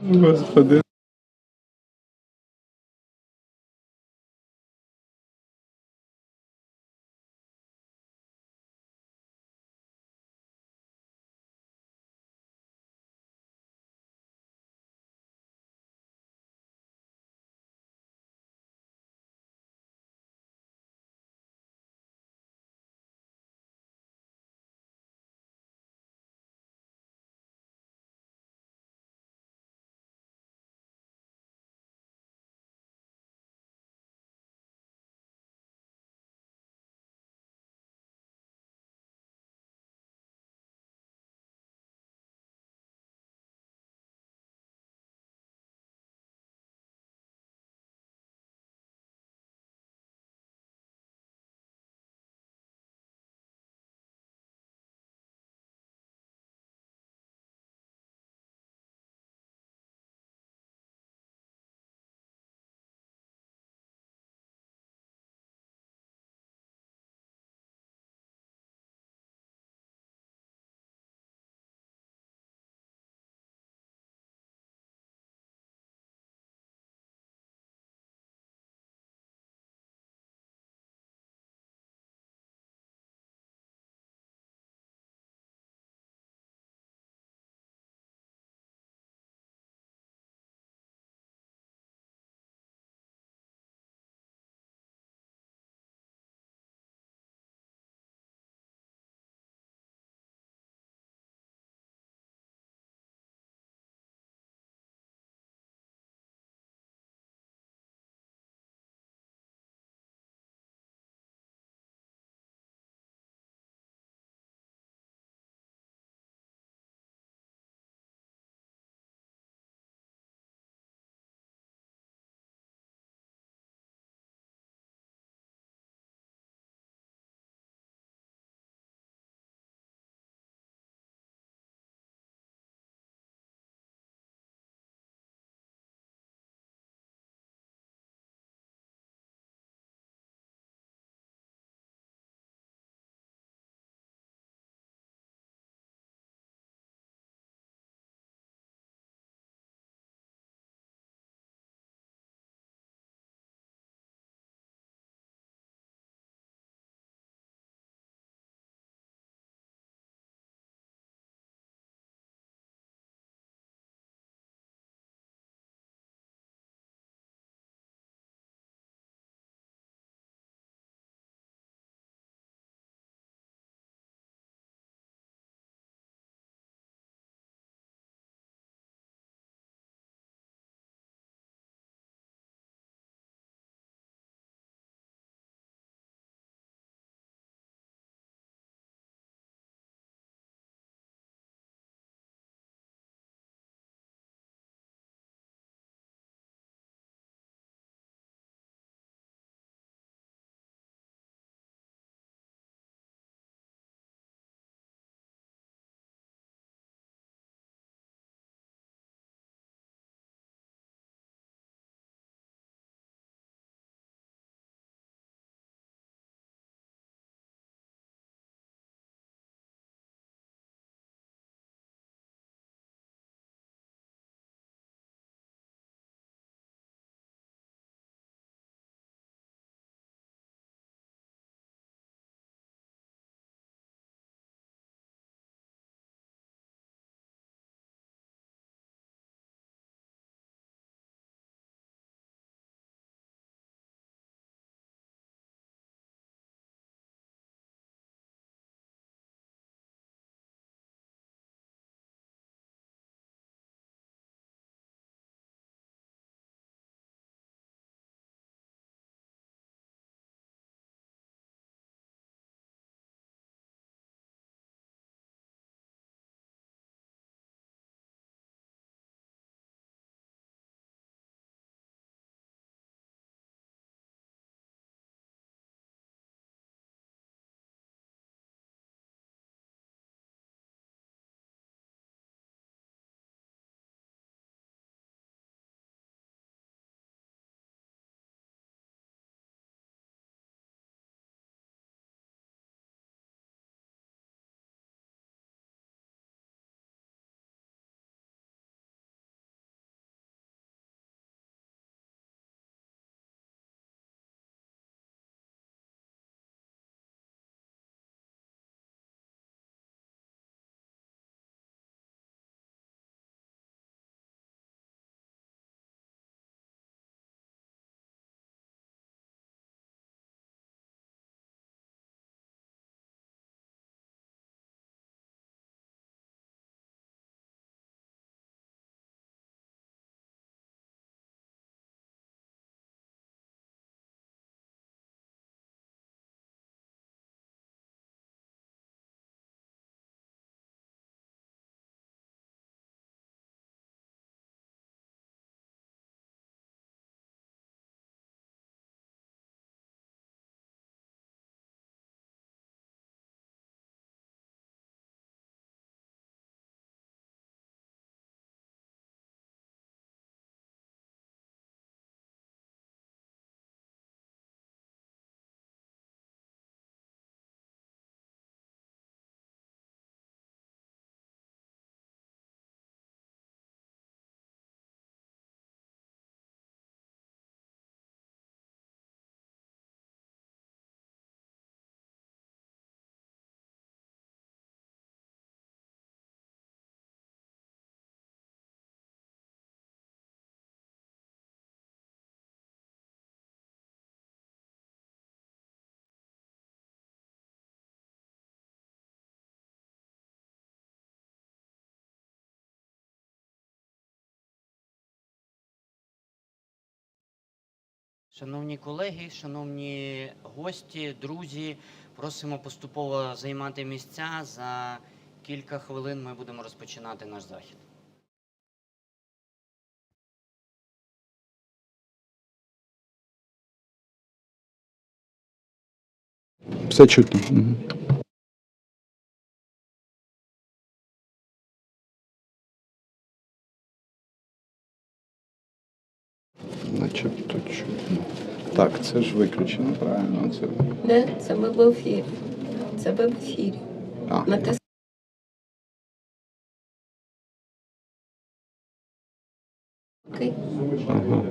Господи. Шановні колеги, шановні гості, друзі, просимо поступово займати місця. За кілька хвилин ми будемо розпочинати наш захід. Все чутно. Начебто чутно. Так, це ж виключено, правильно? Це... Не, це ми в ефірі. Це ви в ефірі. Мета. Окей. Ага.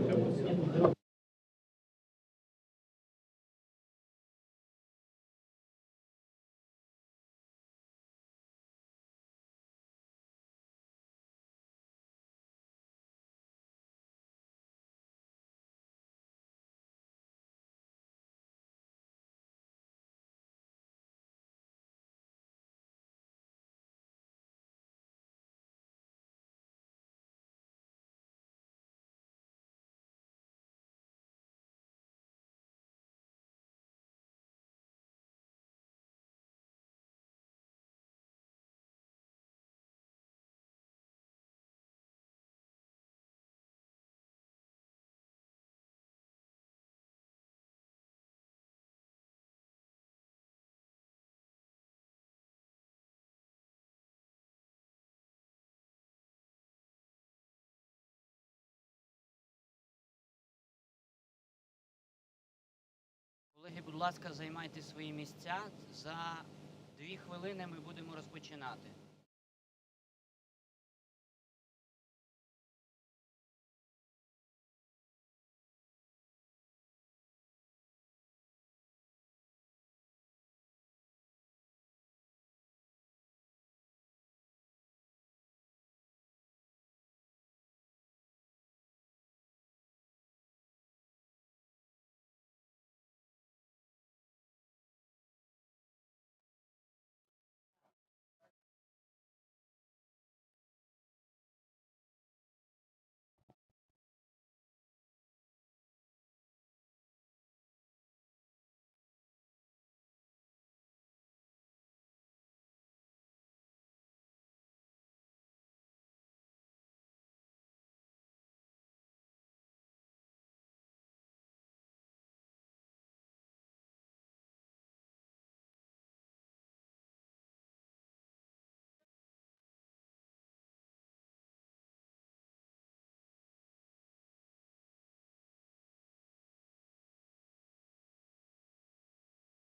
Колеги, будь ласка, займайте свої місця. За 2 хвилини ми будемо розпочинати.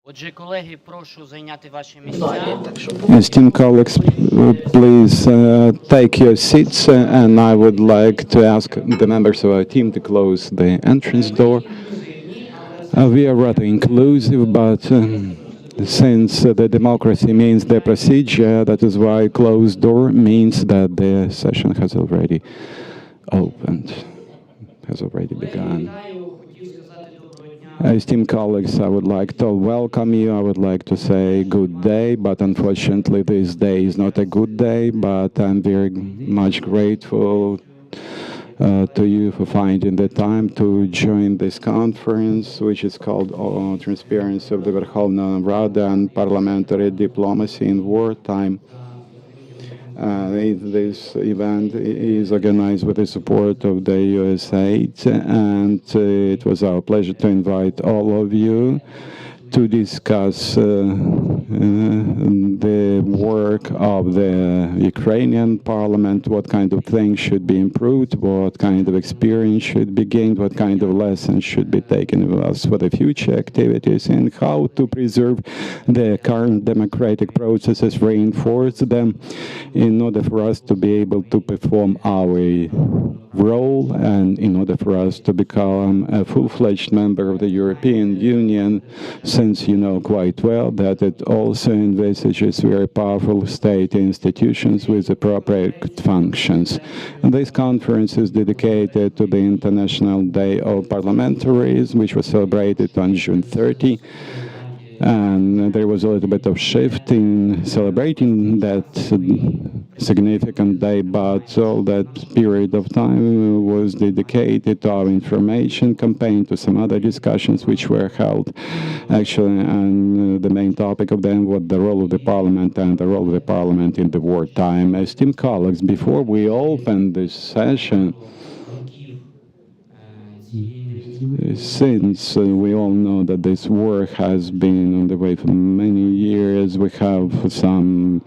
Отже, колеги, прошу зайняти ваші місця. Esteemed colleagues, please take your seats, and I would like to ask the members of our team to close the entrance door. We are rather inclusive, but since the democracy means the procedure, that is why closed door means that the session has already opened, has already begun. Esteemed colleagues, I would like to welcome you. I would like to say good day, but unfortunately this day is not a good day, but I'm very much grateful to you for finding the time to join this conference, which is called Transparency of the Верховна Рада and Parliamentary Diplomacy in Wartime. This event is organized with the support of the USAID, and it was our pleasure to invite all of you to discuss the work of the Ukrainian parliament, what kind of things should be improved, what kind of experience should be gained, what kind of lessons should be taken with us for the future activities, and how to preserve the current democratic processes, reinforce them in order for us to be able to perform our role and in order for us to become a full-fledged member of the European Union, since you know quite well that it also envisages very powerful state institutions with appropriate functions. And this conference is dedicated to the International Day of Parliamentaries, which was celebrated on June 30. And there was a little bit of shift in celebrating that significant day, but all that period of time was dedicated to our information campaign, to some other discussions which were held actually, and the main topic of them was the role of the parliament and the role of the parliament in the wartime. Esteemed colleagues, before we open this session, since we all know that this war has been on the way for many years, we have some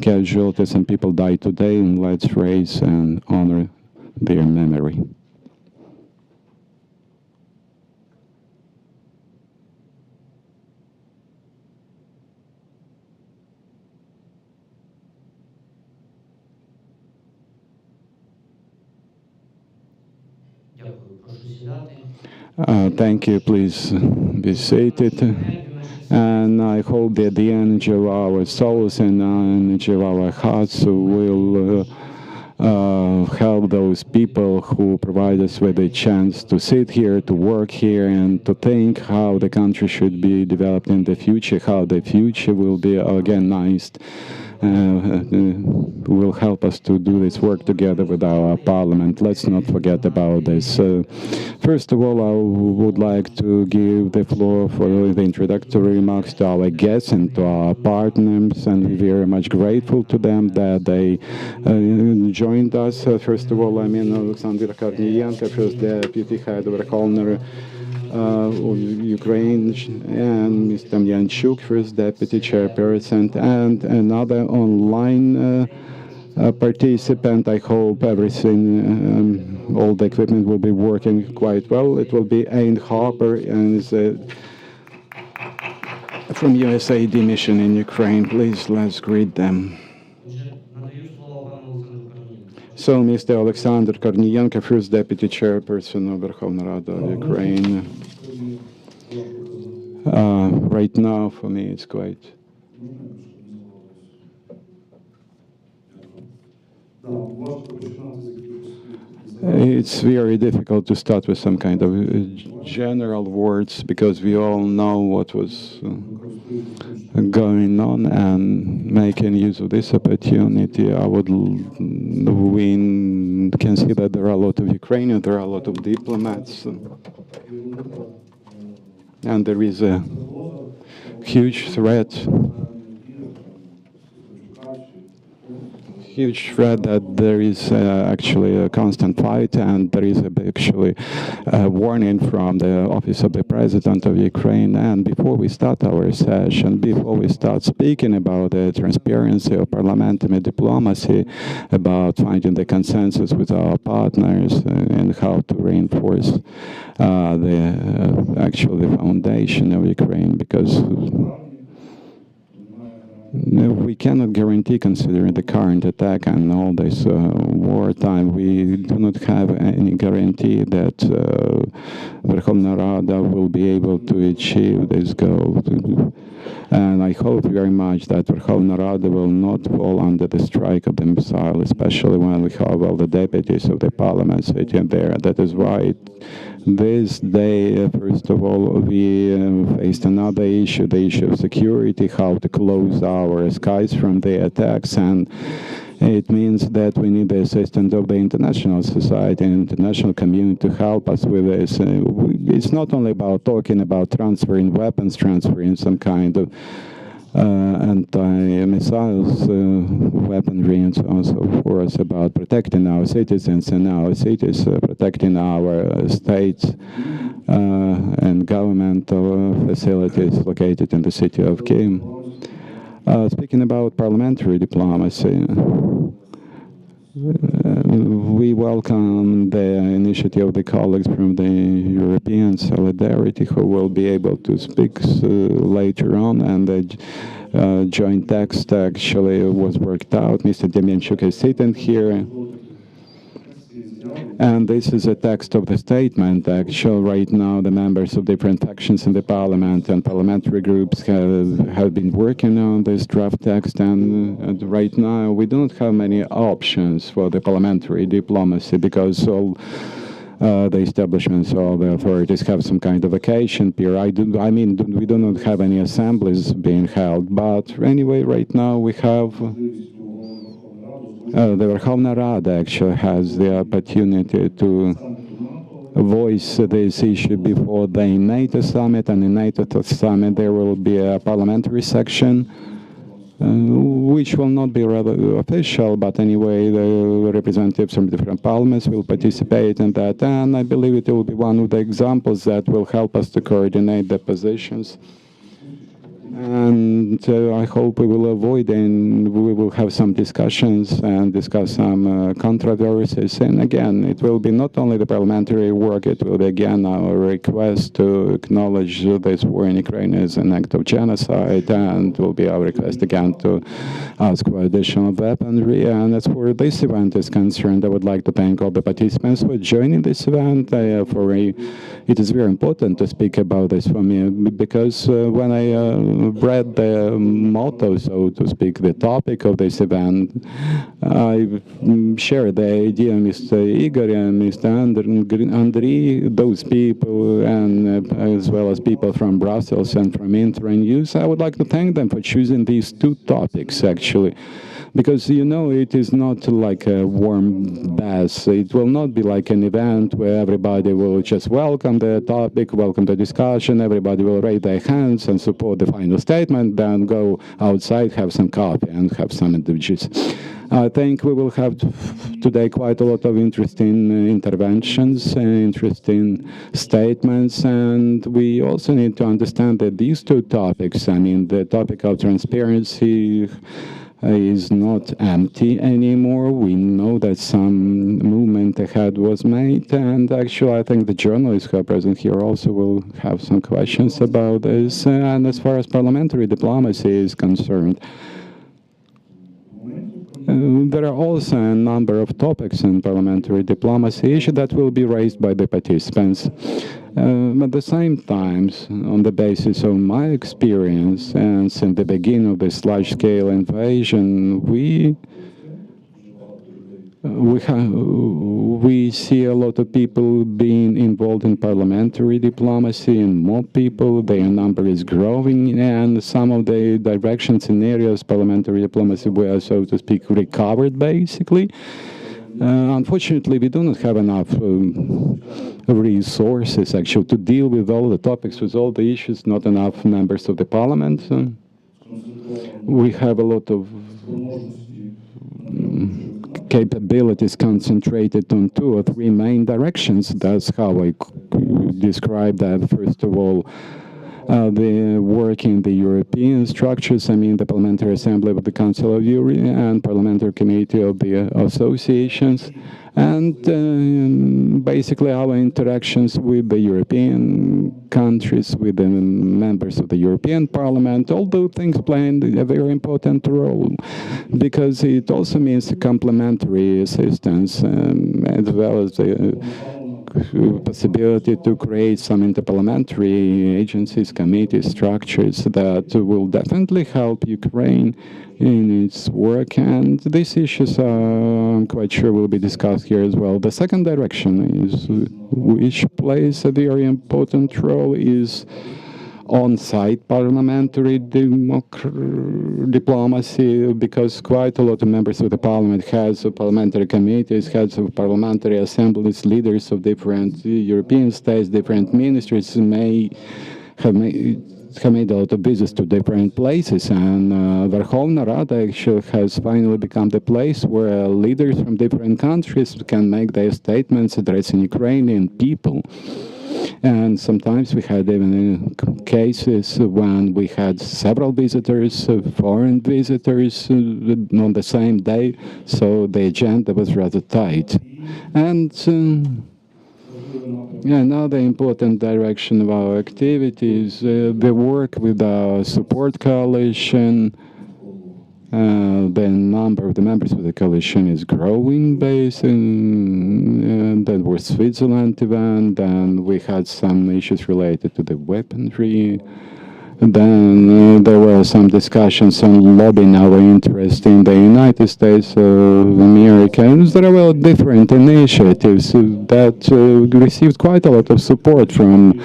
casualties and people died today, and let's raise and honor their memory. Thank you. Please be seated. And I hope that the energy of our souls and the energy of our hearts will help those people who provide us with a chance to sit here, to work here, and to think how the country should be developed in the future, how the future will be organized. Will help us to do this work together with our parliament. Let's not forget about this. First of all, I would like to give the floor for the introductory remarks to our guests and to our partners, and we're very much grateful to them that they joined us. First of all, Alexander Korniyenko, First Deputy Head of Verkhovna of Ukraine, and Mr. Yanchuk, First Deputy Chairperson, and another online participant. I hope everything, all the equipment will be working quite well. It will be Ayn Harper, and from USAID mission in Ukraine. Please, let's greet them. So, Mr. Alexander Korniyenko, First Deputy Chairperson of Верховна Рада Ukraine. Right now, for me, it's quite... It's very difficult to start with some kind of general words, because we all know what was going on, and making use of this opportunity, we can see that there are a lot of Ukrainians, there are a lot of diplomats, and there is a huge threat that there is actually a constant fight, and there is actually a warning from the Office of the President of Ukraine. And before we start our session, before we start speaking about the transparency of parliamentary diplomacy, about finding the consensus with our partners and how to reinforce the foundation of Ukraine, because we cannot guarantee, considering the current attack and all this wartime, we do not have any guarantee that Верховна Rada will be able to achieve this goal. And I hope very much that Верховна Rada will not fall under the strike of the missile, especially when we have all the deputies of the parliament sitting there. That is why this day, first of all, we faced another issue, the issue of security, how to close our skies from the attacks, and it means that we need the assistance of the international society and international community to help us with this. It's not only about talking about transferring weapons, transferring some kind of anti-missiles weaponry and so on and so forth, about protecting our citizens and our cities, protecting our states and governmental facilities located in the city of Kyiv. Speaking about parliamentary diplomacy, we welcome the initiative of the colleagues from the European Solidarity, who will be able to speak later on, and the joint text actually was worked out. Mr. Demyanchuk is sitting here, and this is a text of the statement. Actually, right now, the members of different factions in the parliament and parliamentary groups have been working on this draft text, and right now we don't have many options for the parliamentary diplomacy, because all the establishments of the authorities have some kind of vacation period. I mean, we do not have any assemblies being held, but anyway, right now we have the Верховна Рада actually has the opportunity to voice this issue before the NATO summit, and in NATO summit there will be a parliamentary section which will not be rather official, but anyway, the representatives from different parliaments will participate in that, and I believe it will be one of the examples that will help us to coordinate the positions. And I hope we will avoid, and we will have some discussions and discuss some controversies. And again, it will be not only the parliamentary work, it will be again our request to acknowledge this war in Ukraine as an act of genocide, and it will be our request again to ask for additional weaponry. And as far as this event is concerned, I would like to thank all the participants for joining this event. It is very important to speak about this for me, because when I read the motto, so to speak, the topic of this event, I share the idea, Mr. Igor and Mr. Andriy, those people, and as well as people from Brussels and from Internews. I would like to thank them for choosing these two topics, actually. Because, you know, it is not like a warm bath. It will not be like an event where everybody will just welcome the topic, welcome the discussion, everybody will raise their hands and support the final statement, then go outside, have some coffee and have some juice. I think we will have today quite a lot of interesting interventions, interesting statements, and we also need to understand that these two topics, I mean, the topic of transparency is not empty anymore. We know that some movement ahead was made, and actually I think the journalists who are present here also will have some questions about this. And as far as parliamentary diplomacy is concerned, there are also a number of topics in parliamentary diplomacy issue that will be raised by the participants. At the same time, on the basis of my experience, and since the beginning of this large-scale invasion, we see a lot of people being involved in parliamentary diplomacy, and more people, their number is growing, and some of the directions and areas parliamentary diplomacy were, so to speak, recovered, basically. Unfortunately, we do not have enough resources, actually, to deal with all the topics, with all the issues, not enough members of the parliament. We have a lot of capabilities concentrated on 2 or 3 main directions. That's how I describe that. First of all, the work in the European structures, I mean the Parliamentary Assembly of the Council of Europe and Parliamentary Committee of the Associations, and basically our interactions with the European countries, with the members of the European Parliament, although things play a very important role, because it also means complementary assistance, as well as the possibility to create some interparliamentary agencies, committees, structures that will definitely help Ukraine in its work. And these issues, I'm quite sure, will be discussed here as well. The second direction is, which plays a very important role, is on-site parliamentary diplomacy, because quite a lot of members of the parliament, heads of parliamentary committees, heads of parliamentary assemblies, leaders of different European states, different ministries may have made a lot of visits to different places, and Верховна Рада actually has finally become the place where leaders from different countries can make their statements addressing Ukrainian people. And sometimes we had even cases when we had several visitors, foreign visitors, on the same day, so the agenda was rather tight. And another important direction of our activities, the work with our support coalition. The number of the members of the coalition is growing, and then was Switzerland event, and we had some issues related to the weaponry, Then there were some discussions on lobbying our interest in the United States of America. And there were different initiatives that received quite a lot of support from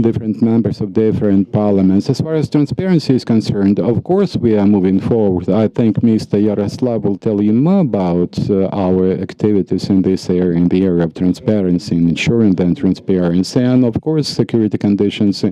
different members of different parliaments. As far as transparency is concerned, of course we are moving forward. I think Mr. Yaroslav will tell you more about our activities in this area, in the area of transparency and ensuring that transparency. And of course, security conditions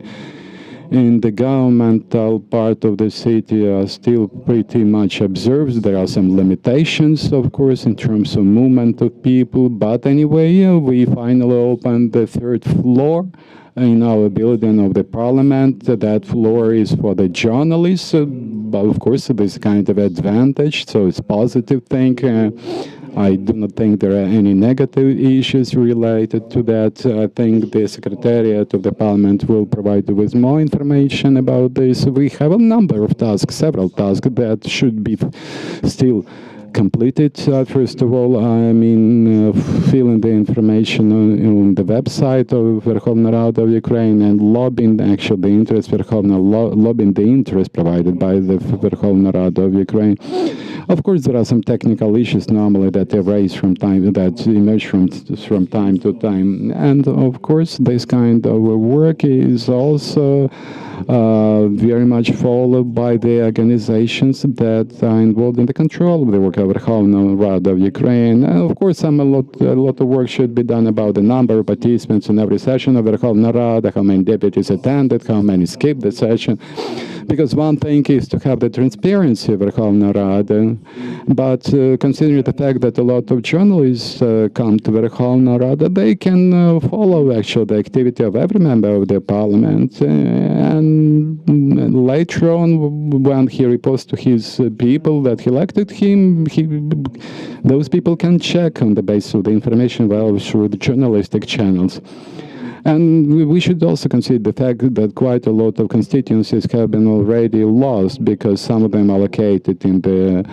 in the governmental part of the city are still pretty much observed. There are some limitations, of course, in terms of movement of people. But anyway, we finally opened the third floor in our building of the parliament. That floor is for the journalists, but of course there's kind of advantage, so it's a positive thing. I do not think there are any negative issues related to that. I think the Secretariat of the Parliament will provide you with more information about this. We have a number of tasks, several tasks that should be still completed. First of all, I mean, filling the information on the website of Верховна Рада of Ukraine and lobbying actually the interest, lobbying the interest provided by the Верховна Рада of Ukraine. Of course, there are some technical issues normally that arise from time, that emerge from time to time. And of course, this kind of work is also very much followed by the organizations that are involved in the control of the work of Верховна Рада of Ukraine. And of course, a lot of work should be done about the number of participants in every session of Верховна Рада, how many deputies attended, how many skipped the session. Because one thing is to have the transparency of Верховна Рада, but considering the fact that a lot of journalists come to Верховна Рада, they can follow actually the activity of every member of the parliament. And later on, when he reports to his people that he elected him, those people can check on the basis of the information through the journalistic channels. And we should also consider the fact that quite a lot of constituencies have been already lost because some of them are located in the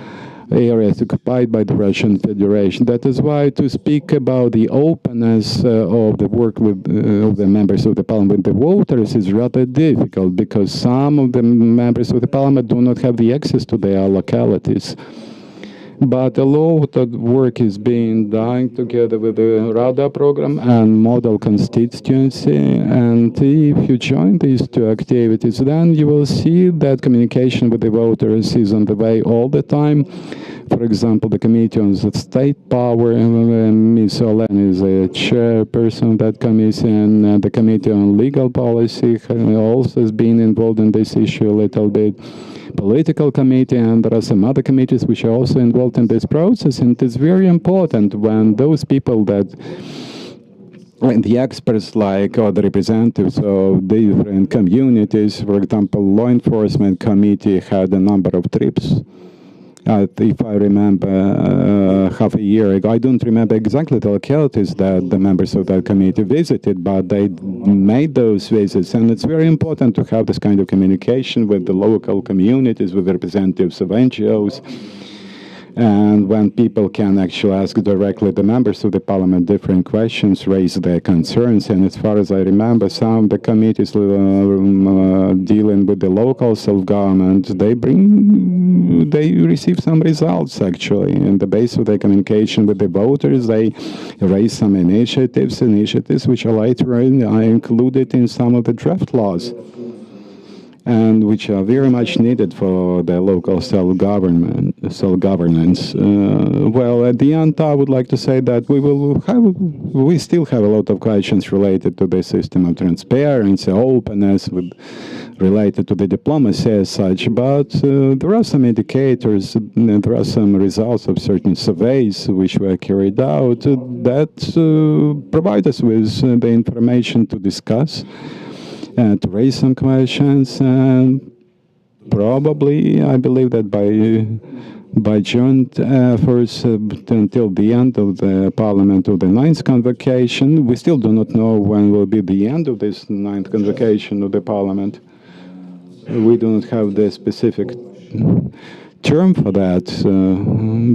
areas occupied by the Russian Federation. That is why to speak about the openness of the work with of the members of the parliament with the voters is rather difficult because some of the members of the parliament do not have the access to their localities. But a lot of work is being done together with the Rada program and model constituency. And if you join these two activities, then you will see that communication with the voters is on the way all the time. For example, the Committee on the State Power, Ms. Olen is a chairperson of that committee, and the Committee on Legal Policy also has been involved in this issue a little bit. Political committee, and there are some other committees which are also involved in this process, and it's very important when those people that when the experts like or the representatives of different communities, for example, law enforcement committee had a number of trips. If I remember half a year ago, I don't remember exactly the localities that the members of that committee visited, but they made those visits. And it's very important to have this kind of communication with the local communities, with the representatives of NGOs. And when people can actually ask directly the members of the parliament different questions, raise their concerns. And as far as I remember, some of the committees dealing with the local self-government, they receive some results actually. In the base of their communication with the voters, they raise some initiatives which are later are included in some of the draft laws, and which are very much needed for the local self-governance. Well, at the end, I would like to say that we still have a lot of questions related to the system of transparency, openness, related to the diplomacy as such, but there are some indicators, there are some results of certain surveys which were carried out that provide us with the information to discuss, to raise some questions, and probably I believe that by joint efforts until the end of the Parliament of the 9th convocation, we still do not know when will be the end of this 9th convocation of the Parliament. We do not have the specific term for that,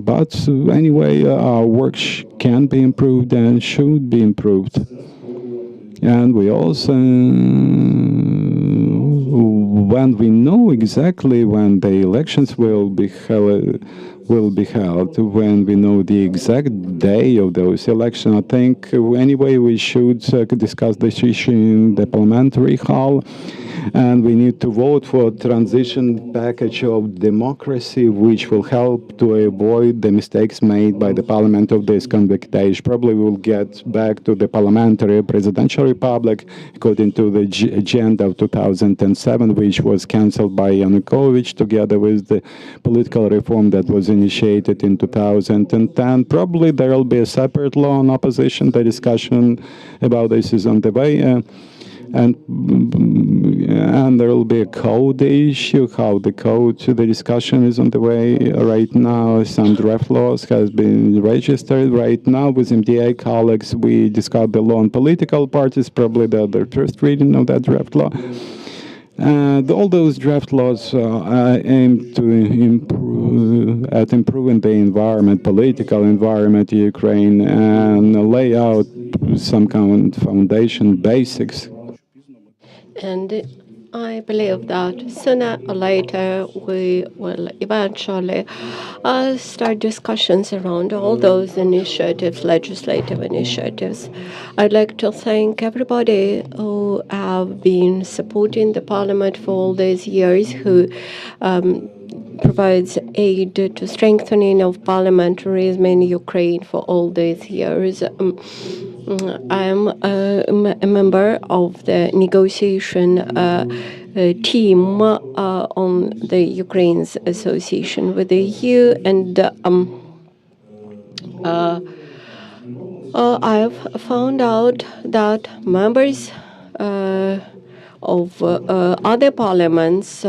but anyway, our work can be improved and should be improved. And we also when we know exactly when the elections will be held, when we know the exact day of those elections, I think anyway we should discuss this issue in the parliamentary hall. And we need to vote for transition package of democracy, which will help to avoid the mistakes made by the parliament of this convocation. Probably we'll get back to the parliamentary presidential republic according to the agenda of 2007, which was cancelled by Yanukovych together with the political reform that was initiated in 2010. Probably there will be a separate law on opposition. The discussion about this is on the way. And there will be a code issue, how the discussion is on the way right now. Some draft laws has been registered right now with MDA colleagues. We discussed the law on political parties, probably the first reading of that draft law. And all those draft laws aim to improving the environment, political environment in Ukraine, and lay out some kind of foundation basics. And I believe that sooner or later we will eventually start discussions around all those initiatives, legislative initiatives. I'd like to thank everybody who have been supporting the Parliament for all these years, who provides aid to strengthening of parliamentarism in Ukraine for all these years. I am a member of the negotiation team on the Ukraine's association with the EU, and I've found out that members of other parliaments,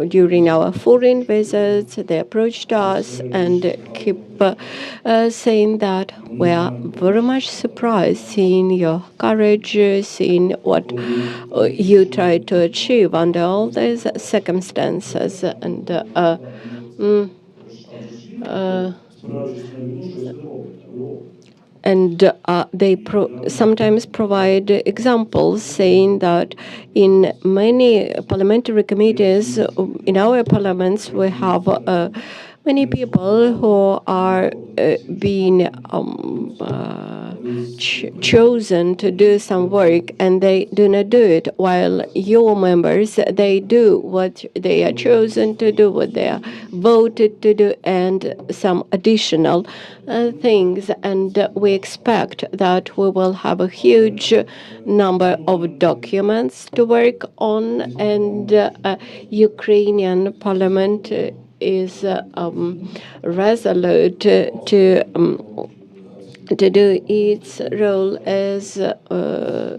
during our foreign visits, they approached us and keep saying that we are very much surprised seeing your courage, seeing what you try to achieve under all these circumstances. And they sometimes provide examples, saying that in many parliamentary committees in our parliaments we have many people who are being chosen to do some work, and they do not do it, while your members, they do what they are chosen to do, what they are voted to do, and some additional things. And we expect that we will have a huge number of documents to work on, and Ukrainian parliament is resolute to do its role as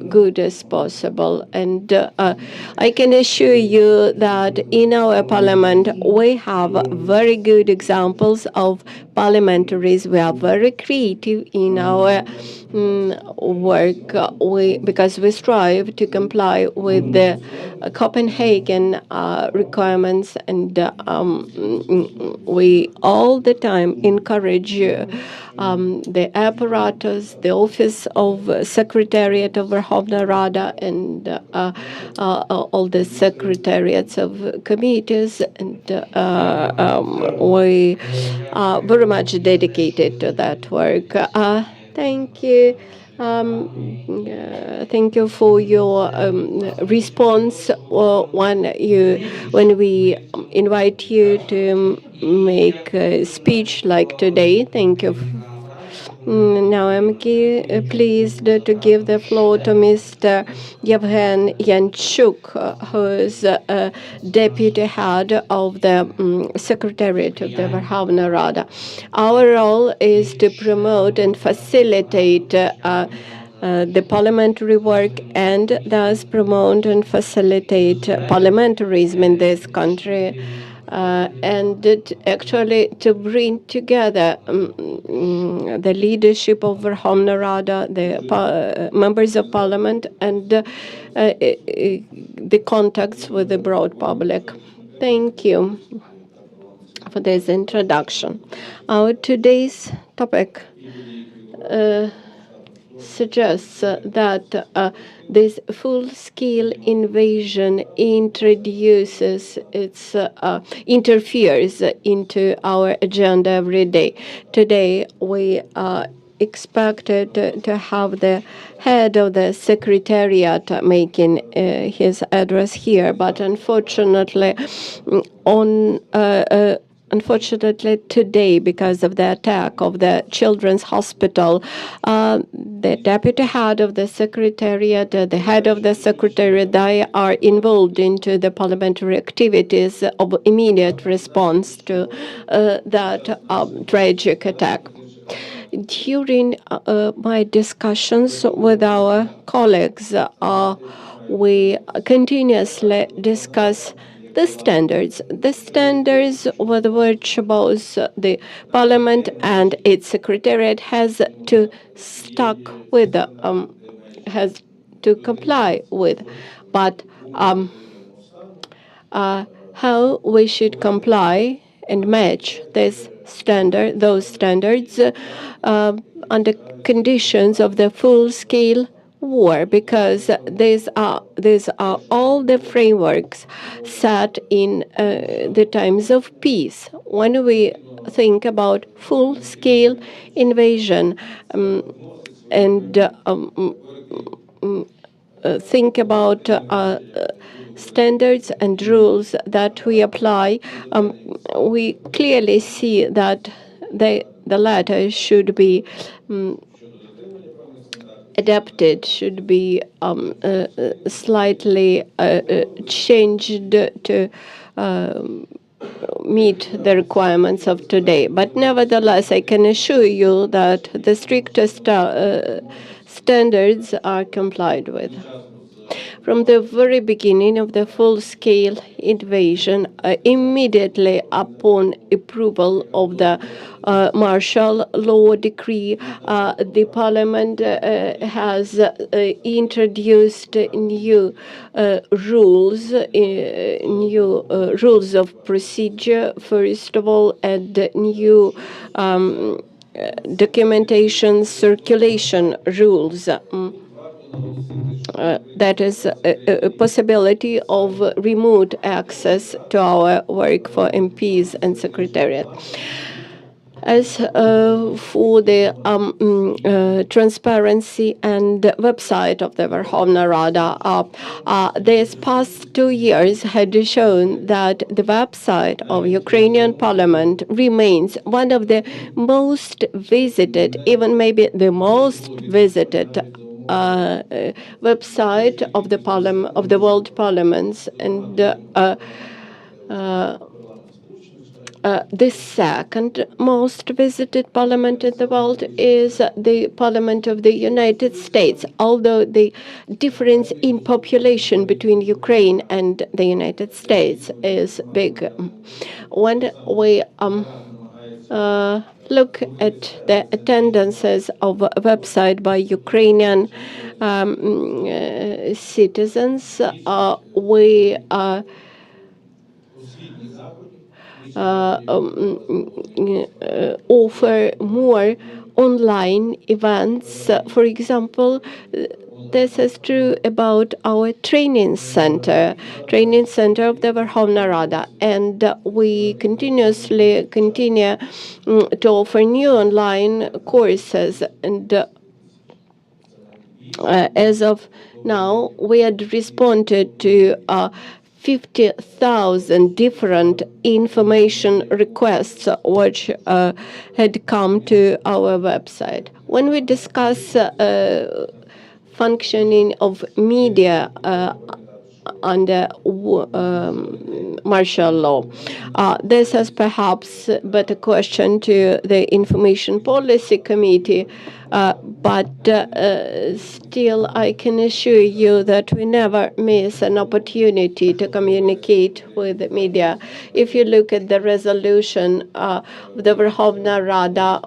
good as possible. And I can assure you that in our parliament we have very good examples of parliamentaries. We are very creative in our work, because we strive to comply with the Copenhagen requirements, and we all the time encourage the apparatus, the office of Secretariat of Verkhovna Rada, and all the secretariats of committees, and we are very much dedicated to that work. Thank you. Thank you for your response when we invite you to make a speech like today. Thank you. Now I'm pleased to give the floor to Mr. Yevhen Yanchuk, who is deputy head of the Secretariat of the Verkhovna Rada. Our role is to promote and facilitate the parliamentary work, and thus promote and facilitate parliamentarism in this country. And actually to bring together the leadership of Verkhovna Rada, the members of parliament, and the contacts with the broad public. Thank you for this introduction. Our today's topic suggests that this full-scale invasion interferes into our agenda every day. Today, we expected to have the head of the Secretariat making his address here, but unfortunately, Unfortunately, today, because of the attack of the Children's Hospital, the deputy head of the Secretariat, the head of the Secretariat, they are involved into the parliamentary activities of immediate response to that tragic attack. During my discussions with our colleagues, we continuously discuss the standards with which both the Parliament and its Secretariat has to comply with. But how we should comply and match those standards under conditions of the full-scale war, because these are all the frameworks set in the times of peace. When we think about full-scale invasion and think about standards and rules that we apply, we clearly see that the latter should be adapted, should be slightly changed to meet the requirements of today. But nevertheless, I can assure you that the strictest standards are complied with. From the very beginning of the full-scale invasion, immediately upon approval of the martial law decree, the Parliament has introduced new rules of procedure, first of all, and new documentation circulation rules. That is a possibility of remote access to our work for MPs and Secretariat. As for the transparency and website of the Verkhovna Rada, these past 2 years had shown that the website of Ukrainian Parliament remains one of the most visited, even maybe the most visited website of the world parliaments, and the second most visited parliament in the world is the Parliament of the United States, although the difference in population between Ukraine and the United States is big. When we look at the attendances of a website by Ukrainian citizens, we offer more online events. For example, this is true about our training center of the Verkhovna Rada, and we continue to offer new online courses. And as of now, we had responded to 50,000 different information requests which had come to our website. When we discuss functioning of media under martial law, this is perhaps but a question to the Information Policy Committee, but still I can assure you that we never miss an opportunity to communicate with the media. If you look at the resolution of the Verkhovna Rada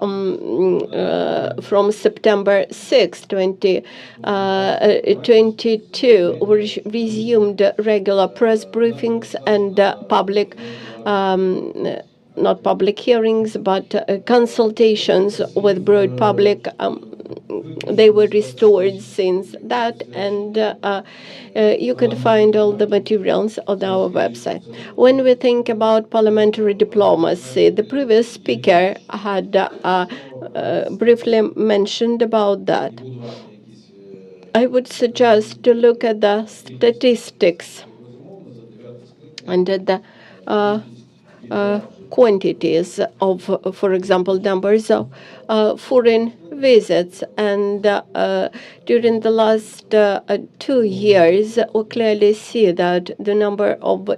from September 6, 2022, which resumed regular press briefings and not public hearings, but consultations with broad public, they were restored since that, and you can find all the materials on our website. When we think about parliamentary diplomacy, the previous speaker had briefly mentioned about that. I would suggest to look at the statistics and at the quantities of, for example, numbers of foreign visits. And during the last 2 years, we clearly see that the number of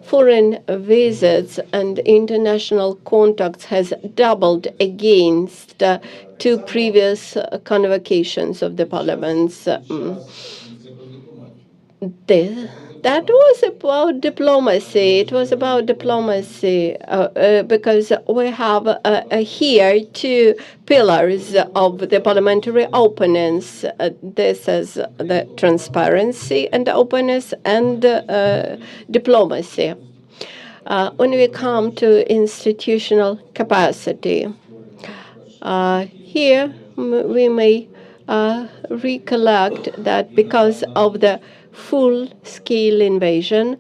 foreign visits and international contacts has doubled against 2 previous convocations of the parliaments. That was about diplomacy. It was about diplomacy because we have here 2 pillars of the parliamentary openness. This is the transparency and openness and diplomacy. When we come to institutional capacity, here we may recollect that because of the full-scale invasion,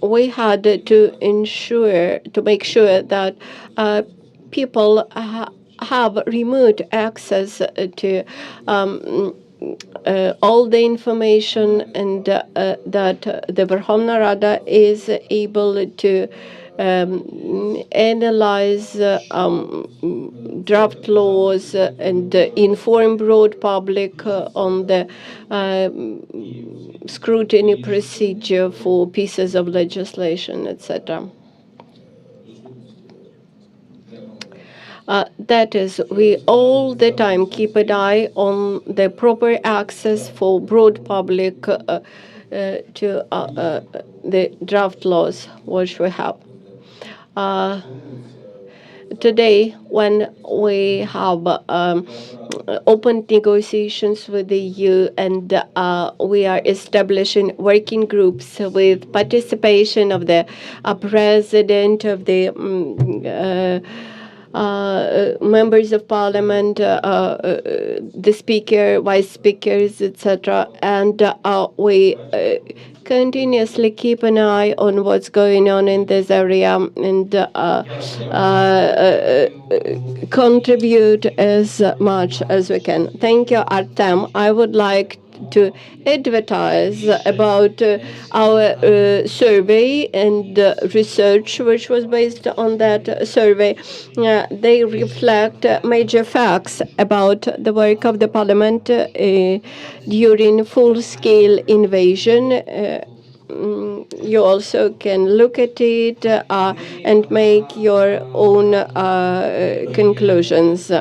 we had to make sure that people have remote access to all the information, and that the Verkhovna Rada is able to analyze draft laws and inform broad public on the scrutiny procedure for pieces of legislation, etc. That is, we all the time keep an eye on the proper access for broad public to the draft laws which we have. Today, when we have open negotiations with the EU and we are establishing working groups with participation of the president, of the members of parliament, the speaker, vice speakers, etc., and we continuously keep an eye on what's going on in this area and contribute as much as we can. Thank you, Artem. I would like to advertise about our survey and research which was based on that survey. They reflect major facts about the work of the parliament during full-scale invasion. You also can look at it and make your own conclusions.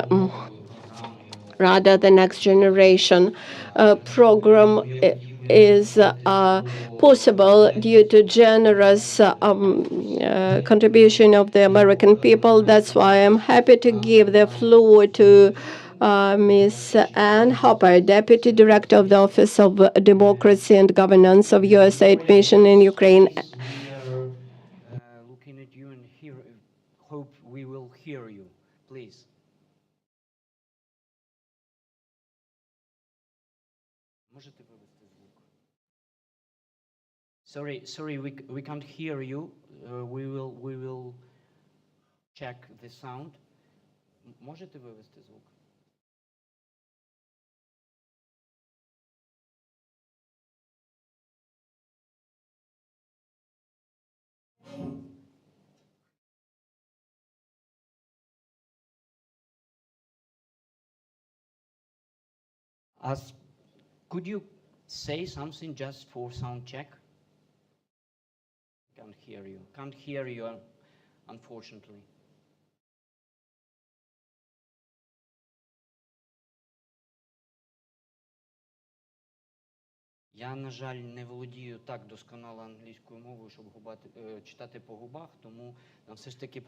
Rather, the next generation program is possible due to generous contribution of the American people. That's why I'm happy to give the floor to Ms. Ann Hopper, Deputy Director of the Office of Democracy and Governance of USAID Mission in Ukraine. We are looking at you and hope we will hear you. Please. Можете вивести звук? Sorry, we can't hear you. We will check the sound. Можете вивести звук? Could you say something just for sound check? Can't hear you. Can't hear you, unfortunately. Я, на жаль, не володію так досконало англійською мовою, щоб читати по губах, тому нам все ж таки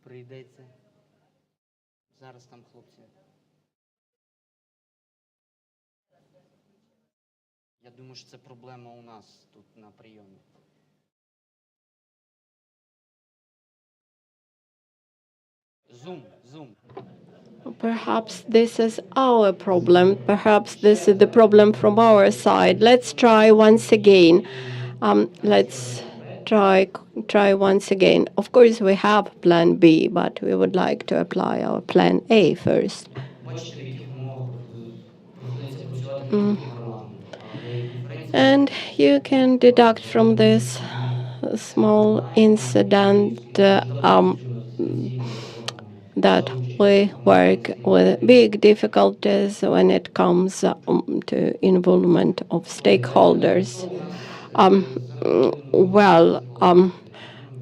прийдеться. Зараз там хлопці. Я думаю, що це проблема у нас тут на прийомі. Zoom. Perhaps this is our problem. Perhaps this is the problem from our side. Let's try once again. Let's try once again. Of course, we have plan B, but we would like to apply our plan A first. Бачите, в яких умовах доводиться працювати не тільки парламенту, але й конференції. And you can deduct from this small incident that we work with big difficulties when it comes to involvement of stakeholders.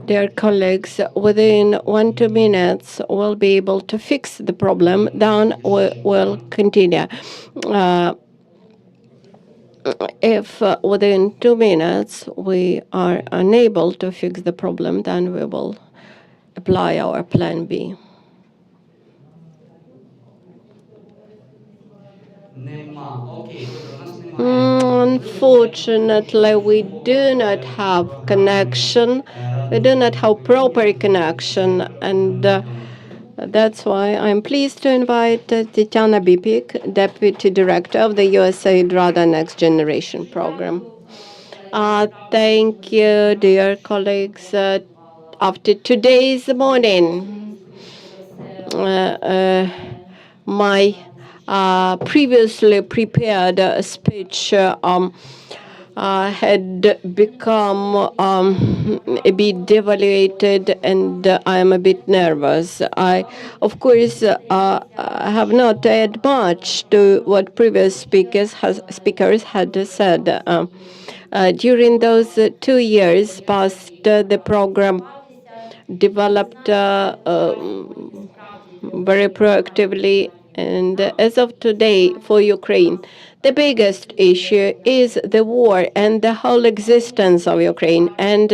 Dear colleagues, within 1-2 minutes we'll be able to fix the problem, then we will continue. If within 2 minutes we are unable to fix the problem, then we will apply our plan B. Unfortunately, we do not have connection. We do not have proper connection, and that's why I'm pleased to invite Tatiana Bipik, Deputy Director of the USAID RADA Next Generation Program. Thank you, dear colleagues. After today's morning, my previously prepared speech had become a bit devaluated, and I am a bit nervous. I, of course, have not add much to what previous speakers had said. During those 2 years past, the program developed very proactively. And as of today, for Ukraine, the biggest issue is the war and the whole existence of Ukraine, and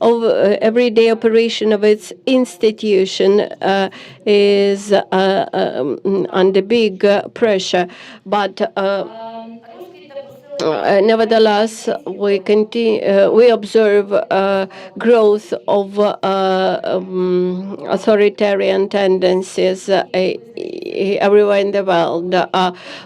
of everyday operation of its institution is under big pressure. But nevertheless, we observe growth of authoritarian tendencies everywhere in the world.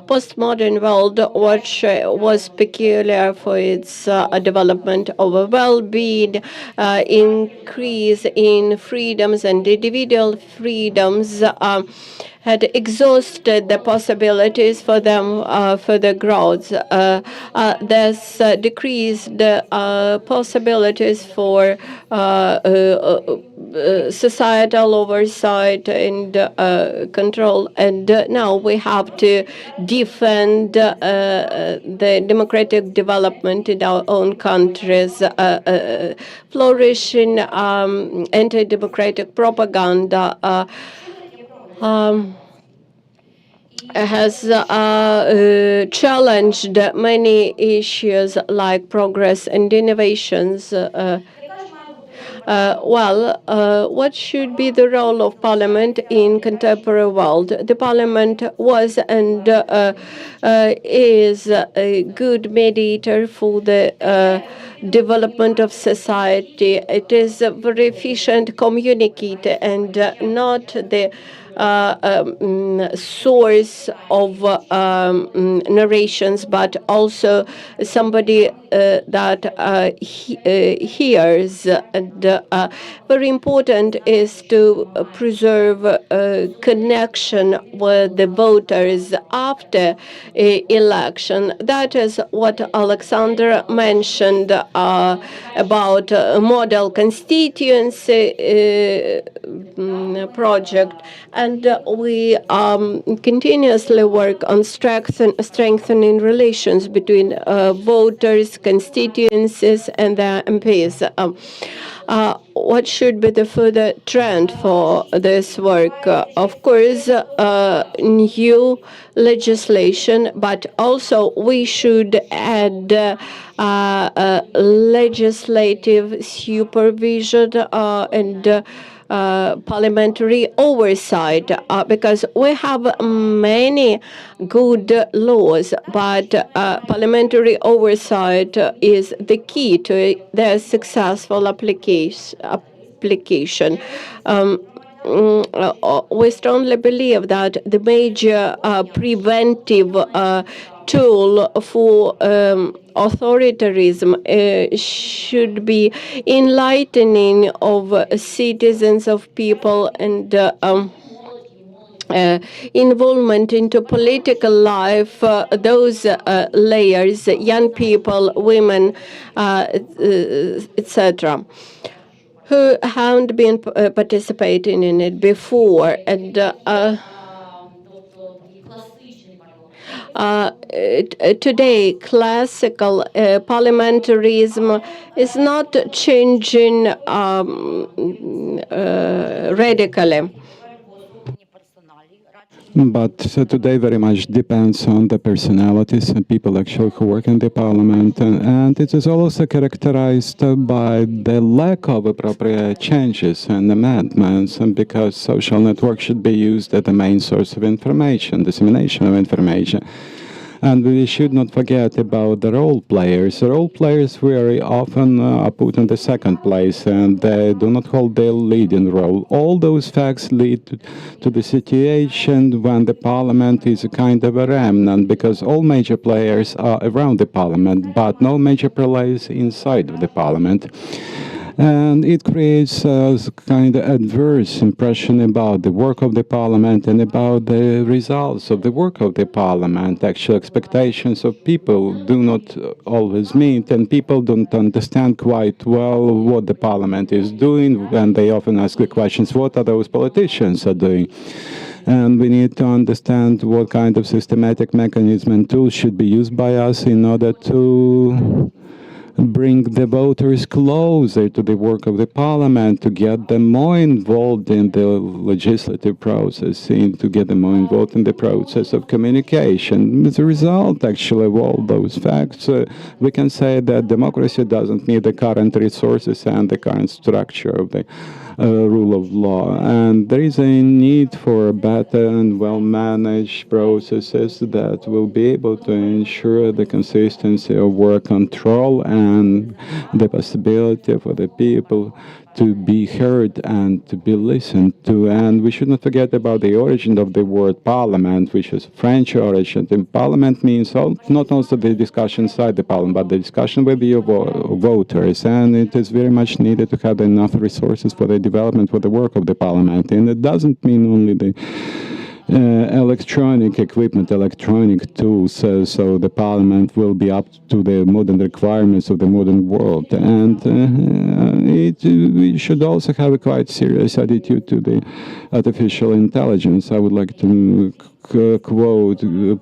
Postmodern world, which was peculiar for its development of well-being, increase in freedoms and individual freedoms, had exhausted the possibilities for them further growth. This decreased the possibilities for societal oversight and control. And now we have to defend the democratic development in our own countries. Flourishing anti-democratic propaganda has challenged many issues like progress and innovations. What should be the role of Parliament in contemporary world? The Parliament was and is a good mediator for the development of society. It is a very efficient communicator and not the source of narrations, but also somebody that hears. And very important is to preserve connection with the voters after election. That is what Alexander mentioned about model constituency project. And we continuously work on strengthening relations between voters, constituencies, and their MPs. What should be the further trend for this work? Of course, new legislation, but also we should add legislative supervision and parliamentary oversight, because we have many good laws, but parliamentary oversight is the key to their successful application. we strongly believe that the major preventive tool for authoritarianism should be enlightening of citizens, of people, and involvement into political life, those layers, young people, women, etc., who haven't been participating in it before. And today, classical parliamentarism is not changing radically. But today very much depends on the personalities and people actually who work in the parliament. And it is also characterized by the lack of appropriate changes and amendments, and because social networks should be used as the main source of information, dissemination of information. And we should not forget about the role players. Role players very often are put in the second place, and they do not hold the leading role. All those facts lead to the situation when the parliament is a kind of a remnant, because all major players are around the parliament, but no major players inside of the parliament. And it creates a kind of adverse impression about the work of the parliament and about the results of the work of the parliament. Actual expectations of people do not always meet, and people don't understand quite well what the parliament is doing, and they often ask the questions, what are those politicians are doing? And we need to understand what kind of systematic mechanism and tools should be used by us in order to bring the voters closer to the work of the parliament, to get them more involved in the legislative process, and to get them more involved in the process of communication. As a result, actually, of all those facts, we can say that democracy doesn't need the current resources and the current structure of the rule of law. And there is a need for better and well-managed processes that will be able to ensure the consistency of work control and the possibility for the people to be heard and to be listened to. And we should not forget about the origin of the word parliament, which is French origin. And parliament means not also the discussion inside the parliament, but the discussion with your voters. And it is very much needed to have enough resources for the development, for the work of the parliament. And it doesn't mean only the electronic equipment, electronic tools, so the parliament will be up to the modern requirements of the modern world. And we should also have a quite serious attitude to the artificial intelligence. I would like to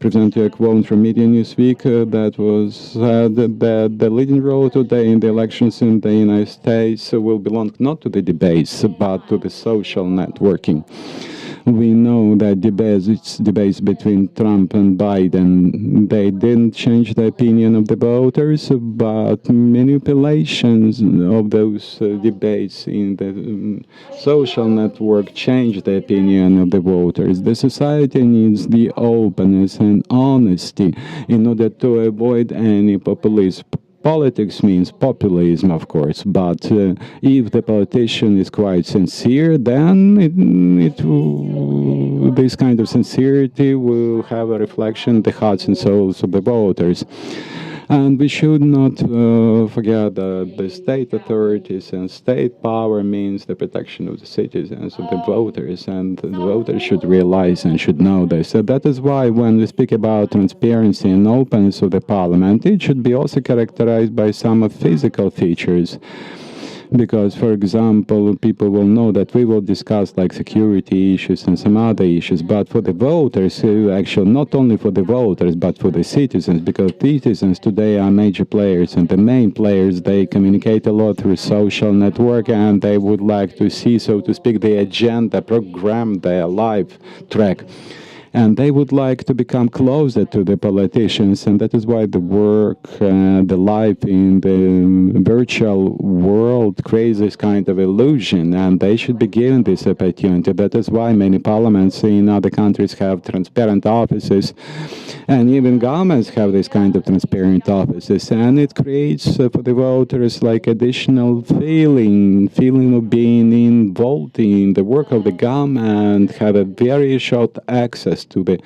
present you a quote from Media Newsweek that was said that the leading role today in the elections in the United States will belong not to the debates, but to the social networking. We know that debates between Trump and Biden, they didn't change the opinion of the voters, but manipulations of those debates in the social network changed the opinion of the voters. The society needs the openness and honesty in order to avoid any populism. Politics means populism, of course, but if the politician is quite sincere, then this kind of sincerity will have a reflection in the hearts and souls of the voters. And we should not forget that the state authorities and state power means the protection of the citizens, of the voters, and the voters should realize and should know this. So that is why when we speak about transparency and openness of the parliament, it should be also characterized by some physical features. Because, for example, people will know that we will discuss like security issues and some other issues, but for the voters, actually not only for the voters, but for the citizens, because citizens today are major players, and the main players, they communicate a lot through social network, and they would like to see, so to speak, the agenda, program, their life track. And they would like to become closer to the politicians, and that is why the work, the life in the virtual world creates this kind of illusion, and they should be given this opportunity. That is why many parliaments in other countries have transparent offices, and even governments have this kind of transparent offices, and it creates for the voters like additional feeling of being involved in the work of the government, have a very short access to the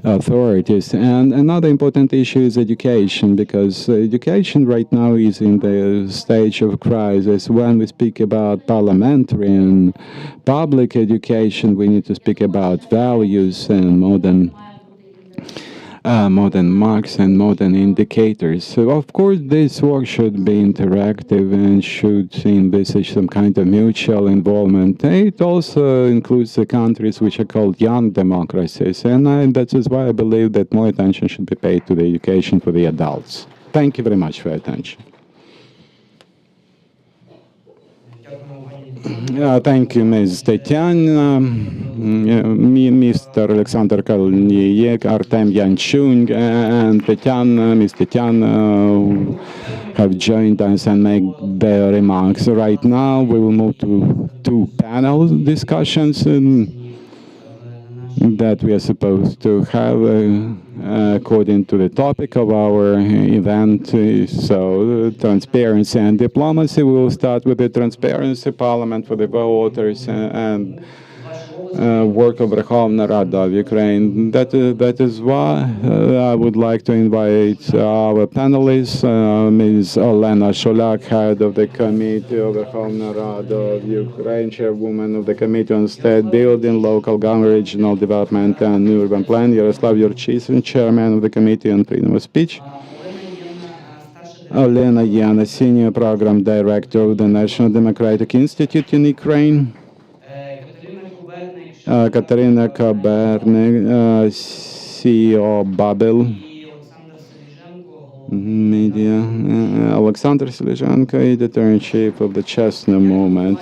authorities. And another important issue is education, because education right now is in the stage of crisis. When we speak about parliamentary and public education, we need to speak about values and modern marks and modern indicators. So of course this work should be interactive and should envisage some kind of mutual involvement. It also includes the countries which are called young democracies, and that is why I believe that more attention should be paid to the education for the adults. Thank you very much for your attention. Thank you, Ms. Tetiana, Mr. Alexander Kalniek, Artem Yanchung, and Tetiana, Ms. Tetiana have joined us and make their remarks. Right now, we will move to two panel discussions that we are supposed to have according to the topic of our event. So transparency and diplomacy. We will start with the transparency, parliament for the voters, and work of Верховна Рада of Ukraine. That is why I would like to invite our panelists, Ms. Olena Sholak, head of the Committee of Верховна Rada of Ukraine, chairwoman of the Committee on State Building, Local Government, Regional Development and Urban Plan, Yaroslav Yurchysyn, chairman of the Committee on Freedom of Speech, Olena Yana, senior program director of the National Democratic Institute in Ukraine, Katarina Kabernik, CEO Babel Media, Alexander Selezhenko, editor-in-chief of the Chestnut Movement.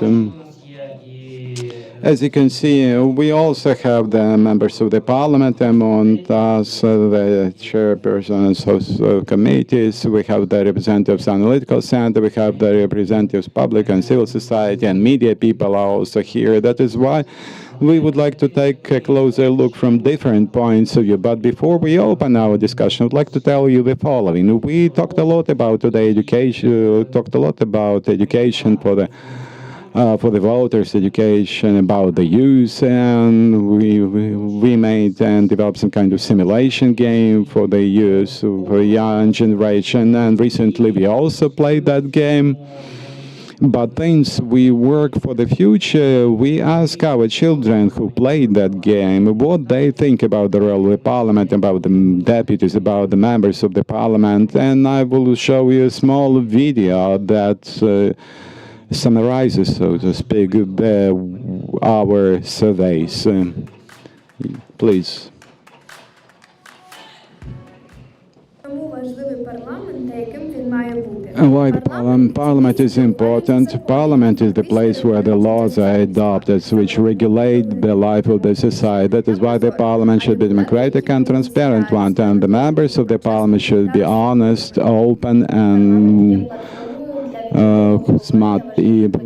As you can see, we also have the members of the parliament among us, the chairpersons of committees. We have the representatives of the analytical center. We have the representatives of public and civil society, and media people are also here. That is why we would like to take a closer look from different points of view. But before we open our discussion, I'd like to tell you the following. We talked a lot about today education, for the voters, education about the youth, and we made and developed some kind of simulation game for the youth, for the young generation, and recently we also played that game. But since we work for the future, we ask our children who played that game what they think about the role of the parliament, about the deputies, about the members of the parliament. And I will show you a small video that summarizes, so to speak, our surveys. Please. Why the parliament is important? Parliament is the place where the laws are adopted, which regulate the life of the society. That is why the parliament should be democratic and transparent one, and the members of the parliament should be honest, open, and smart.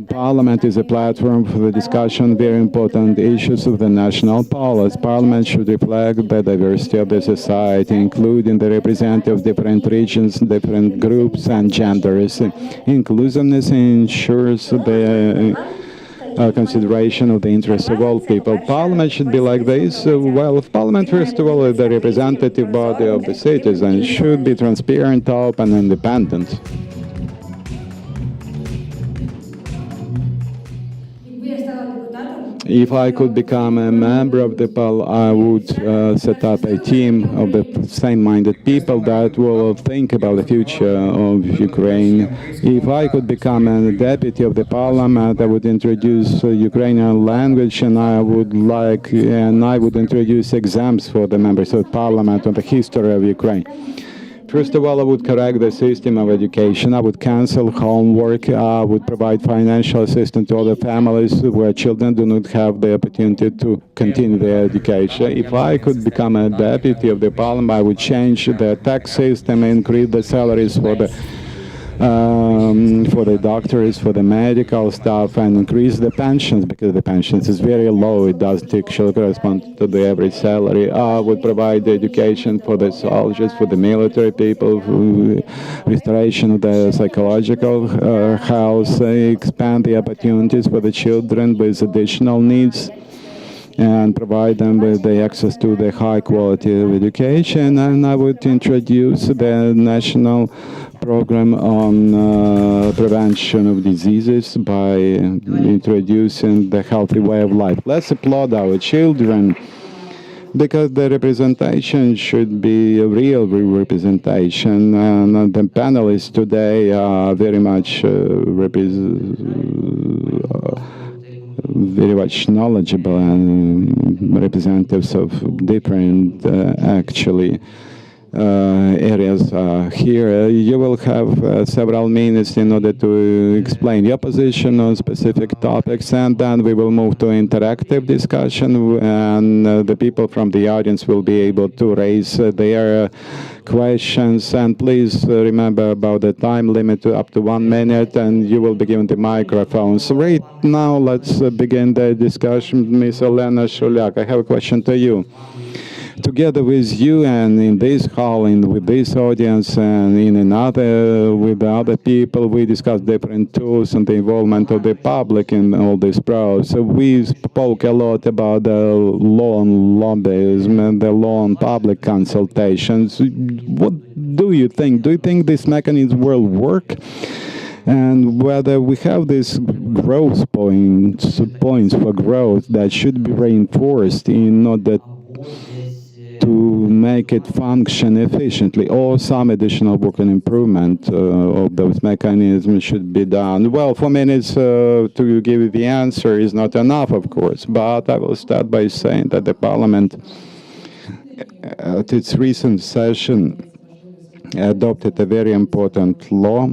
Parliament is a platform for the discussion of very important issues of the national policy. Parliament should reflect the diversity of the society, including the representatives of different regions, different groups, and genders. Inclusiveness ensures the consideration of the interests of all people. Parliament should be like this. Well, Parliament, first of all, is the representative body of the citizens, should be transparent, open, and independent. If I could become a member of the Parliament, I would set up a team of the same-minded people that will think about the future of Ukraine. If I could become a deputy of the Parliament, I would introduce Ukrainian language, and I would introduce exams for the members of Parliament on the history of Ukraine. First of all, I would correct the system of education. I would cancel homework. I would provide financial assistance to other families where children do not have the opportunity to continue their education. If I could become a deputy of the parliament, I would change the tax system, increase the salaries for the doctors, for the medical staff, and increase the pensions, because the pensions is very low. It doesn't actually correspond to the average salary. I would provide the education for the soldiers, for the military people, restoration of the psychological health, expand the opportunities for the children with additional needs, and provide them with the access to the high quality of education. And I would introduce the national program on prevention of diseases by introducing the healthy way of life. Let's applaud our children, because the representation should be a real representation. And the panelists today are very much very much knowledgeable and representatives of different actually areas here. You will have several minutes in order to explain your position on specific topics, and then we will move to interactive discussion, and the people from the audience will be able to raise their questions. And please remember about the time limit to up to 1 minute, and you will be given the microphone. So right now, let's begin the discussion. Ms. Elena Shuliak, I have a question to you. Together with you and in this hall and with this audience and in another with other people, we discussed different tools and the involvement of the public in all this process. So we spoke a lot about the law on lobbyism and the law on public consultations. What do you think? Do you think this mechanism will work? And whether we have these growth points for growth that should be reinforced in order to make it function efficiently, or some additional work and improvement of those mechanisms should be done. Well, 4 minutes to give you the answer is not enough, of course, but I will start by saying that the Parliament, at its recent session, adopted a very important law.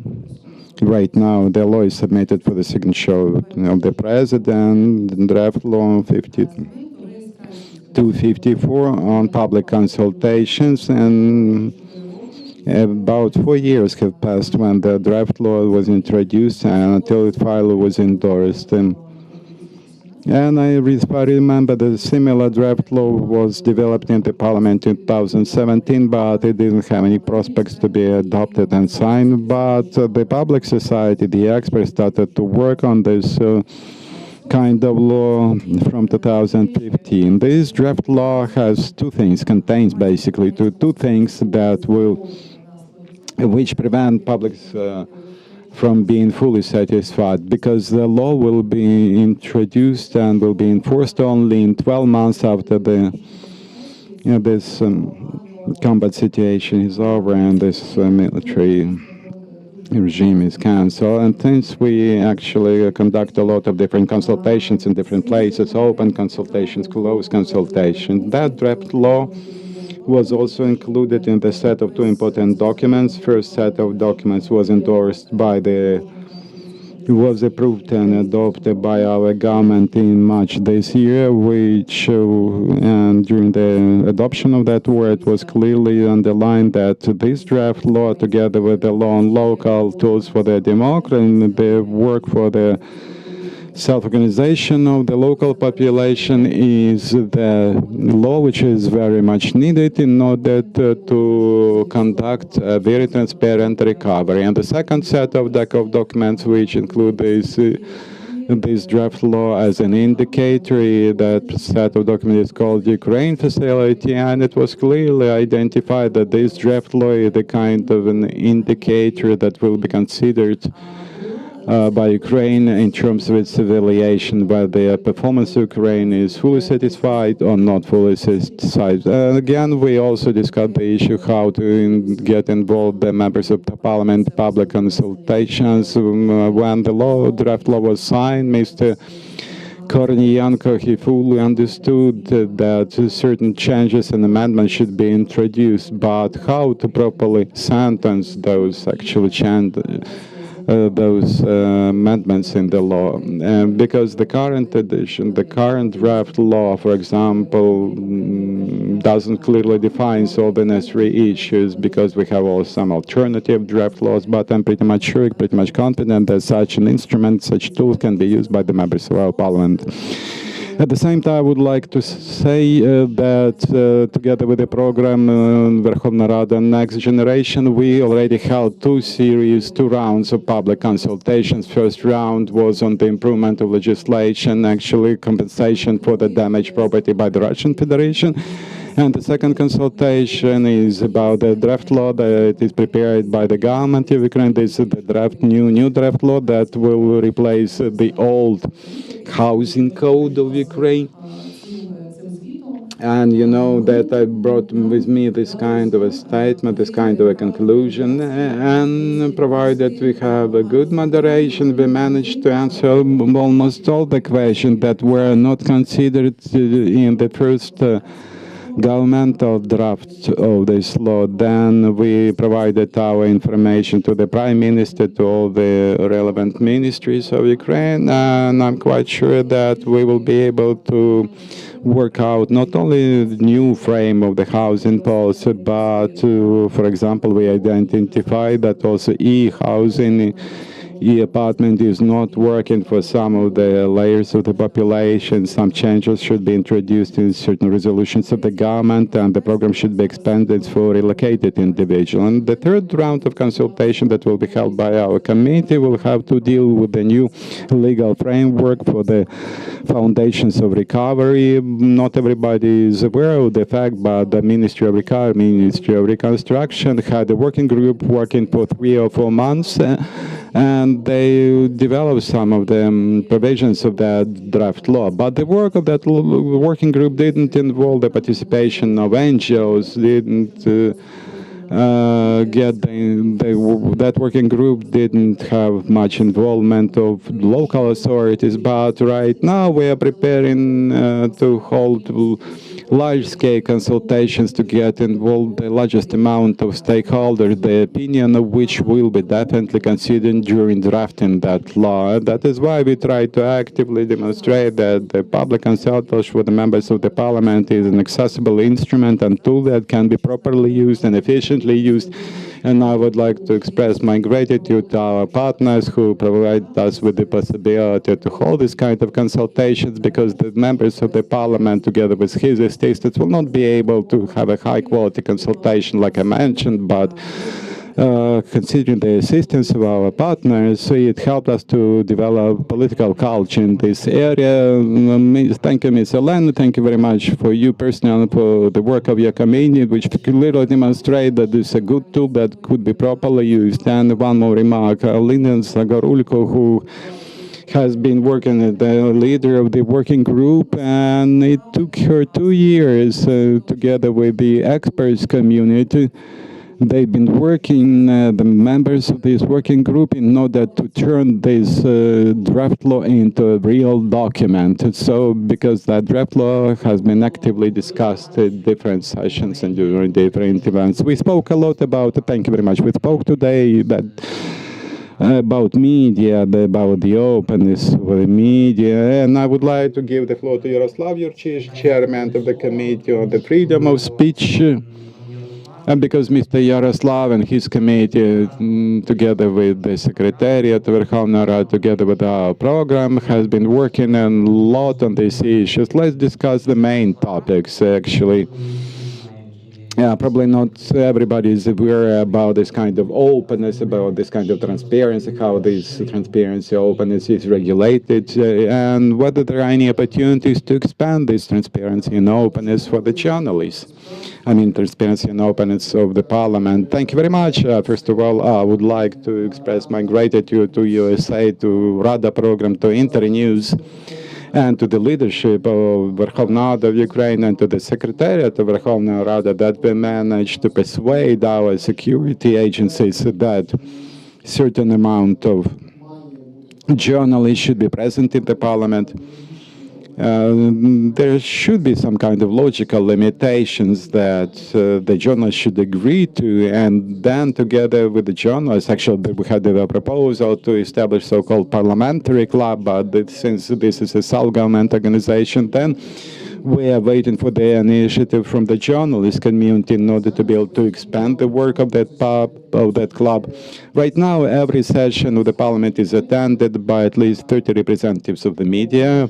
Right now, the law is submitted for the signature of the President, draft law 254 on public consultations, and about 4 years have passed when the draft law was introduced and until its file was endorsed. And I remember the similar draft law was developed in the Parliament in 2017, but it didn't have any prospects to be adopted and signed. But the public society, the experts, started to work on this kind of law from 2015. This draft law has contains basically two things that which prevent public from being fully satisfied, because the law will be introduced and will be enforced only in 12 months after this combat situation is over and this military regime is cancelled. And since we actually conduct a lot of different consultations in different places, open consultations, closed consultations, that draft law was also included in the set of two important documents. First set of documents was endorsed by was approved and adopted by our government in March this year, which and during the adoption of that law, it was clearly underlined that this draft law, together with the law on local tools for the democracy and the work for the self-organization of the local population, is the law which is very much needed in order to conduct a very transparent recovery. And the second set of documents, which include this draft law as an indicator, that set of documents is called Ukraine Facility, and it was clearly identified that this draft law is the kind of an indicator that will be considered by Ukraine in terms of its evaluation, whether the performance of Ukraine is fully satisfied or not fully satisfied. Again, we also discussed the issue how to get involved the members of the Parliament, public consultations. When the draft law was signed, Mr. Kornienko, he fully understood that certain changes and amendments should be introduced, but how to properly sentence those actual those amendments in the law. Because the current edition, the current draft law, for example, doesn't clearly define all the necessary issues, because we have also some alternative draft laws, but I'm pretty much sure, pretty much confident that such an instrument, such tool can be used by the members of our parliament. At the same time, I would like to say that together with the program Верховна Рада Next Generation, we already held two rounds of public consultations. First round was on the improvement of legislation, actually compensation for the damaged property by the Russian Federation. And the second consultation is about the draft law that is prepared by the government of Ukraine. This is the new draft law that will replace the old housing code of Ukraine. And you know that I brought with me this kind of a statement, this kind of a conclusion, and provided we have a good moderation, we managed to answer almost all the questions that were not considered in the first governmental draft of this law. Then we provided our information to the Prime Minister, to all the relevant ministries of Ukraine, and I'm quite sure that we will be able to work out not only the new frame of the housing policy, but for example, we identified that also e-housing, e-apartment is not working for some of the layers of the population. Some changes should be introduced in certain resolutions of the government, and the program should be expanded for relocated individuals. And the third round of consultation that will be held by our committee will have to deal with the new legal framework for the foundations of recovery. Not everybody is aware of the fact, but the Ministry of Recovery, Ministry of Reconstruction had a working group working for 3 or 4 months, and they developed some of the provisions of that draft law. But the work of that working group didn't involve the participation of NGOs, that working group didn't have much involvement of local authorities, but right now we are preparing to hold large-scale consultations to get involved the largest amount of stakeholders, the opinion of which will be definitely considered during drafting that law. And that is why we try to actively demonstrate that the public consultation with the members of the parliament is an accessible instrument and tool that can be properly used and efficiently used. And I would like to express my gratitude to our partners who provide us with the possibility to hold this kind of consultations, because the members of the parliament, together with his assistants, will not be able to have a high-quality consultation like I mentioned, but considering the assistance of our partners, it helped us to develop political culture in this area. Thank you, Ms. Elena. Thank you very much for you personally, for the work of your committee, which clearly demonstrate that this is a good tool that could be properly used. And one more remark, Alina Zagorulko, who has been working as the leader of the working group, and it took her 2 years together with the experts community. They've been working, the members of this working group, in order to turn this draft law into a real document. So, because that draft law has been actively discussed at different sessions and during different events. We spoke a lot about, thank you very much, we spoke today that about media, about the openness of the media, and I would like to give the floor to Yaroslav Yurchich, chairman of the Committee on the Freedom of Speech. And because Mr. Yaroslav and his committee, together with the Secretariat of Верховної Ради, together with our program, has been working a lot on these issues. Let's discuss the main topics, actually. Yeah, probably not everybody is aware about this kind of openness, about this kind of transparency, how this transparency, openness is regulated, and whether there are any opportunities to expand this transparency and openness for the journalists. I mean, transparency and openness of the parliament. Thank you very much. First of all, I would like to express my gratitude to USA, to RADA program, to Internews, and to the leadership of Верховна Рада of Ukraine and to the Secretariat of Верховної Ради that we managed to persuade our security agencies that certain amount of journalists should be present in the parliament. there should be some kind of logical limitations that the journalists should agree to, and then together with the journalists, actually we had a proposal to establish so-called parliamentary club, but since this is a self-government organization, then we are waiting for the initiative from the journalist community in order to be able to expand the work of that club. Right now, every session of the parliament is attended by at least 30 representatives of the media.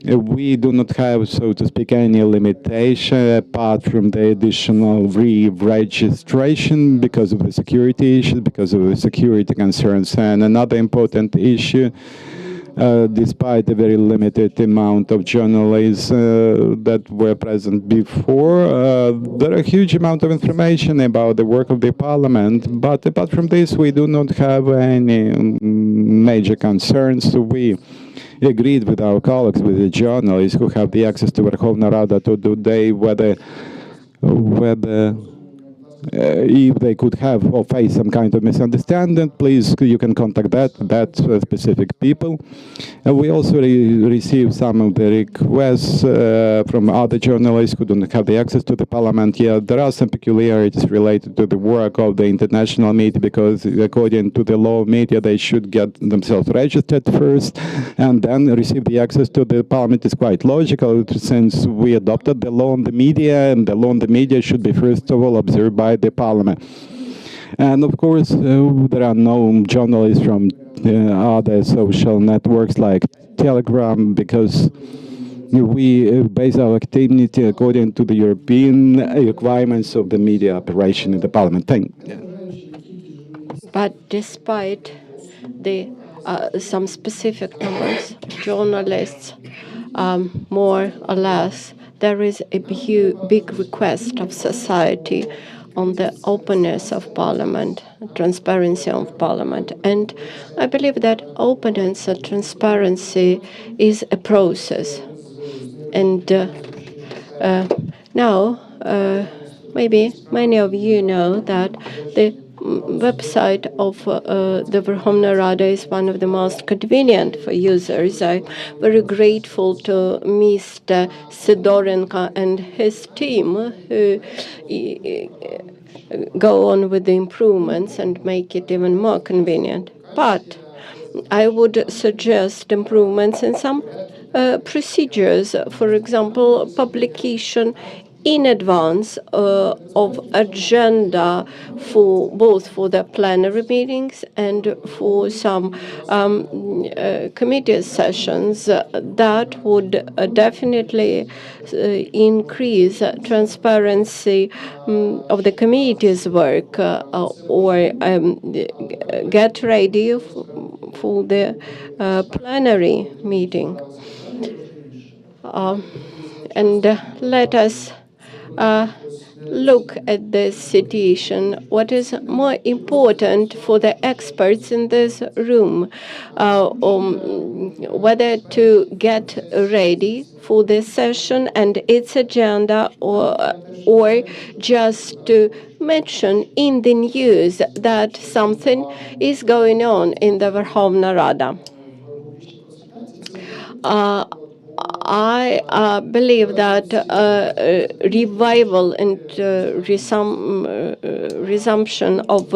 We do not have, so to speak, any limitation apart from the additional re-registration because of the security issues, because of the security concerns. And another important issue, despite the very limited amount of journalists that were present before, there are a huge amount of information about the work of the parliament. But apart from this, we do not have any major concerns. We agreed with our colleagues, with the journalists who have the access to Верховна Рада today, whether if they could have or face some kind of misunderstanding, please, you can contact that specific people. And we also received some of the requests from other journalists who don't have the access to the parliament yet. There are some peculiarities related to the work of the international media, because according to the law of media, they should get themselves registered first and then receive the access to the parliament. Is quite logical, since we adopted the law on the media, and the law on the media should be first of all observed by the parliament. And of course, there are no journalists from other social networks like Telegram, because we base our activity according to the European requirements of the media operation in the parliament. Thank you. But despite the some specific numbers, journalists, more or less, there is a big request of society on the openness of Parliament, transparency of Parliament. And I believe that openness and transparency is a process. And now, maybe many of you know that the website of the Верховна Рада is one of the most convenient for users. I'm very grateful to Mr. Sidorenko and his team who go on with the improvements and make it even more convenient. But I would suggest improvements in some procedures. For example, publication in advance of agenda for both for the plenary meetings and for some committee sessions. That would definitely increase transparency of the committee's work, or get ready for the plenary meeting. And let us look at this situation. What is more important for the experts in this room, whether to get ready for this session and its agenda, or just to mention in the news that something is going on in the Верховна Рада. I believe that revival and resumption of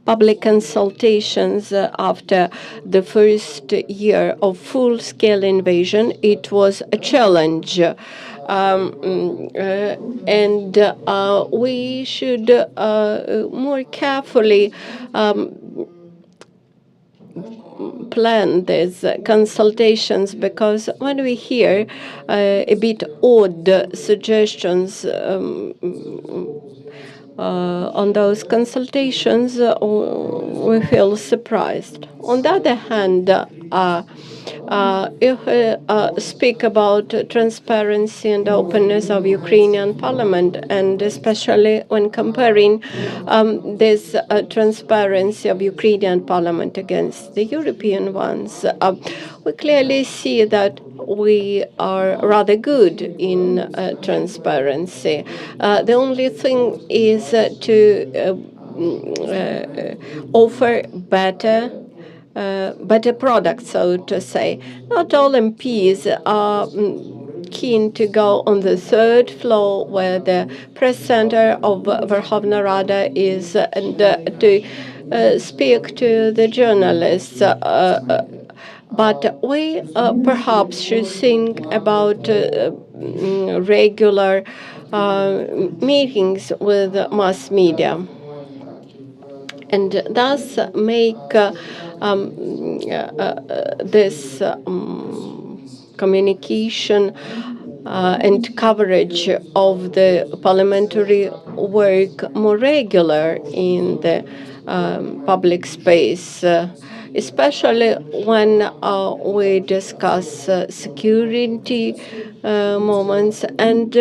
public consultations after the first year of full-scale invasion, it was a challenge. And we should more carefully plan these consultations, because when we hear a bit odd suggestions on those consultations, we feel surprised. On the other hand, if we speak about transparency and openness of Ukrainian parliament, and especially when comparing this transparency of Ukrainian parliament against the European ones, we clearly see that we are rather good in transparency. The only thing is to offer better better product, so to say. Not all MPs are keen to go on the third floor where the press center of Verkhovna Rada is and to speak to the journalists. But we perhaps should think about regular meetings with mass media, and thus make this communication and coverage of the parliamentary work more regular in the public space, especially when we discuss security moments, and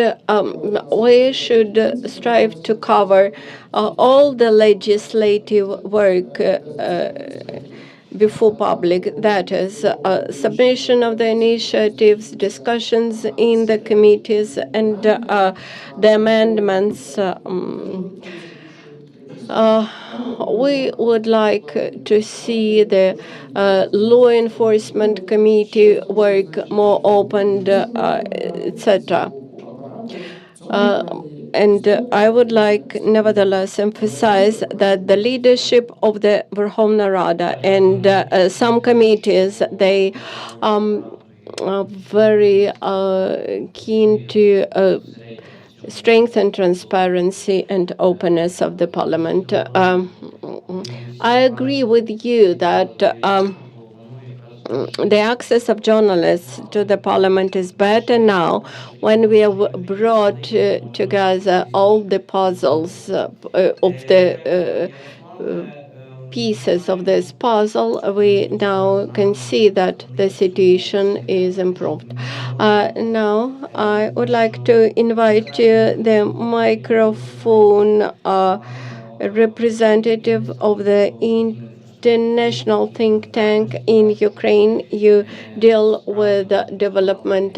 we should strive to cover all the legislative work before public, that is, submission of the initiatives, discussions in the committees, and the amendments. We would like to see the law enforcement committee work more open, etc. And I would like, nevertheless, emphasize that the leadership of the Verkhovna Rada and some committees, they are very keen to strengthen transparency and openness of the parliament. I agree with you that the access of journalists to the parliament is better now when we have brought together all the puzzles of the pieces of this puzzle. We now can see that the situation is improved. Now, I would like to invite the microphone representative of the international think tank in Ukraine. You deal with the development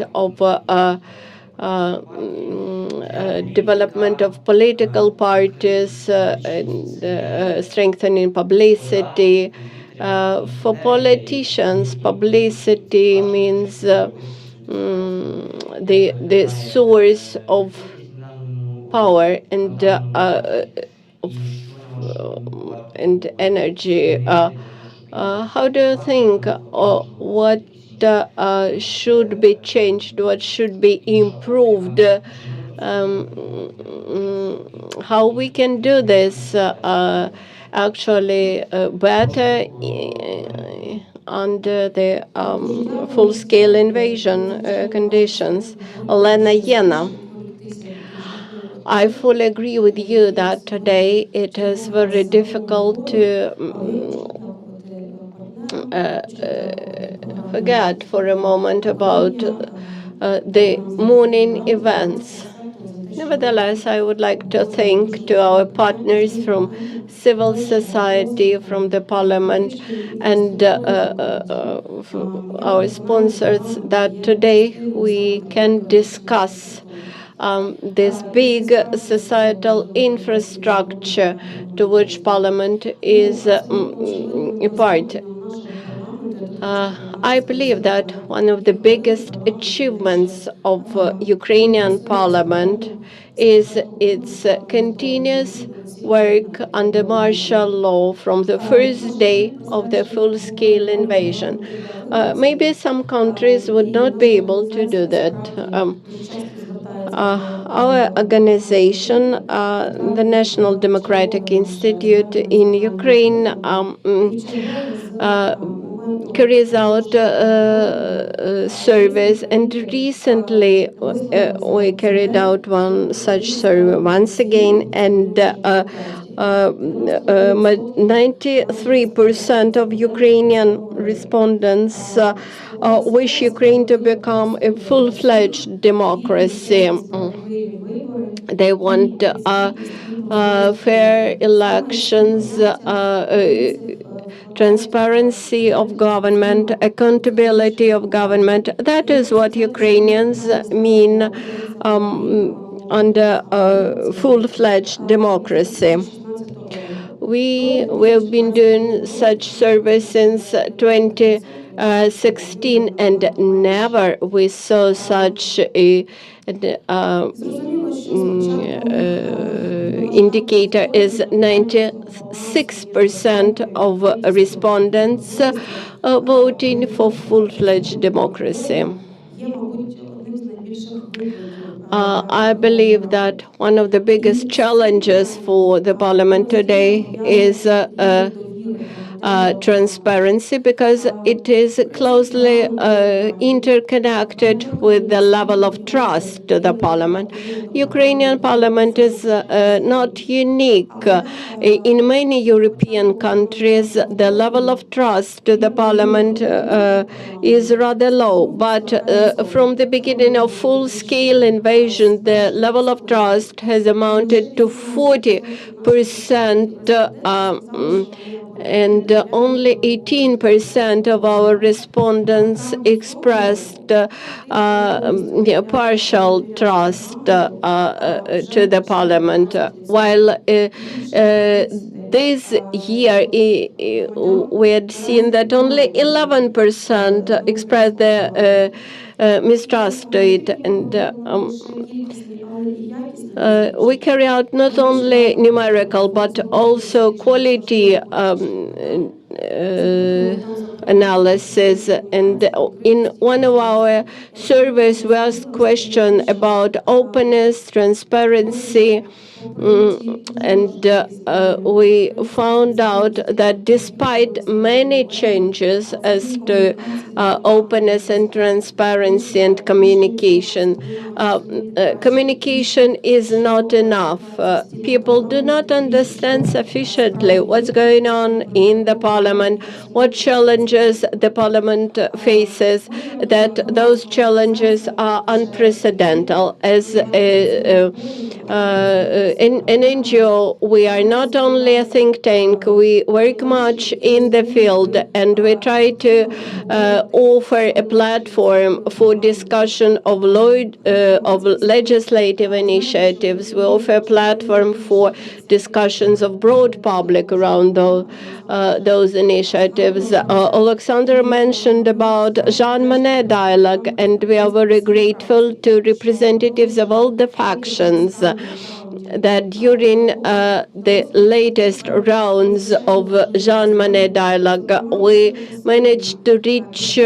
of political parties and strengthening publicity. For politicians, publicity means the source of power and energy. How do you think what should be changed, what should be improved, how we can do this actually better under the full-scale invasion conditions? Olena Yena. I fully agree with you that today it is very difficult to forget for a moment about the morning events. Nevertheless, I would like to thank to our partners from civil society, from the parliament, and our sponsors that today we can discuss this big societal infrastructure to which parliament is a part. I believe that one of the biggest achievements of Ukrainian parliament is its continuous work under martial law from the first day of the full-scale invasion. Maybe some countries would not be able to do that. Our organization, the National Democratic Institute in Ukraine, carries out surveys, and recently we carried out one such survey once again, and 93% of Ukrainian respondents wish Ukraine to become a full-fledged democracy. They want fair elections, transparency of government, accountability of government. That is what Ukrainians mean under full-fledged democracy. We have been doing such service since 2016, and never we saw such a indicator is 96% of respondents voting for full-fledged democracy. I believe that one of the biggest challenges for the Parliament today is transparency, because it is closely interconnected with the level of trust to the Parliament. Ukrainian Parliament is not unique. In many European countries, the level of trust to the Parliament is rather low. But from the beginning of full-scale invasion, the level of trust has amounted to 40%. And only 18% of our respondents expressed partial trust to the Parliament, while this year we had seen that only 11% expressed their mistrust to it. And we carry out not only numerical but also quality analysis. And in one of our surveys, we asked question about openness, transparency, and we found out that despite many changes as to openness and transparency and communication, communication is not enough. People do not understand sufficiently what's going on in the Parliament, what challenges the Parliament faces, that those challenges are unprecedented. As an NGO, we are not only a think tank, we work much in the field, and we try to offer a platform for discussion of legislative initiatives. We offer a platform for discussions of broad public around those initiatives. Alexander mentioned about Jean Monnet dialogue, and we are very grateful to representatives of all the factions that during the latest rounds of Jean Monnet dialogue, we managed to reach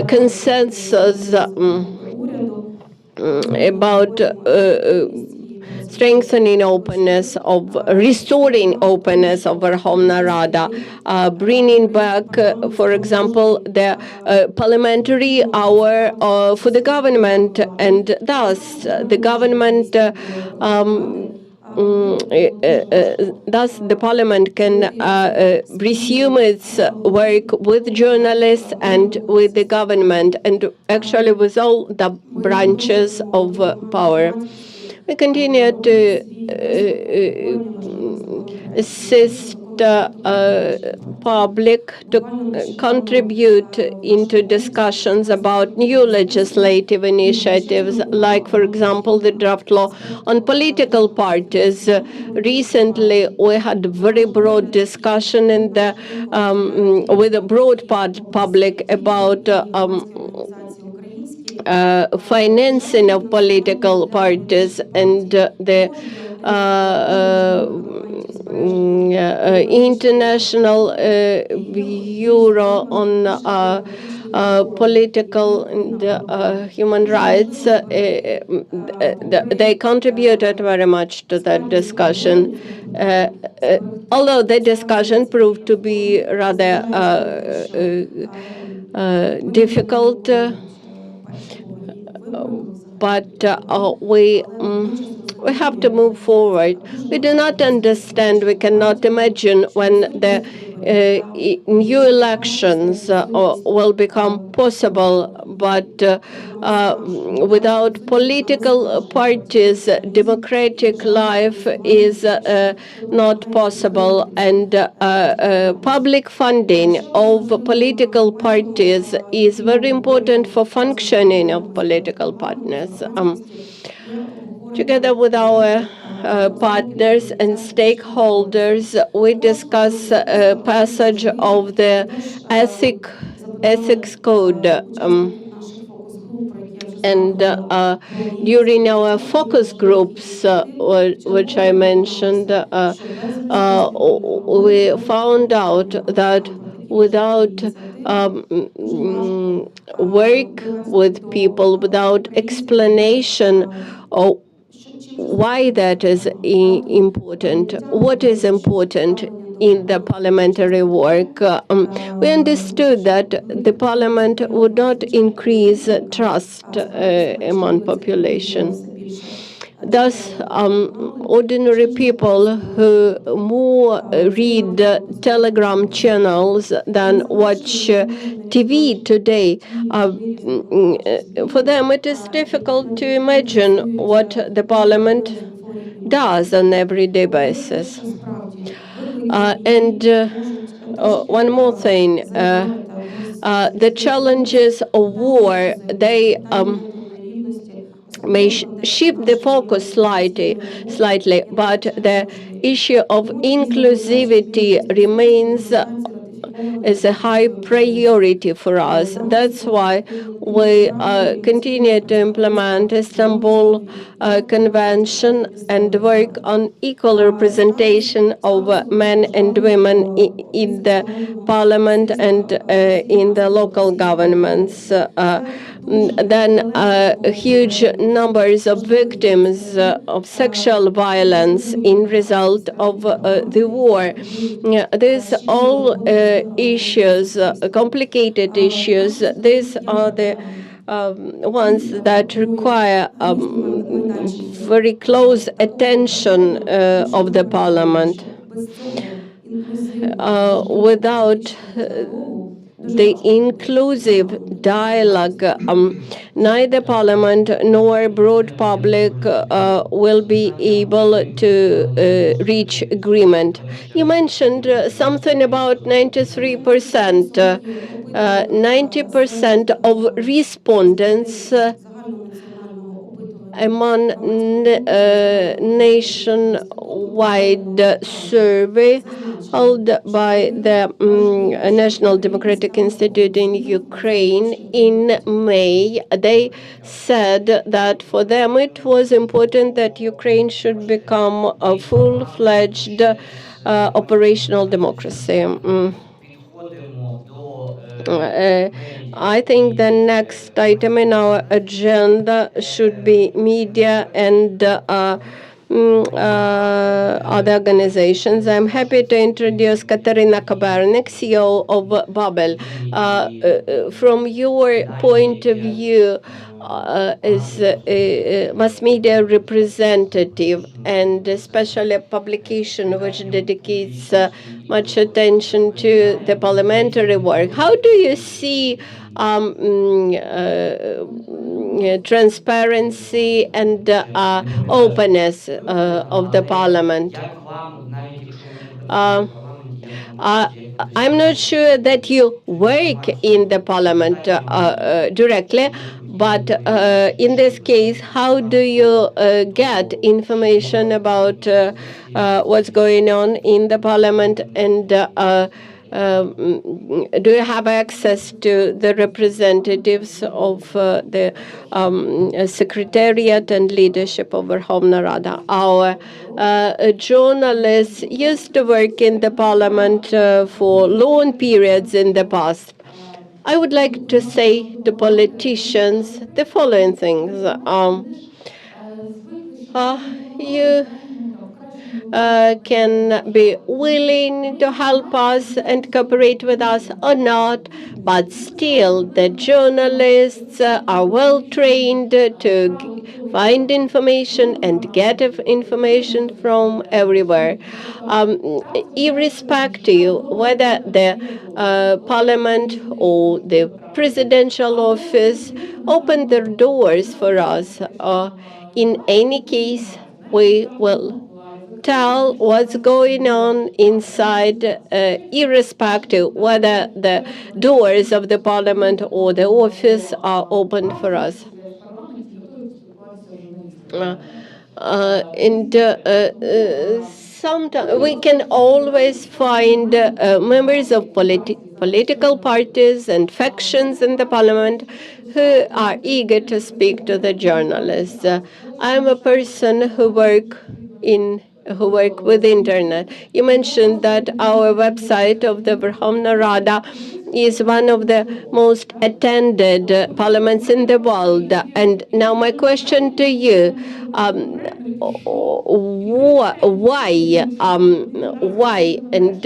consensus about strengthening openness, of restoring openness of Verkhovna Rada, bringing back, for example, the parliamentary hour for the government, and thus the government, thus the Parliament can resume its work with journalists and with the government, and actually with all the branches of power. We continue to assist public to contribute into discussions about new legislative initiatives, like, for example, the draft law on political parties. Recently, we had very broad discussion in the, with a broad public about financing of political parties, and the International Bureau on Political and Human Rights. They contributed very much to that discussion, although the discussion proved to be rather difficult. But we have to move forward. We do not understand, we cannot imagine when the new elections will become possible, but without political parties, democratic life is not possible, and public funding of political parties is very important for functioning of political partners. Together with our partners and stakeholders, we discuss a passage of the ethics code. And during our focus groups, which I mentioned, we found out that without work with people, without explanation of why that is important, what is important in the parliamentary work, we understood that the parliament would not increase trust among population. Thus, ordinary people who more read telegram channels than watch TV today, for them it is difficult to imagine what the parliament does on an everyday basis. And one more thing, the challenges of war, they may shift the focus slightly, but the issue of inclusivity remains as a high priority for us. That's why we continue to implement Istanbul Convention and work on equal representation of men and women in the parliament and in the local governments. Then huge numbers of victims of sexual violence in result of the war. These all issues, complicated issues, these are the ones that require very close attention of the parliament. Without the inclusive dialogue, neither parliament nor broad public will be able to reach agreement. You mentioned something about 93%. 90% of respondents among nationwide survey held by the National Democratic Institute in Ukraine in May, they said that for them it was important that Ukraine should become a full-fledged operational democracy. I think the next item in our agenda should be media and other organizations. I'm happy to introduce Katarina Kabarnik, CEO of Babel. From your point of view, as a mass media representative, and especially a publication which dedicates much attention to the parliamentary work, how do you see transparency and openness of the parliament? I'm not sure that you work in the parliament directly, but in this case, how do you get information about what's going on in the parliament, and do you have access to the representatives of the Secretariat and leadership of Verkhovna Rada? Our journalists used to work in the parliament for long periods in the past. I would like to say to politicians the following things. You can be willing to help us and cooperate with us or not, but still the journalists are well trained to find information and get information from everywhere. Irrespective whether the parliament or the presidential office open their doors for us, in any case, we will tell what's going on inside, irrespective whether the doors of the parliament or the office are open for us. Sometimes we can always find members of political parties and factions in the parliament who are eager to speak to the journalists. I'm a person who work with internet. You mentioned that our website of the Verkhovna Rada is one of the most attended parliaments in the world. And now my question to you, why? And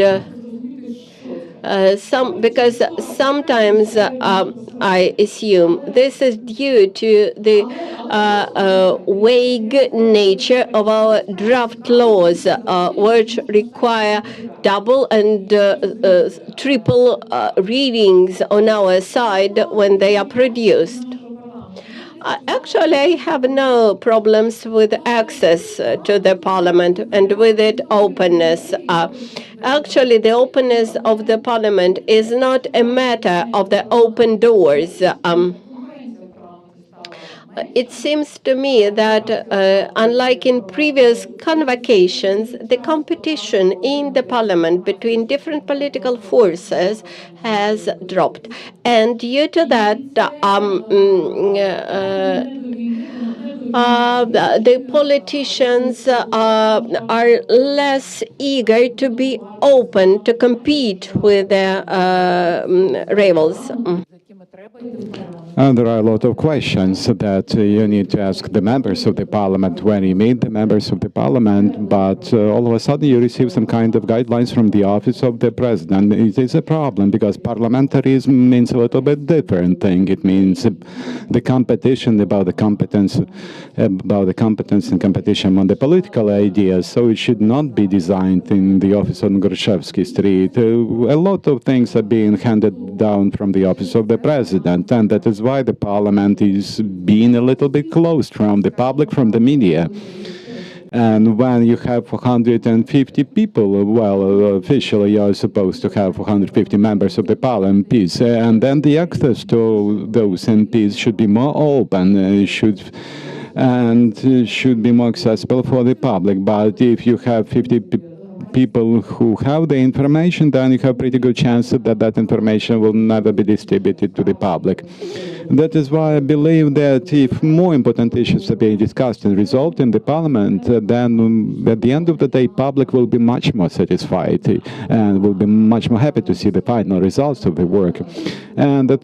because sometimes I assume this is due to the vague nature of our draft laws, which require double and triple readings on our side when they are produced. Actually, I have no problems with access to the parliament and with its openness. Actually, the openness of the parliament is not a matter of the open doors. It seems to me that, unlike in previous convocations, the competition in the parliament between different political forces has dropped. And due to that, the politicians are less eager to be open to compete with their rivals. There are a lot of questions that you need to ask the members of the parliament when you meet the members of the parliament, but all of a sudden you receive some kind of guidelines from the office of the president. It is a problem because parliamentarism means a little bit different thing. It means the competition about the competence and competition on the political ideas. So it should not be designed in the office on Grushevsky Street. A lot of things are being handed down from the office of the president, and that is why the parliament is being a little bit closed from the public, from the media. And when you have 450 people, well, officially you're supposed to have 450 members of the parliament MPs, and then the access to those MPs should be more open, should be more accessible for the public. But if you have 50 people who have the information, then you have pretty good chance that that information will never be distributed to the public. That is why I believe that if more important issues are being discussed and resolved in the parliament, then at the end of the day, public will be much more satisfied and will be much more happy to see the final results of the work. And the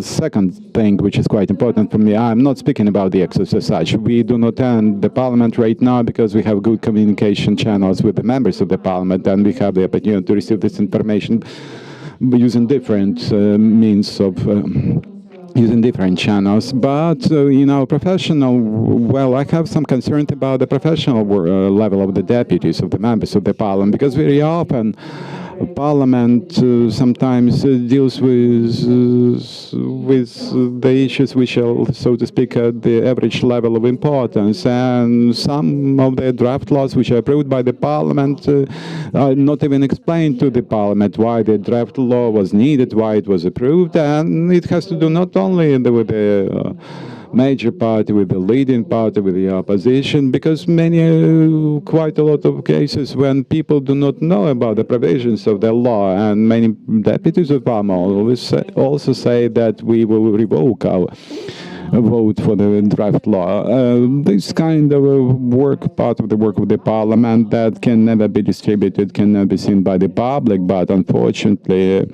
second thing, which is quite important for me, I'm not speaking about the access as such. We do not end the parliament right now because we have good communication channels with the members of the parliament, and we have the opportunity to receive this information using different means of using different channels. But in our professional, well, I have some concern about the professional level of the deputies, of the members of the parliament, because very often Parliament sometimes deals with the issues which are, so to speak, at the average level of importance, and some of the draft laws which are approved by the Parliament are not even explained to the Parliament why the draft law was needed, why it was approved, and it has to do not only with the major party, with the leading party, with the opposition, because quite a lot of cases when people do not know about the provisions of the law, and many deputies of Parliament also say that we will revoke our vote for the draft law. This kind of part of the work of the Parliament that can never be distributed, can never be seen by the public, but unfortunately,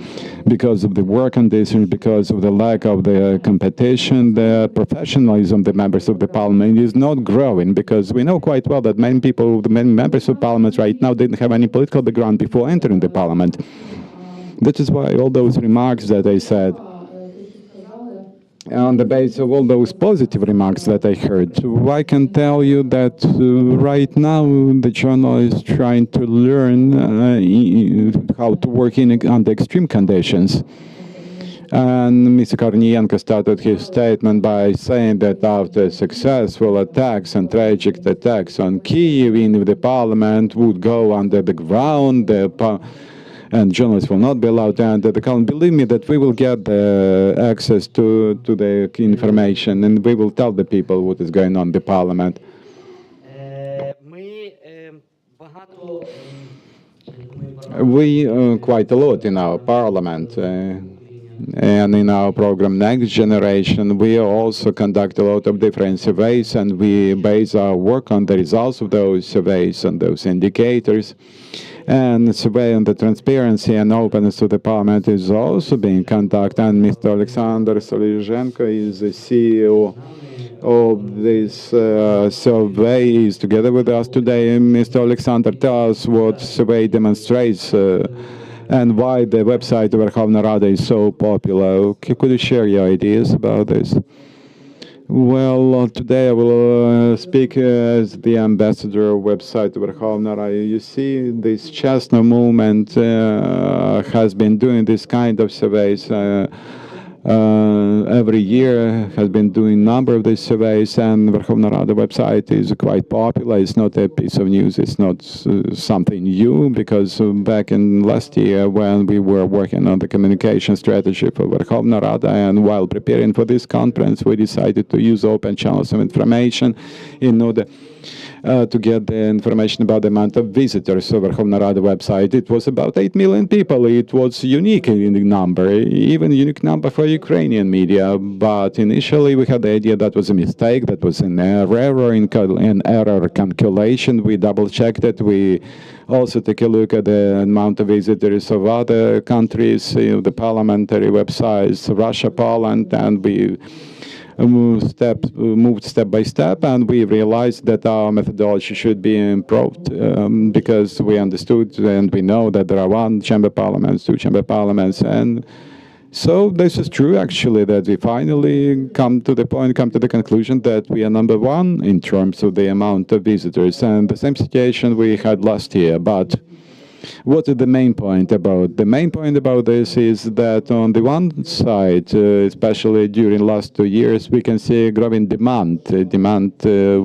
because of the work conditions, because of the lack of the competition, the professionalism of the members of the Parliament is not growing, because we know quite well that many members of Parliament right now didn't have any political background before entering the Parliament. That is why all those remarks that I said, on the basis of all those positive remarks that I heard, I can tell you that right now the journal is trying to learn how to work under extreme conditions. And Mr. Kornienko started his statement by saying that after successful attacks and tragic attacks on Kyiv, if the parliament would go under the ground, and journalists will not be allowed to enter the parliament. Believe me that we will get the access to the information, and we will tell the people what is going on in the parliament. We quite a lot in our parliament. And in our program Next Generation, we also conduct a lot of different surveys, and we base our work on the results of those surveys and those indicators. And the survey on the transparency and openness of the parliament is also being conducted. And Mr. Alexander Solizhenko is the CEO of this survey. He's together with us today. Mr. Alexander, tell us what survey demonstrates and why the website of Верховна Рада is so popular. Could you share your ideas about this? Well, today I will speak as the ambassador of website of Верховна Рада. You see, this Chestnut movement has been doing this kind of surveys every year, has been doing a number of these surveys, and Верховна Рада website is quite popular. It's not a piece of news, it's not something new, because back in last year when we were working on the communication strategy for Верховна Рада, and while preparing for this conference, we decided to use open channels of information in order to get the information about the amount of visitors of Верховна Рада website. It was about 8 million people. It was unique in the number, even unique number for Ukrainian media. But initially we had the idea that was a mistake, that was an error in error calculation. We double-checked it. We also take a look at the amount of visitors of other countries, the parliamentary websites, Russia, Poland, and we moved step by step, and we realized that our methodology should be improved, because we understood and we know that there are one chamber parliaments, two chamber parliaments, and so this is true actually, that we finally come to the conclusion that we are number one in terms of the amount of visitors, and the same situation we had last year. But what is the main point about? The main point about this is that on the one side, especially during last 2 years, we can see a growing demand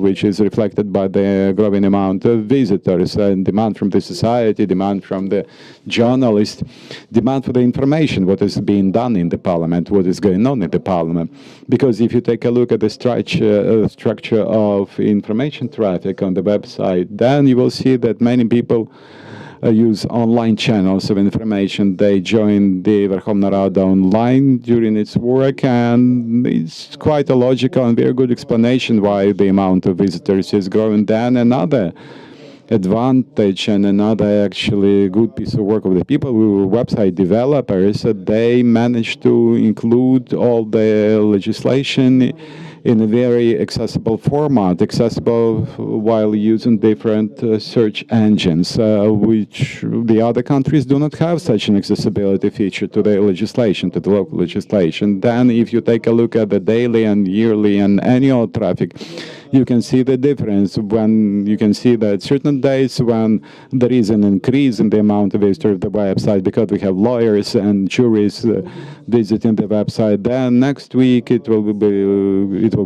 which is reflected by the growing amount of visitors, and demand from the society, demand from the journalists, demand for the information, what is being done in the parliament, what is going on in the parliament. Because if you take a look at the structure of information traffic on the website, then you will see that many people use online channels of information. They join the Верховна Рада online during its work, and it's quite a logical and very good explanation why the amount of visitors is growing. Then another advantage and another actually good piece of work of the people who were website developers, they managed to include all the legislation in a very accessible format, accessible while using different search engines, which the other countries do not have such an accessibility feature to the legislation, to the local legislation. Then if you take a look at the daily and yearly and annual traffic, you can see the difference when you can see that certain days when there is an increase in the amount of visitors of the website because we have lawyers and juries visiting the website, then next week it will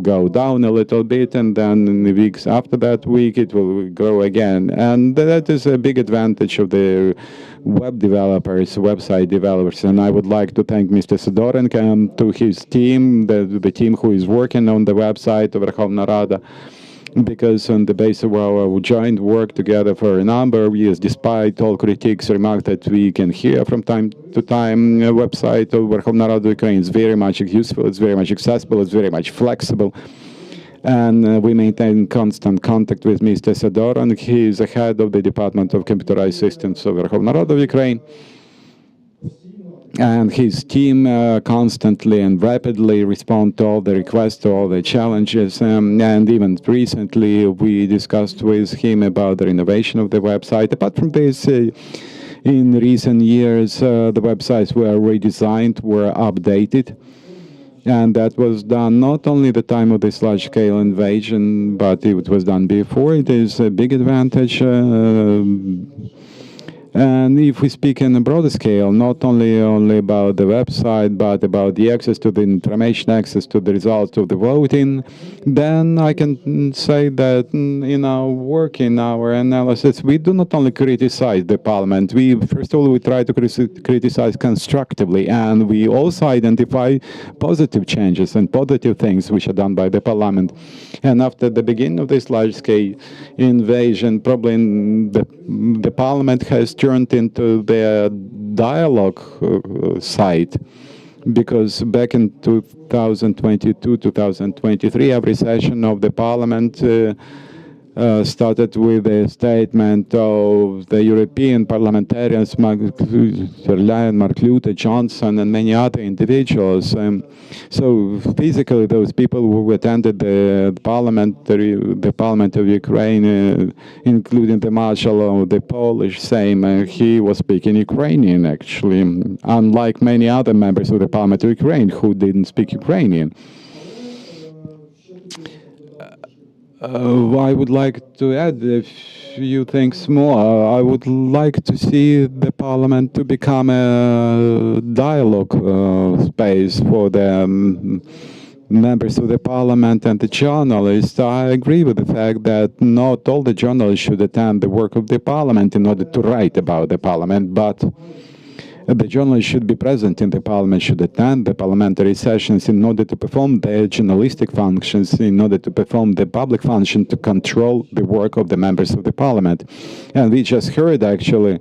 go down a little bit, and then in the weeks after that week it will grow again. And that is a big advantage of the web developers, website developers. And I would like to thank Mr. Sidorenko and to his team, the team who is working on the website of Верховна Рада, because on the basis of our joint work together for a number of years, despite all critiques, remarks that we can hear from time to time, a website of Верховна Рада Ukraine is very much useful, it's very much accessible, it's very much flexible. And we maintain constant contact with Mr. Sidorenko. He is the head of the Department of Computerized Systems of Верховна Рада of Ukraine. And his team constantly and rapidly respond to all the requests, to all the challenges. And even recently, we discussed with him about the renovation of the website. Apart from this, in recent years, the websites were redesigned, were updated. And that was done not only at the time of this large-scale invasion, but it was done before. It is a big advantage. And if we speak in a broader scale, not only about the website, but about the access to the information, access to the results of the voting, then I can say that in our work, in our analysis, we do not only criticize the parliament. First of all, we try to criticize constructively, and we also identify positive changes and positive things which are done by the parliament. And after the beginning of this large-scale invasion, probably the parliament has turned into the dialogue site, because back in 2022, 2023, every session of the parliament started with a statement of the European parliamentarians, Mark Rutte, Johnson, and many other individuals. So physically, those people who attended the parliament of Ukraine, including the Marshal of the Polish Sejm, he was speaking Ukrainian, actually, unlike many other members of the parliament of Ukraine who didn't speak Ukrainian. I would like to add a few things more. I would like to see the parliament to become a dialogue space for the members of the parliament and the journalists. I agree with the fact that not all the journalists should attend the work of the parliament in order to write about the parliament, but the journalists should be present in the parliament, should attend the parliamentary sessions in order to perform their journalistic functions, in order to perform the public function to control the work of the members of the parliament. And we just heard, actually,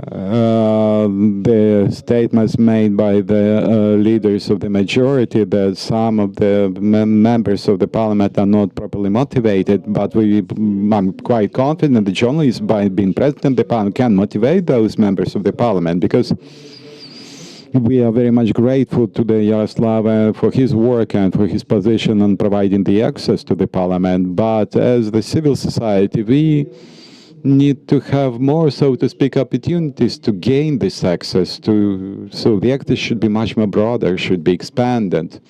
the statements made by the leaders of the majority that some of the members of the parliament are not properly motivated, but I'm quite confident the journalists, by being present in the parliament, can motivate those members of the parliament, because we are very much grateful to the Yaroslav for his work and for his position on providing the access to the parliament. But as the civil society, we need to have more, so to speak, opportunities to gain this access to, so the access should be much more broader, should be expanded.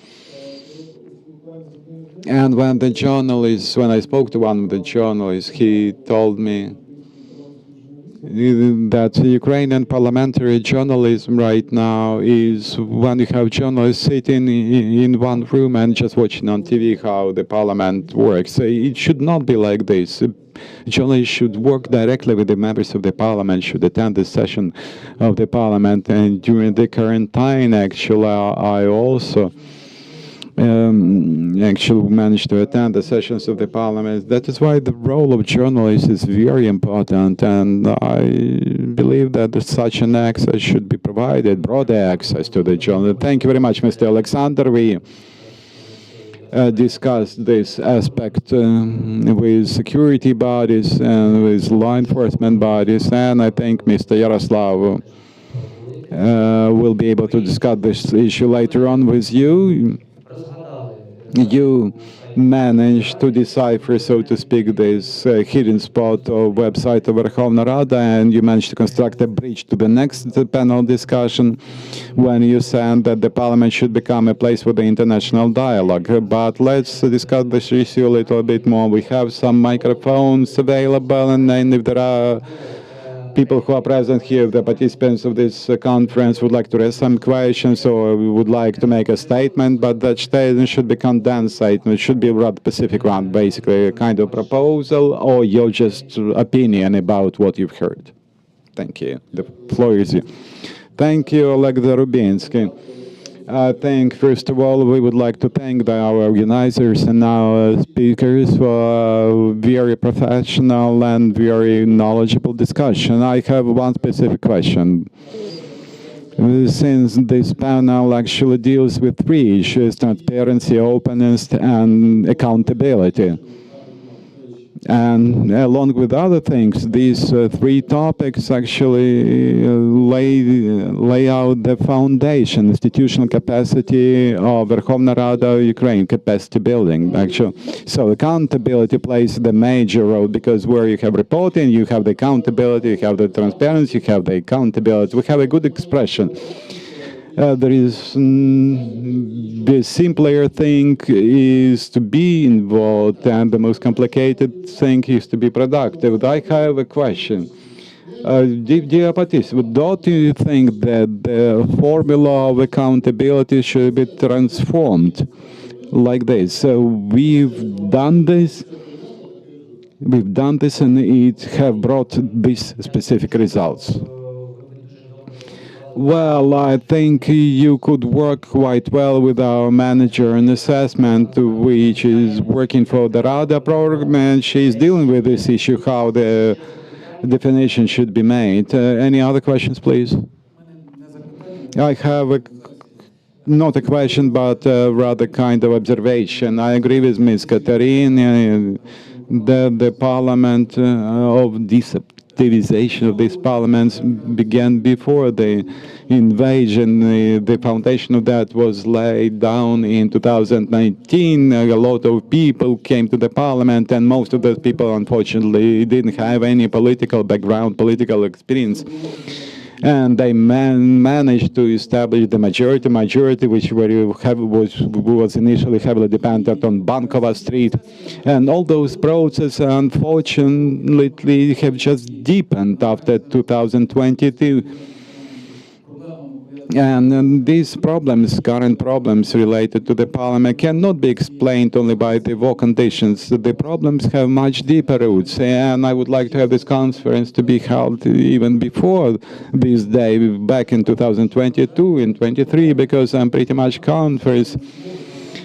And when I spoke to one of the journalists, he told me that Ukrainian parliamentary journalism right now is when you have journalists sitting in one room and just watching on TV how the parliament works. It should not be like this. Journalists should work directly with the members of the parliament, should attend the session of the parliament. And during the quarantine, actually, I also actually managed to attend the sessions of the parliament. That is why the role of journalists is very important, and I believe that such an access should be provided, broader access to the journal. Thank you very much, Mr. Alexander. We discussed this aspect with security bodies and with law enforcement bodies, and I think Mr. Yaroslav will be able to discuss this issue later on with you. You managed to decipher, so to speak, this hidden spot of website of Верховна Рада, and you managed to construct a bridge to the next panel discussion when you said that the parliament should become a place for the international dialogue. But let's discuss this issue a little bit more. We have some microphones available, and then if there are people who are present here, the participants of this conference, would like to raise some questions or would like to make a statement, but that statement should be condensed statement. It should be a rather specific one, basically a kind of proposal or your just opinion about what you've heard. Thank you. The floor is yours. Thank you, Oleg Zarubinsky. I think, first of all, we would like to thank our organizers and our speakers for a very professional and very knowledgeable discussion. I have one specific question. Since this panel actually deals with three issues: transparency, openness, and accountability. And along with other things, these three topics actually lay out the foundation, institutional capacity of Верховна Рада Ukraine, capacity building, actually. So accountability plays the major role, because where you have reporting, you have the accountability, you have the transparency, you have the accountability. We have a good expression. There is the simpler thing is to be involved, and the most complicated thing is to be productive. I have a question. Dear participants, don't you think that the formula of accountability should be transformed like this? So we've done this, and it have brought these specific results. Well, I think you could work quite well with our manager in assessment, which is working for the RADA program, and she's dealing with this issue, how the definition should be made. Any other questions, please? I have not a question, but rather kind of observation. I agree with Ms. Katarina that the parliament of deceptivization of these parliaments began before the invasion. The foundation of that was laid down in 2019. A lot of people came to the parliament, and most of those people, unfortunately, didn't have any political background, political experience. And they managed to establish the majority, which was initially heavily dependent on Bankova Street. And all those processes, unfortunately, have just deepened after 2022. And these problems, current problems related to the parliament, cannot be explained only by the war conditions. The problems have much deeper roots, and I would like to have this conference to be held even before this day, back in 2022 and 23, because I'm pretty much conference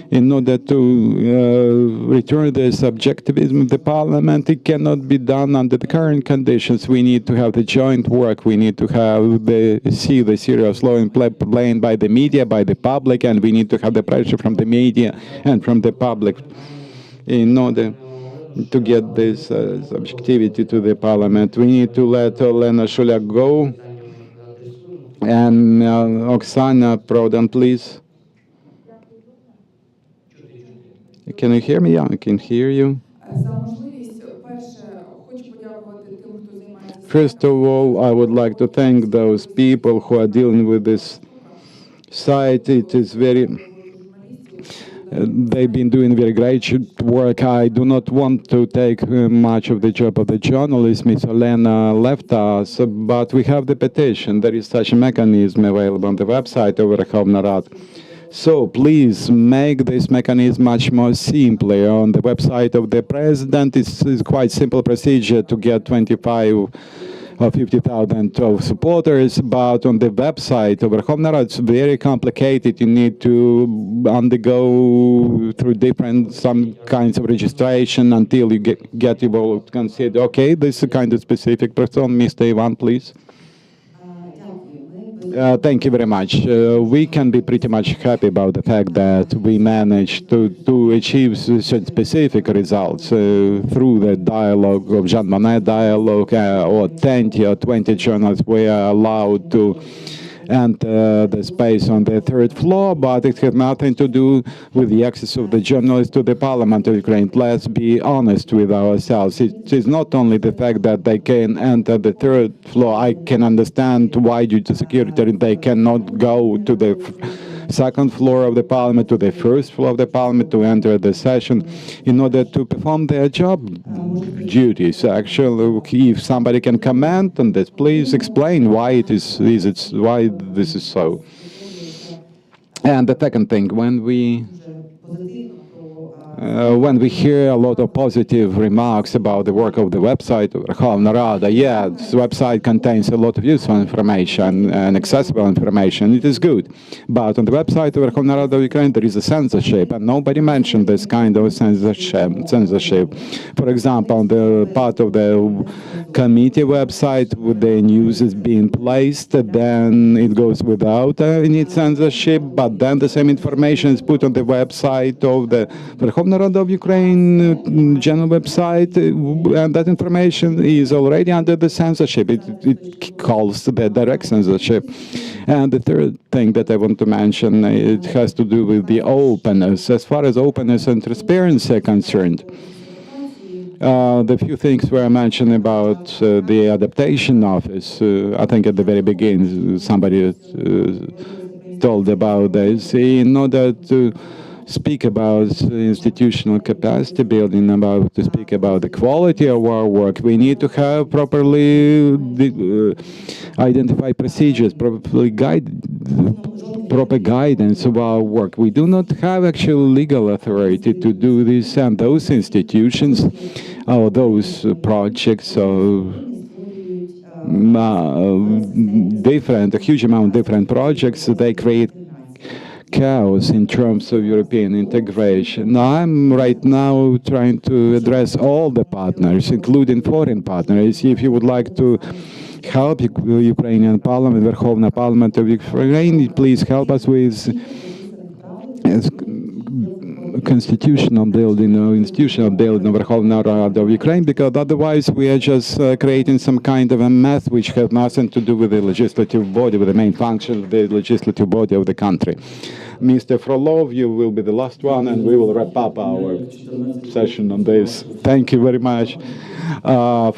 in order to return the subjectivism of the parliament. It cannot be done under the current conditions. We need to have the joint work. We need to have the serious law played by the media, by the public, and we need to have the pressure from the media and from the public in order to get this subjectivity to the parliament. We need to let Olena Shuliak go. And Oksana Prodan, please. Can you hear me? Yeah, I can hear you. First of all, I would like to thank those people who are dealing with this site. It is very... they've been doing very great work. I do not want to take much of the job of the journalist. Ms. Olena left us, but we have the petition. There is such a mechanism available on the website of Верховна Рада. So please make this mechanism much more simply. On the website of the president, it's quite simple procedure to get 25 or 50,000 of supporters, but on the website of Верховна Рада, it's very complicated. You need to undergo through some kinds of registration until you get able to consider, okay, this is a kind of specific person. Mr. Ivan, please. Thank you very much. We can be pretty much happy about the fact that we managed to achieve such specific results through the dialogue of Jean Monnet dialogue, or 10 or 20 journalists were allowed to enter the space on the third floor, but it had nothing to do with the access of the journalists to the Parliament of Ukraine. Let's be honest with ourselves. It is not only the fact that they can enter the third floor. I can understand why, due to security, they cannot go to the second floor of the Parliament, to the first floor of the Parliament, to enter the session in order to perform their job duties. Actually, if somebody can comment on this, please explain why it is why this is so. And the second thing, when we hear a lot of positive remarks about the work of the website of Верховна Рада, yeah, this website contains a lot of useful information and accessible information. It is good. But on the website of Верховна Рада Ukraine, there is a censorship, and nobody mentioned this kind of censorship. For example, on the part of the committee website, with the news is being placed, then it goes without any censorship, but then the same information is put on the website of the Верховна Rada of Ukraine general website, and that information is already under the censorship. It calls the direct censorship. And the third thing that I want to mention, it has to do with the openness. As far as openness and transparency are concerned, the few things were mentioned about the adaptation office. I think at the very beginning somebody told about this. In order speak about institutional capacity building, to speak about the quality of our work, we need to have properly identified procedures, proper guidance of our work. We do not have actual legal authority to do this, and those institutions or those projects a huge amount of different projects, they create chaos in terms of European integration. I'm right now trying to address all the partners, including foreign partners. If you would like to help Ukrainian Parliament, Верховна Parliament of Ukraine, please help us with constitutional building or institutional building of Верховна Rada of Ukraine, because otherwise we are just creating some kind of a mess which has nothing to do with the legislative body, with the main function of the legislative body of the country. Mr. Frolov, you will be the last one, and we will wrap up our session on this. Thank you very much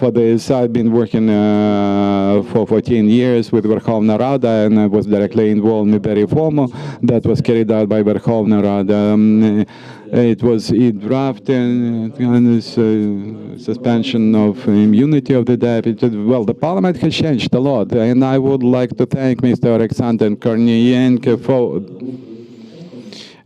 for this. I've been working for 14 years with Верховна Rada, and I was directly involved in the reforma that was carried out by Верховна Rada. It was drafting suspension of immunity of the deputy. Well, the parliament has changed a lot, and I would like to thank Mr. Alexander Kornienko for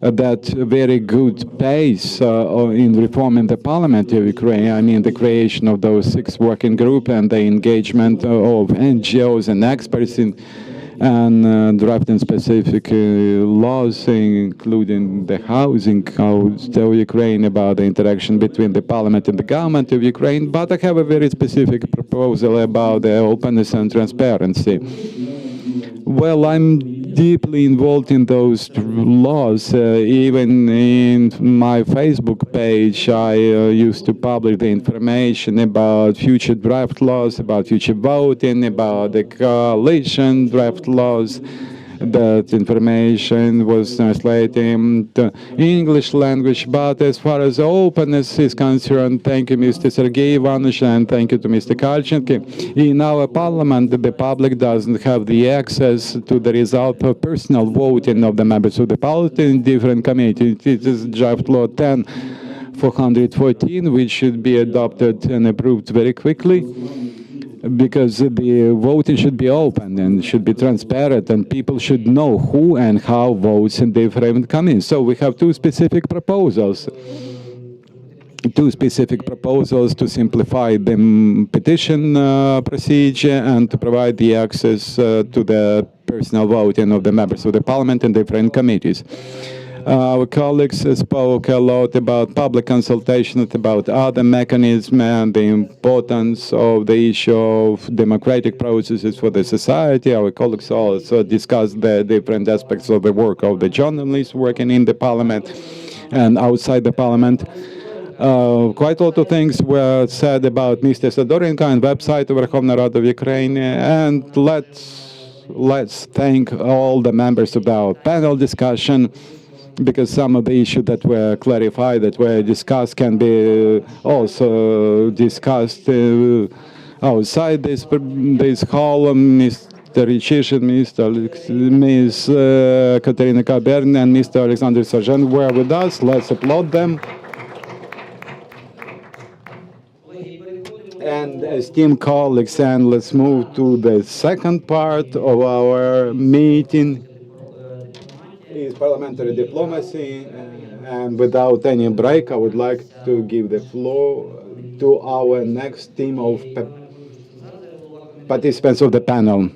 that very good pace in reforming the parliament of Ukraine. I mean, the creation of those 6 working groups and the engagement of NGOs and experts and drafting specific laws, including the housing code of Ukraine, about the interaction between the parliament and the government of Ukraine. But I have a very specific proposal about the openness and transparency. Well, I'm deeply involved in those laws. Even in my Facebook page, I used to publish the information about future draft laws, about future voting, about the coalition draft laws. That information was translated into English language. But as far as openness is concerned, thank you, Mr. Sergei Ivanovich, and thank you to Mr. Kalchenko. In our parliament, the public doesn't have the access to the result of personal voting of the members of the parliament in different committees. It is draft law 10/414, which should be adopted and approved very quickly, because the voting should be open and should be transparent, and people should know who and how votes in different committees. So we have 2 specific proposals. 2 specific proposals to simplify the petition procedure and to provide the access to the personal voting of the members of the parliament in different committees. Our colleagues spoke a lot about public consultation, about other mechanisms and the importance of the issue of democratic processes for the society. Our colleagues also discussed the different aspects of the work of the journalists working in the parliament and outside the parliament. Quite a lot of things were said about Mr. Sadorenko and website of Верховна Rada of Ukraine, and let's thank all the members of our panel discussion, because some of the issues that were clarified, that were discussed, can be also discussed outside this hall. Mr. Richishin, Ms. Katerina Kabern, and Mr. Alexander Sarjan were with us. Let's applaud them. And esteemed colleagues, and let's move to the second part of our meeting. Is parliamentary diplomacy, and without any break, I would like to give the floor to our next team of participants of the panel.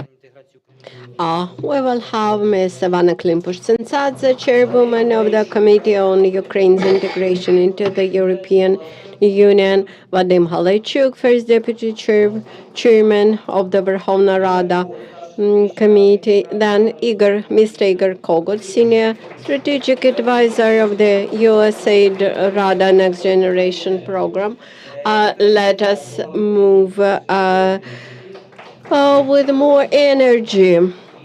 We will have Ms. Ivana Klimpush-Tsintsadze, chairwoman of the Committee on Ukraine's Integration into the European Union, Vadim Halaychuk, first deputy chairman of the Верховна Rada Committee, then Mr. Igor Kogut, senior strategic advisor of the USAID Rada Next Generation Program. Let us move with more energy.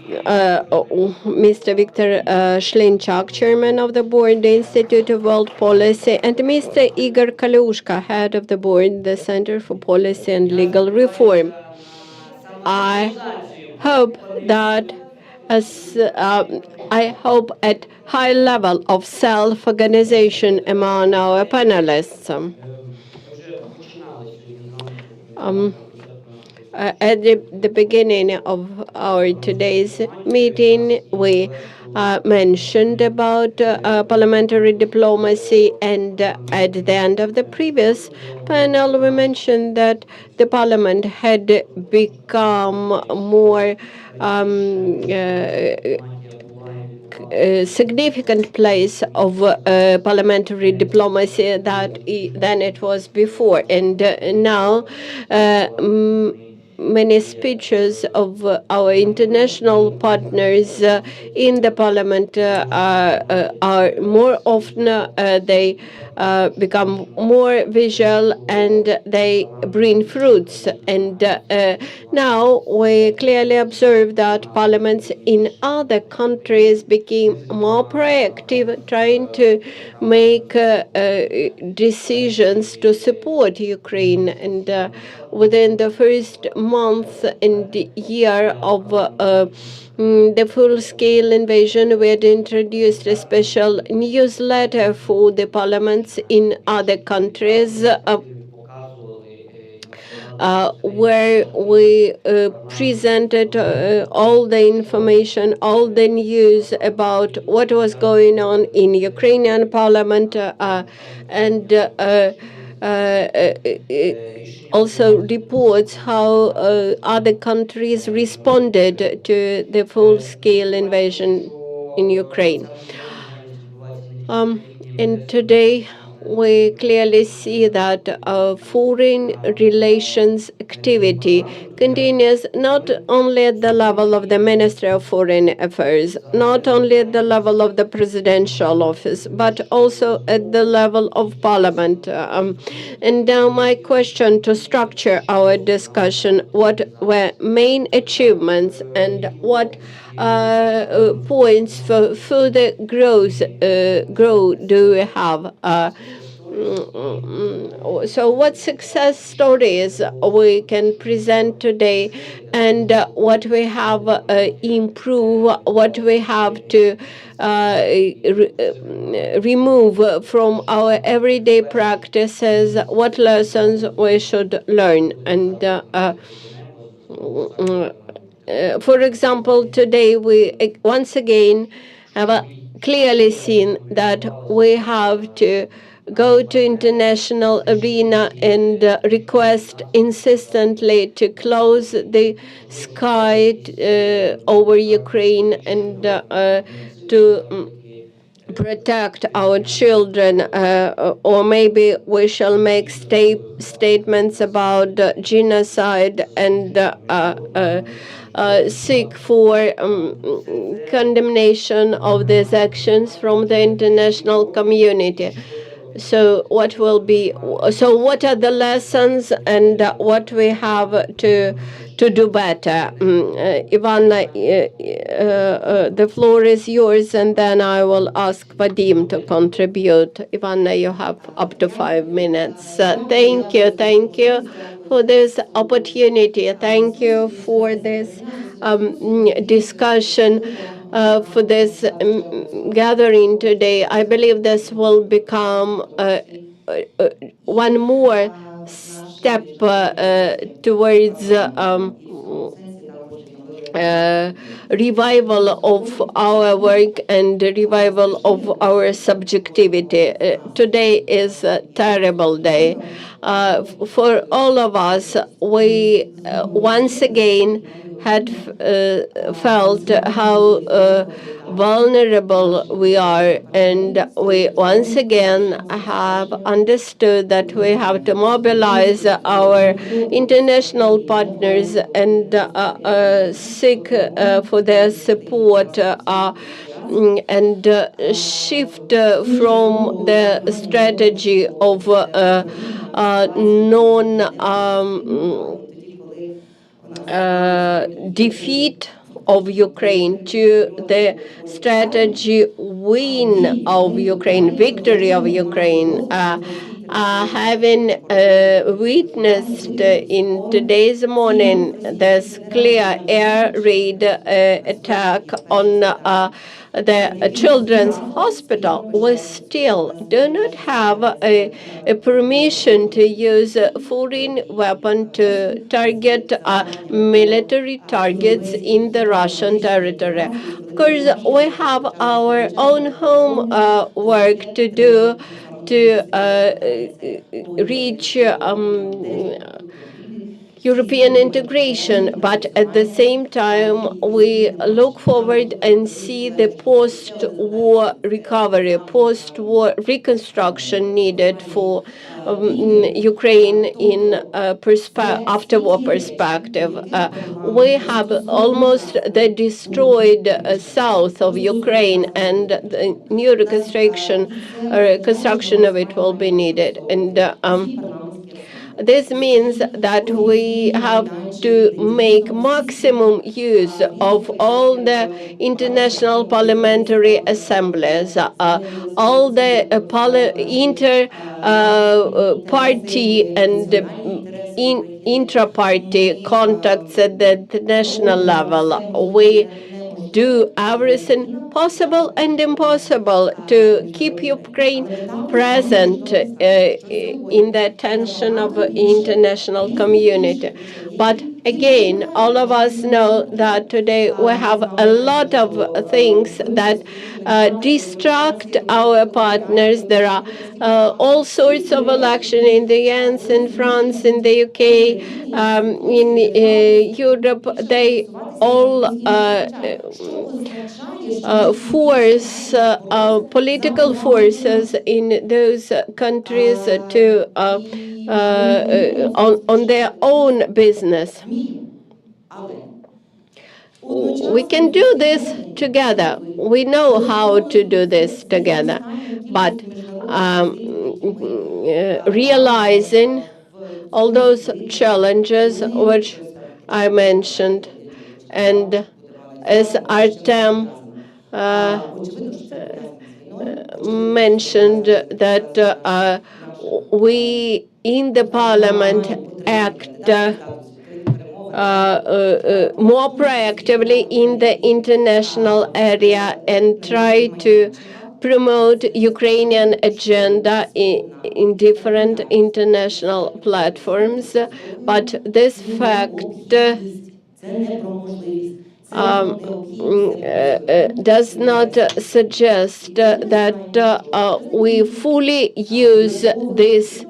Mr. Viktor Shlinchak, chairman of the board, the Institute of World Policy, and Mr. Igor Kalushka, head of the board, the Center for Policy and Legal Reform. I hope that as I hope at high level of self-organization among our panelists. At the beginning of our today's meeting, we mentioned about parliamentary diplomacy, and at the end of the previous panel, we mentioned that the parliament had become more significant place of parliamentary diplomacy than it was before, and now many speeches of our international partners in the parliament are more often they become more visual and they bring fruits. And now we clearly observe that parliaments in other countries became more proactive, trying to make decisions to support Ukraine. And within the first month and year of the full-scale invasion, we had introduced a special newsletter for the parliaments in other countries, where we presented all the information, all the news about what was going on in Ukrainian parliament, and also reports how other countries responded to the full-scale invasion in Ukraine. And today, we clearly see that foreign relations activity continues not only at the level of the Ministry of Foreign Affairs, not only at the level of the presidential office, but also at the level of parliament. And now my question to structure our discussion: what were main achievements and what points for further growth do we have? So what success stories we can present today, and what we have improved, what we have to remove from our everyday practices, what lessons we should learn. And for example, today we once again have clearly seen that we have to go to international arena and request insistently to close the sky over Ukraine and to protect our children, or maybe we shall make statements about genocide and seek for condemnation of these actions from the international community. So what are the lessons and what we have to do better? Ivana, the floor is yours, and then I will ask Vadim to contribute. Ivana, you have up to 5 minutes. Thank you for this opportunity. Thank you for this discussion, for this gathering today. I believe this will become one more step towards revival of our work and revival of our subjectivity. Today is a terrible day. For all of us, we once again had felt how vulnerable we are, and we once again have understood that we have to mobilize our international partners and seek for their support and shift from the strategy of defeat of Ukraine to the strategy win of Ukraine, victory of Ukraine. having witnessed in today's morning this clear air raid attack on the children's hospital, we still do not have a permission to use a foreign weapon to target military targets in the Russian territory. Of course, we have our own homework to do to reach European integration, but at the same time, we look forward and see the post-war recovery, post-war reconstruction needed for Ukraine in after-war perspective. We have almost the destroyed south of Ukraine, and the new reconstruction of it will be needed. And this means that we have to make maximum use of all the international parliamentary assemblies, all the inter-party and intra-party contacts at the international level. We do everything possible and impossible to keep Ukraine present in the attention of the international community. But again, all of us know that today we have a lot of things that distract our partners. There are all sorts of elections in the US, in France, in the UK, in Europe. They all force political forces in those countries to on their own business. We can do this together. We know how to do this together, but realizing all those challenges which I mentioned, and as Artem mentioned, that we in the Parliament act more proactively in the international area and try to promote Ukrainian agenda in different international platforms. But this fact does not suggest that we fully use this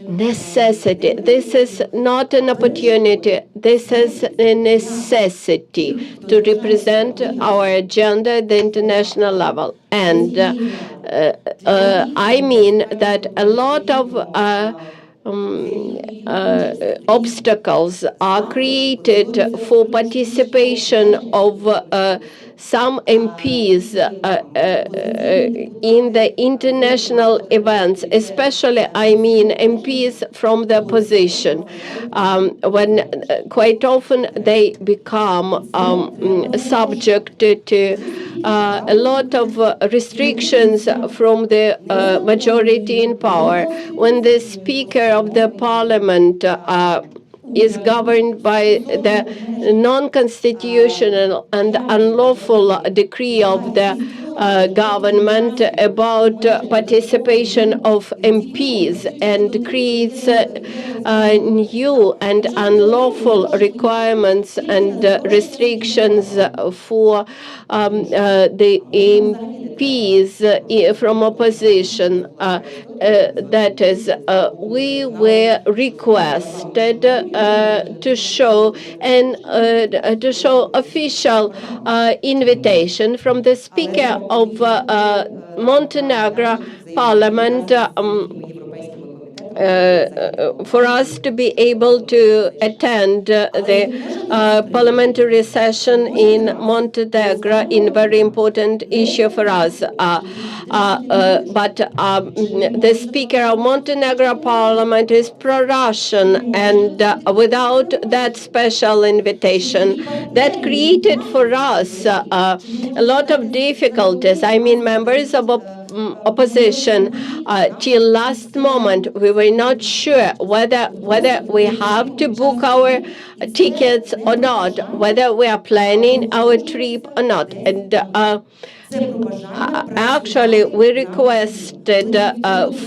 necessity. This is not an opportunity. This is a necessity to represent our agenda at the international level. And I mean that a lot of obstacles are created for participation of some MPs in the international events, especially, I mean, MPs from the opposition, when quite often they become subject to a lot of restrictions from the majority in power. When the Speaker of the Parliament is governed by the non-constitutional and unlawful decree of the government about participation of MPs, and creates new and unlawful requirements and restrictions for the MPs from opposition. That is, we were requested to show official invitation from the Speaker of Montenegro Parliament for us to be able to attend the parliamentary session in Montenegro, in very important issue for us. But the Speaker of Montenegro Parliament is pro-Russian, and without that special invitation, that created for us a lot of difficulties. I mean, members of opposition. Till last moment, we were not sure whether we have to book our tickets or not, whether we are planning our trip or not. And actually, we requested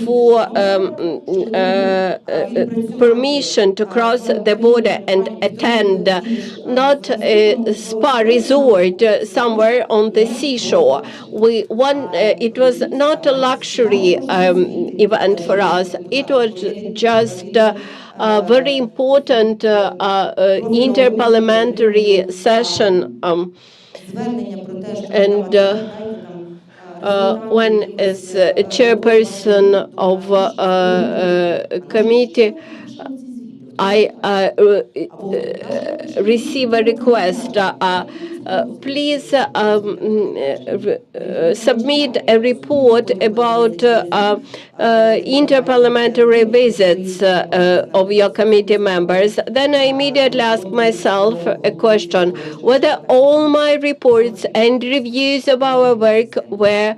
for permission to cross the border and attend not a spa resort somewhere on the seashore. It was not a luxury event for us. It was just a very important interparliamentary session. And when as a chairperson of a committee, I receive a request. Please submit a report about interparliamentary visits of your committee members. Then I immediately ask myself a question, whether all my reports and reviews of our work were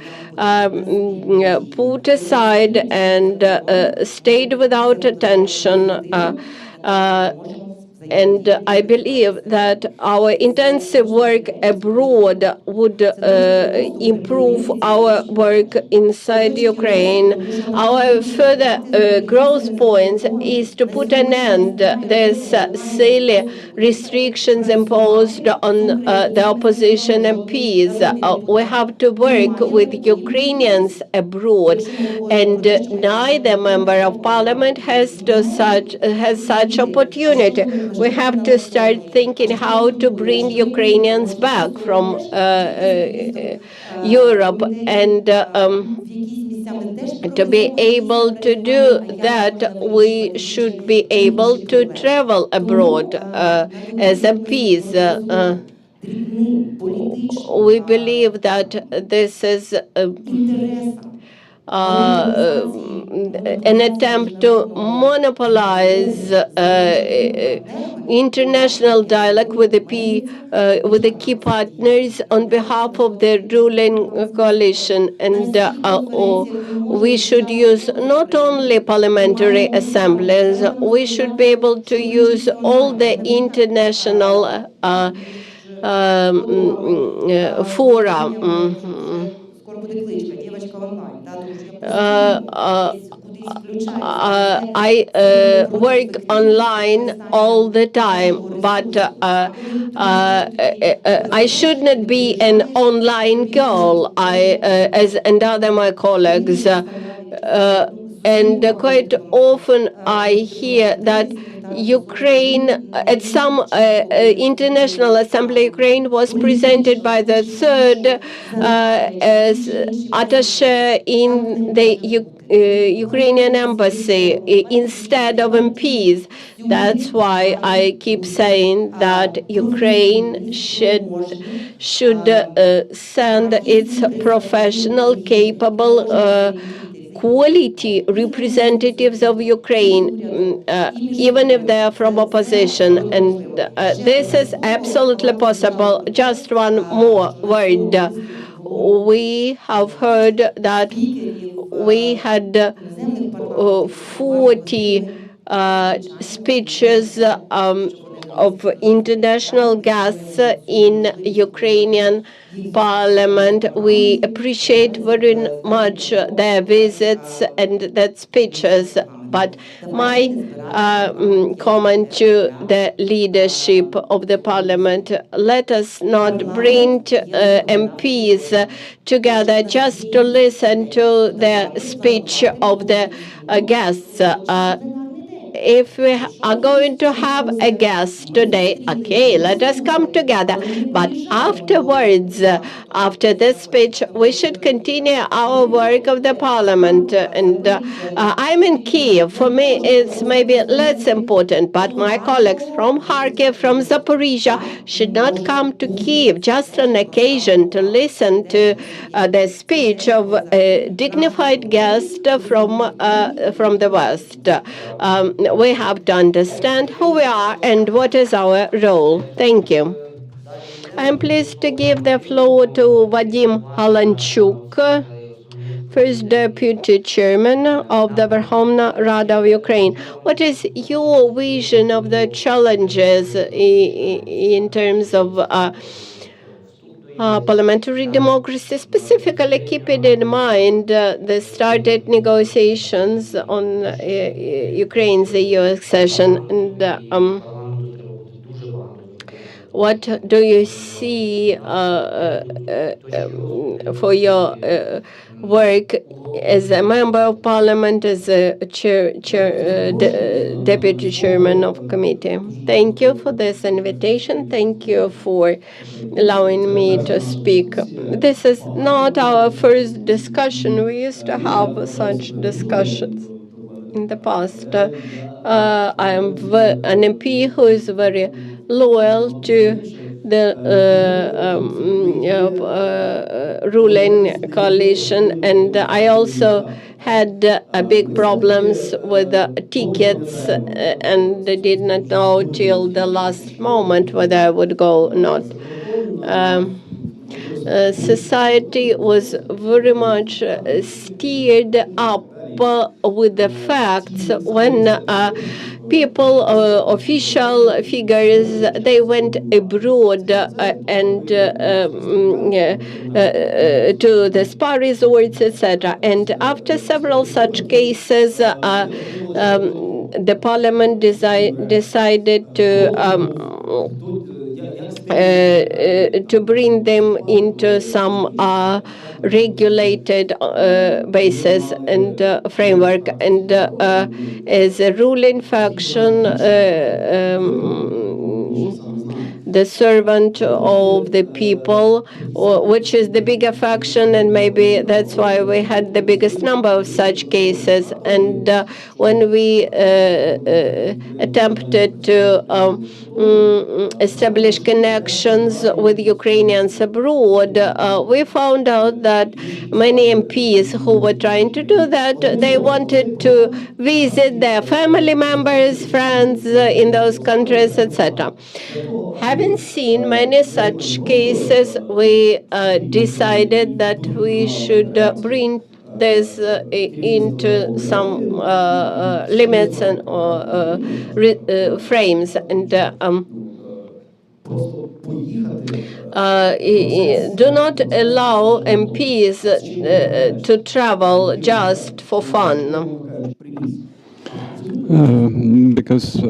put aside and stayed without attention. And I believe that our intensive work abroad would improve our work inside Ukraine. Our further growth point is to put an end to these silly restrictions imposed on the opposition MPs. We have to work with Ukrainians abroad, and neither member of parliament has such opportunity. We have to start thinking how to bring Ukrainians back from Europe, and to be able to do that, we should be able to travel abroad as MPs. We believe that this is an attempt to monopolize international dialogue with the key partners on behalf of the ruling coalition, and we should use not only parliamentary assemblies, we should be able to use all the international fora. I work online all the time, but I should not be an online girl, and other my colleagues. And quite often I hear that Ukraine, at some international assembly, Ukraine was presented by the third as attaché in the Ukrainian embassy instead of MPs. That's why I keep saying that Ukraine should send its professional, capable, quality representatives of Ukraine, even if they are from opposition. And this is absolutely possible. Just one more word. We have heard that we had 40 speeches of international guests in Ukrainian Parliament. We appreciate very much their visits and their speeches. But my comment to the leadership of the Parliament, let us not bring MPs together just to listen to the speech of the guests. If we are going to have a guest today, okay, let us come together. But afterwards, after this speech, we should continue our work of the Parliament. And I'm in Kiev. For me, it's maybe less important. But my colleagues from Kharkiv, from Zaporizhia, should not come to Kiev just on occasion to listen to the speech of a dignified guest from the West. We have to understand who we are and what is our role. Thank you. I'm pleased to give the floor to Vadim Halanchuk first deputy chairman of the Verkhovna Rada of Ukraine. What is your vision of the challenges in terms of parliamentary democracy, specifically keeping in mind the started negotiations on Ukraine's EU accession? And what do you see for your work as a member of parliament, as a deputy chairman of committee? Thank you for this invitation. Thank you for allowing me to speak. This is not our first discussion. We used to have such discussions in the past. I am an MP who is very loyal to the ruling coalition, and I also had big problems with tickets and did not know till the last moment whether I would go or not. Society was very much steered up with the facts when people, official figures, they went abroad and to the spa resorts, etc. And after several such cases, the parliament decided to bring them into some regulated basis and framework. And as a ruling faction, the servant of the people, which is the bigger faction, and maybe that's why we had the biggest number of such cases. And when we attempted to establish connections with Ukrainians abroad, we found out that many MPs who were trying to do that, they wanted to visit their family members, friends in those countries, etc. Having seen many such cases, we decided that we should bring this into some limits and frames, and do not allow MPs to travel just for fun. Because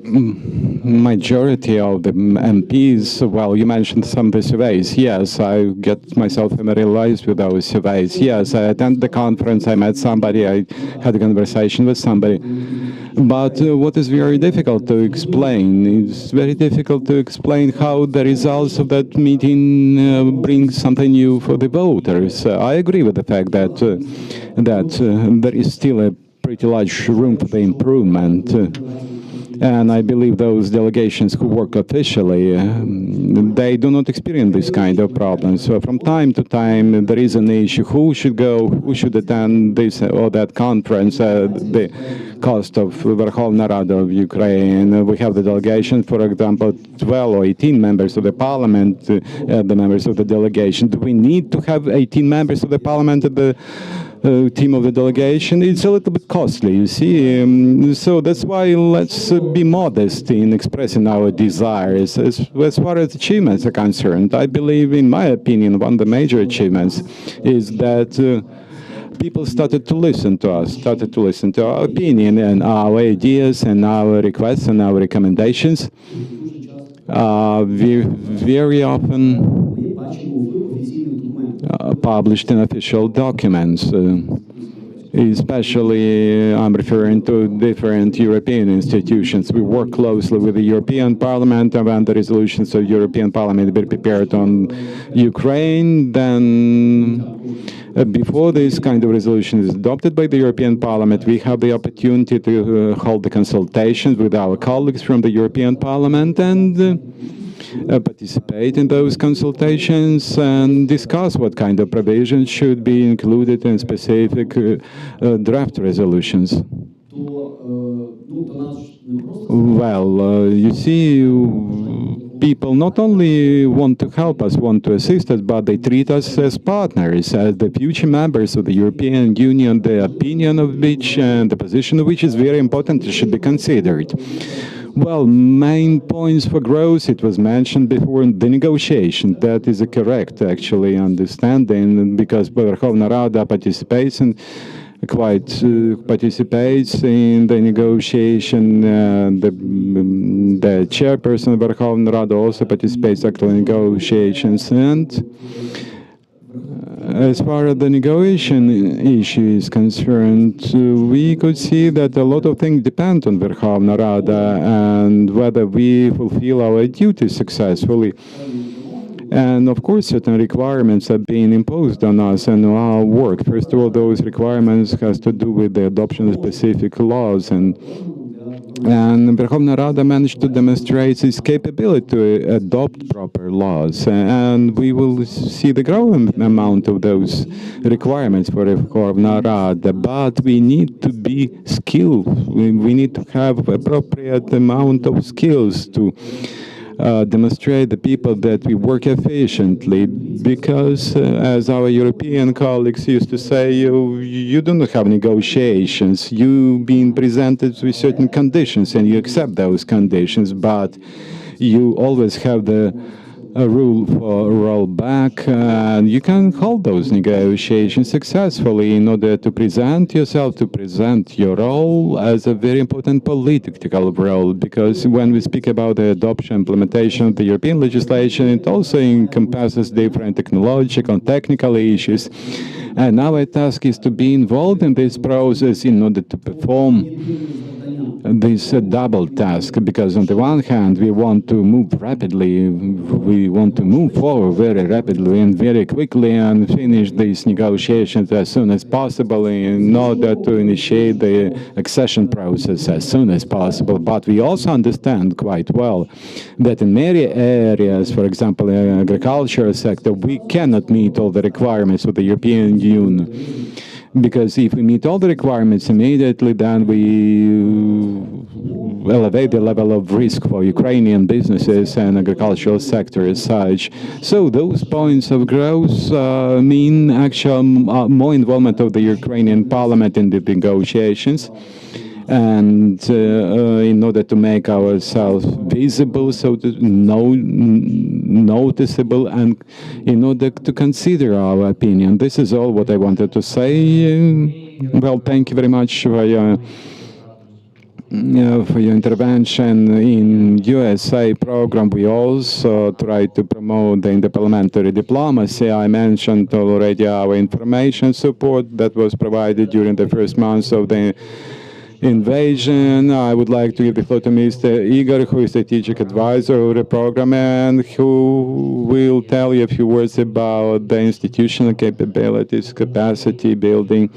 majority of the MPs, well, you mentioned some of the surveys. Yes, I get myself familiarized with those surveys. Yes, I attended the conference, I met somebody, I had a conversation with somebody. But what is very difficult to explain, it's very difficult to explain how the results of that meeting bring something new for the voters. I agree with the fact that, there is still a pretty large room for the improvement. And I believe those delegations who work officially, they do not experience this kind of problems. So from time to time, there is an issue: who should go, who should attend this or that conference, the cost of Verkhovna Rada of Ukraine. We have the delegation, for example, 12 or 18 members of the parliament, the members of the delegation. Do we need to have 18 members of the parliament at the team of the delegation? It's a little bit costly, you see. So that's why let's be modest in expressing our desires. As far as achievements are concerned, I believe, in my opinion, one of the major achievements is that people started to listen to us, started to listen to our opinion and our ideas and our requests and our recommendations. We very often published in official documents. Especially, I'm referring to different European institutions. We work closely with the European Parliament, and when the resolutions of European Parliament were prepared on Ukraine, then before this kind of resolution is adopted by the European Parliament, we have the opportunity to hold the consultations with our colleagues from the European Parliament and participate in those consultations and discuss what kind of provisions should be included in specific draft resolutions. Well, you see, people not only want to help us, want to assist us, but they treat us as partners, as the future members of the European Union, the opinion of which and the position of which is very important, it should be considered. Well, main points for growth, it was mentioned before, the negotiation. That is a correct, actually, understanding, because Верховна Рада participates in the negotiation. The chairperson of Верховна Рада also participates actually in negotiations. And as far as the negotiation issue is concerned, we could see that a lot of things depend on Верховна Рада and whether we fulfill our duties successfully. And of course, certain requirements are being imposed on us and our work. First of all, those requirements has to do with the adoption of specific laws, and Верховна Rada managed to demonstrate its capability to adopt proper laws, and we will see the growing amount of those requirements for Верховна Rada. But we need to be skilled. We need to have appropriate amount of skills to demonstrate the people that we work efficiently, because as our European colleagues used to say, you don't have negotiations. You've been presented with certain conditions and you accept those conditions, but you always have the rule for rollback, and you can hold those negotiations successfully in order to present yourself, to present your role as a very important political role, because when we speak about the adoption, implementation of the European legislation, it also encompasses different technological and technical issues. And our task is to be involved in this process in order to perform this double task, because on the one hand we want to move rapidly, we want to move forward very rapidly and very quickly and finish these negotiations as soon as possible in order to initiate the accession process as soon as possible. But we also understand quite well that in many areas, for example, in the agricultural sector, we cannot meet all the requirements of the European Union. Because if we meet all the requirements immediately, then we elevate the level of risk for Ukrainian businesses and agricultural sector as such. So those points of growth mean actual more involvement of the Ukrainian parliament in the negotiations. And in order to make ourselves visible, so to noticeable, and in order to consider our opinion. This is all what I wanted to say. Well, thank you very much for your intervention. In USA program, we also try to promote the interparliamentary diplomacy. I mentioned already our information support that was provided during the first months of the invasion. I would like to give the floor to Mr. Igor, who is strategic advisor of the program and who will tell you a few words about the institutional capabilities, capacity building,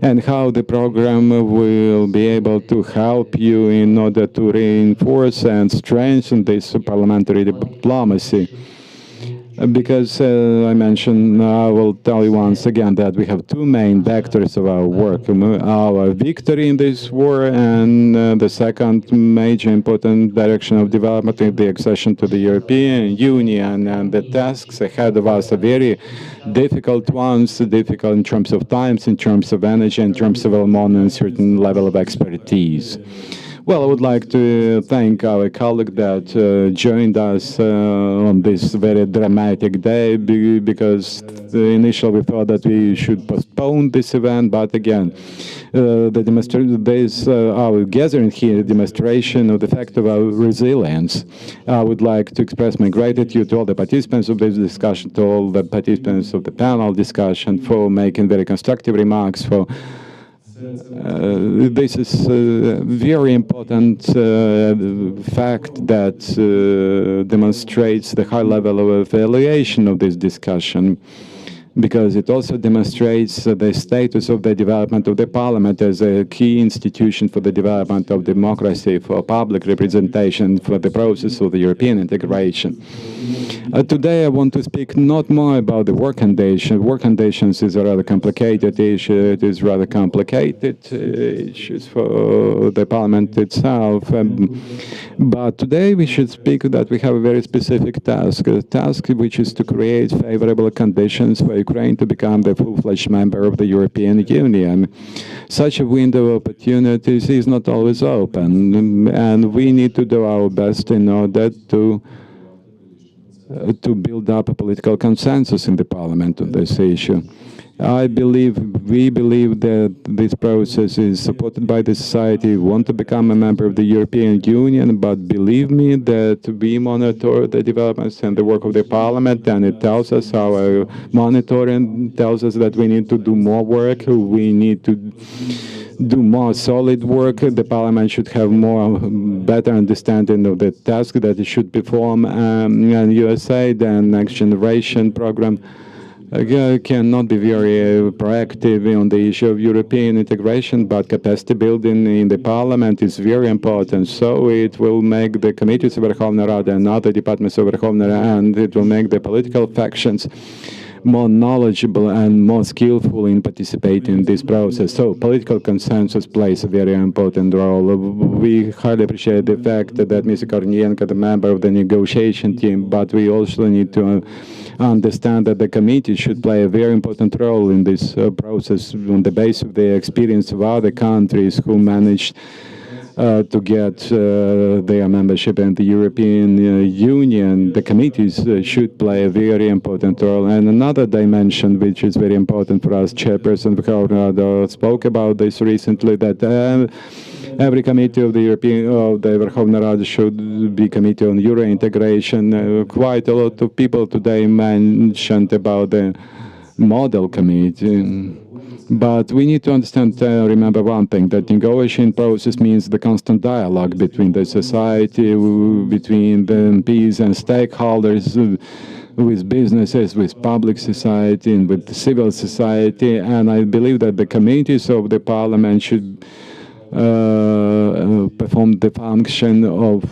and how the program will be able to help you in order to reinforce and strengthen this parliamentary diplomacy. Because I mentioned, I will tell you once again that we have two main vectors of our work. Our victory in this war, and the second major important direction of development is the accession to the European Union. And the tasks ahead of us are very difficult ones, difficult in terms of times, in terms of energy, in terms of a certain level of expertise. Well, I would like to thank our colleague that joined us on this very dramatic day, because initially we thought that we should postpone this event, but again, our gathering here, demonstration of the fact of our resilience. I would like to express my gratitude to all the participants of this discussion, to all the participants of the panel discussion for making very constructive remarks, for this is a very important fact that demonstrates the high level of evaluation of this discussion. because it also demonstrates the status of the development of the parliament as a key institution for the development of democracy, for public representation, for the process of the European integration. Today I want to speak not more about the work conditions. Work conditions is a rather complicated issue. It is rather complicated issues for the parliament itself. But today we should speak that we have a very specific task, a task which is to create favorable conditions for Ukraine to become the full-fledged member of the European Union. Such a window of opportunities is not always open, and we need to do our best in order to build up a political consensus in the parliament on this issue. We believe that this process is supported by the society. We want to become a member of the European Union, but believe me that we monitor the developments and the work of the parliament, and it tells us, our monitoring tells us that we need to do more work, we need to do more solid work. The parliament should have better understanding of the task that it should perform, and USA, the next generation program, cannot be very proactive on the issue of European integration, but capacity building in the parliament is very important. So it will make the committees of Верховної Ради and other departments of Верховної Ради, and it will make the political factions more knowledgeable and more skillful in participating in this process. So political consensus plays a very important role. We highly appreciate the fact that Mr. Kornienko is a member of the negotiation team, but we also need to understand that the committee should play a very important role in this process on the basis of the experience of other countries who managed to get their membership in the European Union. The committees should play a very important role. And another dimension which is very important for us, Chairperson Verkhovna spoke about this recently, that every committee of the Verkhovna Rada should be committee on Euro integration. Quite a lot of people today mentioned about the model committee. But we need to understand, remember one thing, that negotiation process means the constant dialogue between the society, between the MPs and stakeholders, with businesses, with public society, and with civil society. And I believe that the committees of the parliament should perform the function of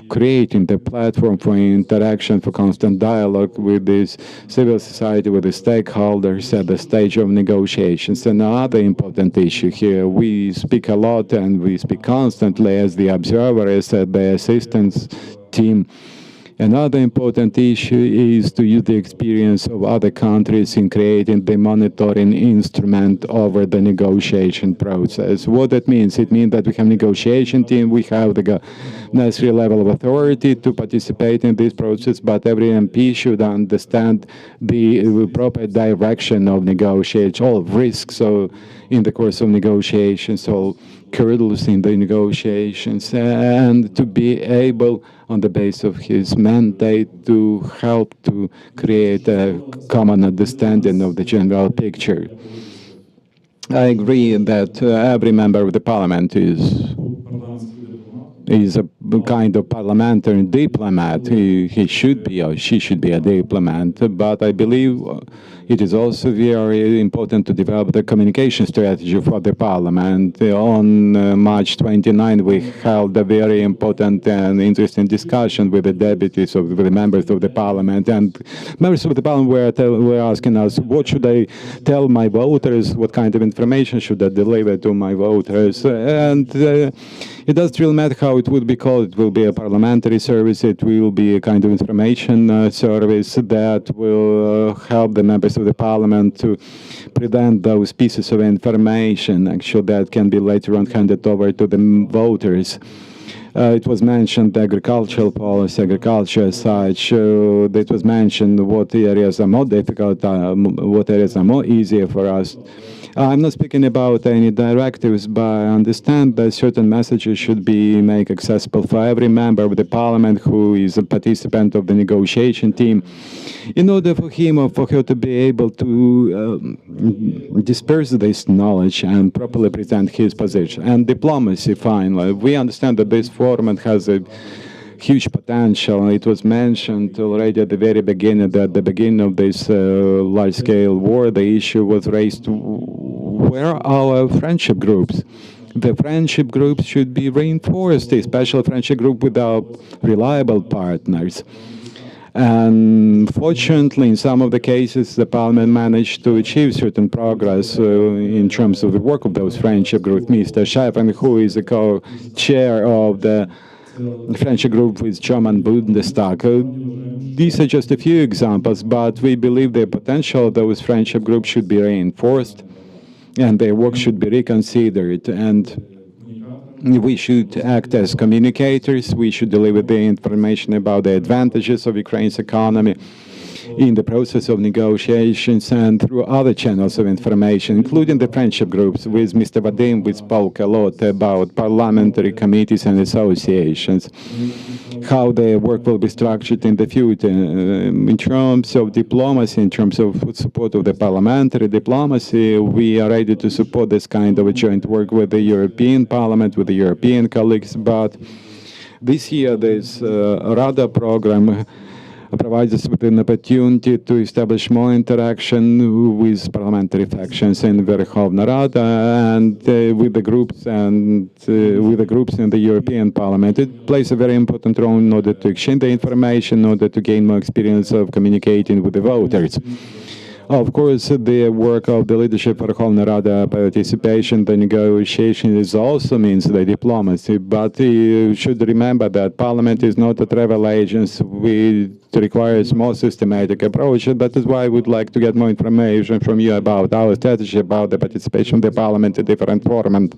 creating the platform for interaction, for constant dialogue with this civil society, with the stakeholders at the stage of negotiations. And another important issue here, we speak a lot and we speak constantly as the observer, as the assistance team. Another important issue is to use the experience of other countries in creating the monitoring instrument over the negotiation process. What that means? It means that we have negotiation team, we have the necessary level of authority to participate in this process, but every MP should understand the proper direction of negotiations, all risks in the course of negotiations, all hurdles in the negotiations, and to be able, on the basis of his mandate, to help to create a common understanding of the general picture. I agree that every member of the parliament is a kind of parliamentary diplomat. He should be, or she should be, a diplomat, but I believe it is also very important to develop the communication strategy for the parliament. On March 29, we held a very important and interesting discussion with the deputies with the members of the parliament, and members of the parliament were asking us, what should I tell my voters, what kind of information should I deliver to my voters, and it doesn't really matter how it would be called. It will be a parliamentary service, it will be a kind of information service that will help the members of the parliament to present those pieces of information, actually, that can be later on handed over to the voters. It was mentioned the agricultural policy, agriculture as such. It was mentioned what areas are more difficult, what areas are more easier for us. I'm not speaking about any directives, but I understand that certain messages should be made accessible for every member of the parliament who is a participant of the negotiation team, in order for him or for her to be able to disperse this knowledge and properly present his position. And diplomacy, finally. We understand that this format has a huge potential. It was mentioned already at the very beginning that at the beginning of this large-scale war, the issue was raised, where are our friendship groups? The friendship groups should be reinforced, especially friendship group without reliable partners. And fortunately, in some of the cases, the Parliament managed to achieve certain progress in terms of the work of those friendship groups. Mr. Schäfer, who is the co-chair of the friendship group with German Bundestag. These are just a few examples, but we believe the potential of those friendship groups should be reinforced and their work should be reconsidered. And we should act as communicators. We should deliver the information about the advantages of Ukraine's economy in the process of negotiations and through other channels of information, including the friendship groups. With Mr. Vadim, we spoke a lot about parliamentary committees and associations, how their work will be structured in the future. In terms of diplomacy, in terms of support of the parliamentary diplomacy, we are ready to support this kind of a joint work with the European Parliament, with the European colleagues. But this year, this RADA program provides us with an opportunity to establish more interaction with parliamentary factions in Verkhovna Rada and with the groups in the European Parliament. It plays a very important role in order to exchange the information, in order to gain more experience of communicating with the voters. Of course, the work of the leadership of Verkhovna Rada, participation, the negotiation is also means the diplomacy. But you should remember that Parliament is not a travel agency. It requires more systematic approach. That is why I would like to get more information from you about our strategy, about the participation of the Parliament in different formats.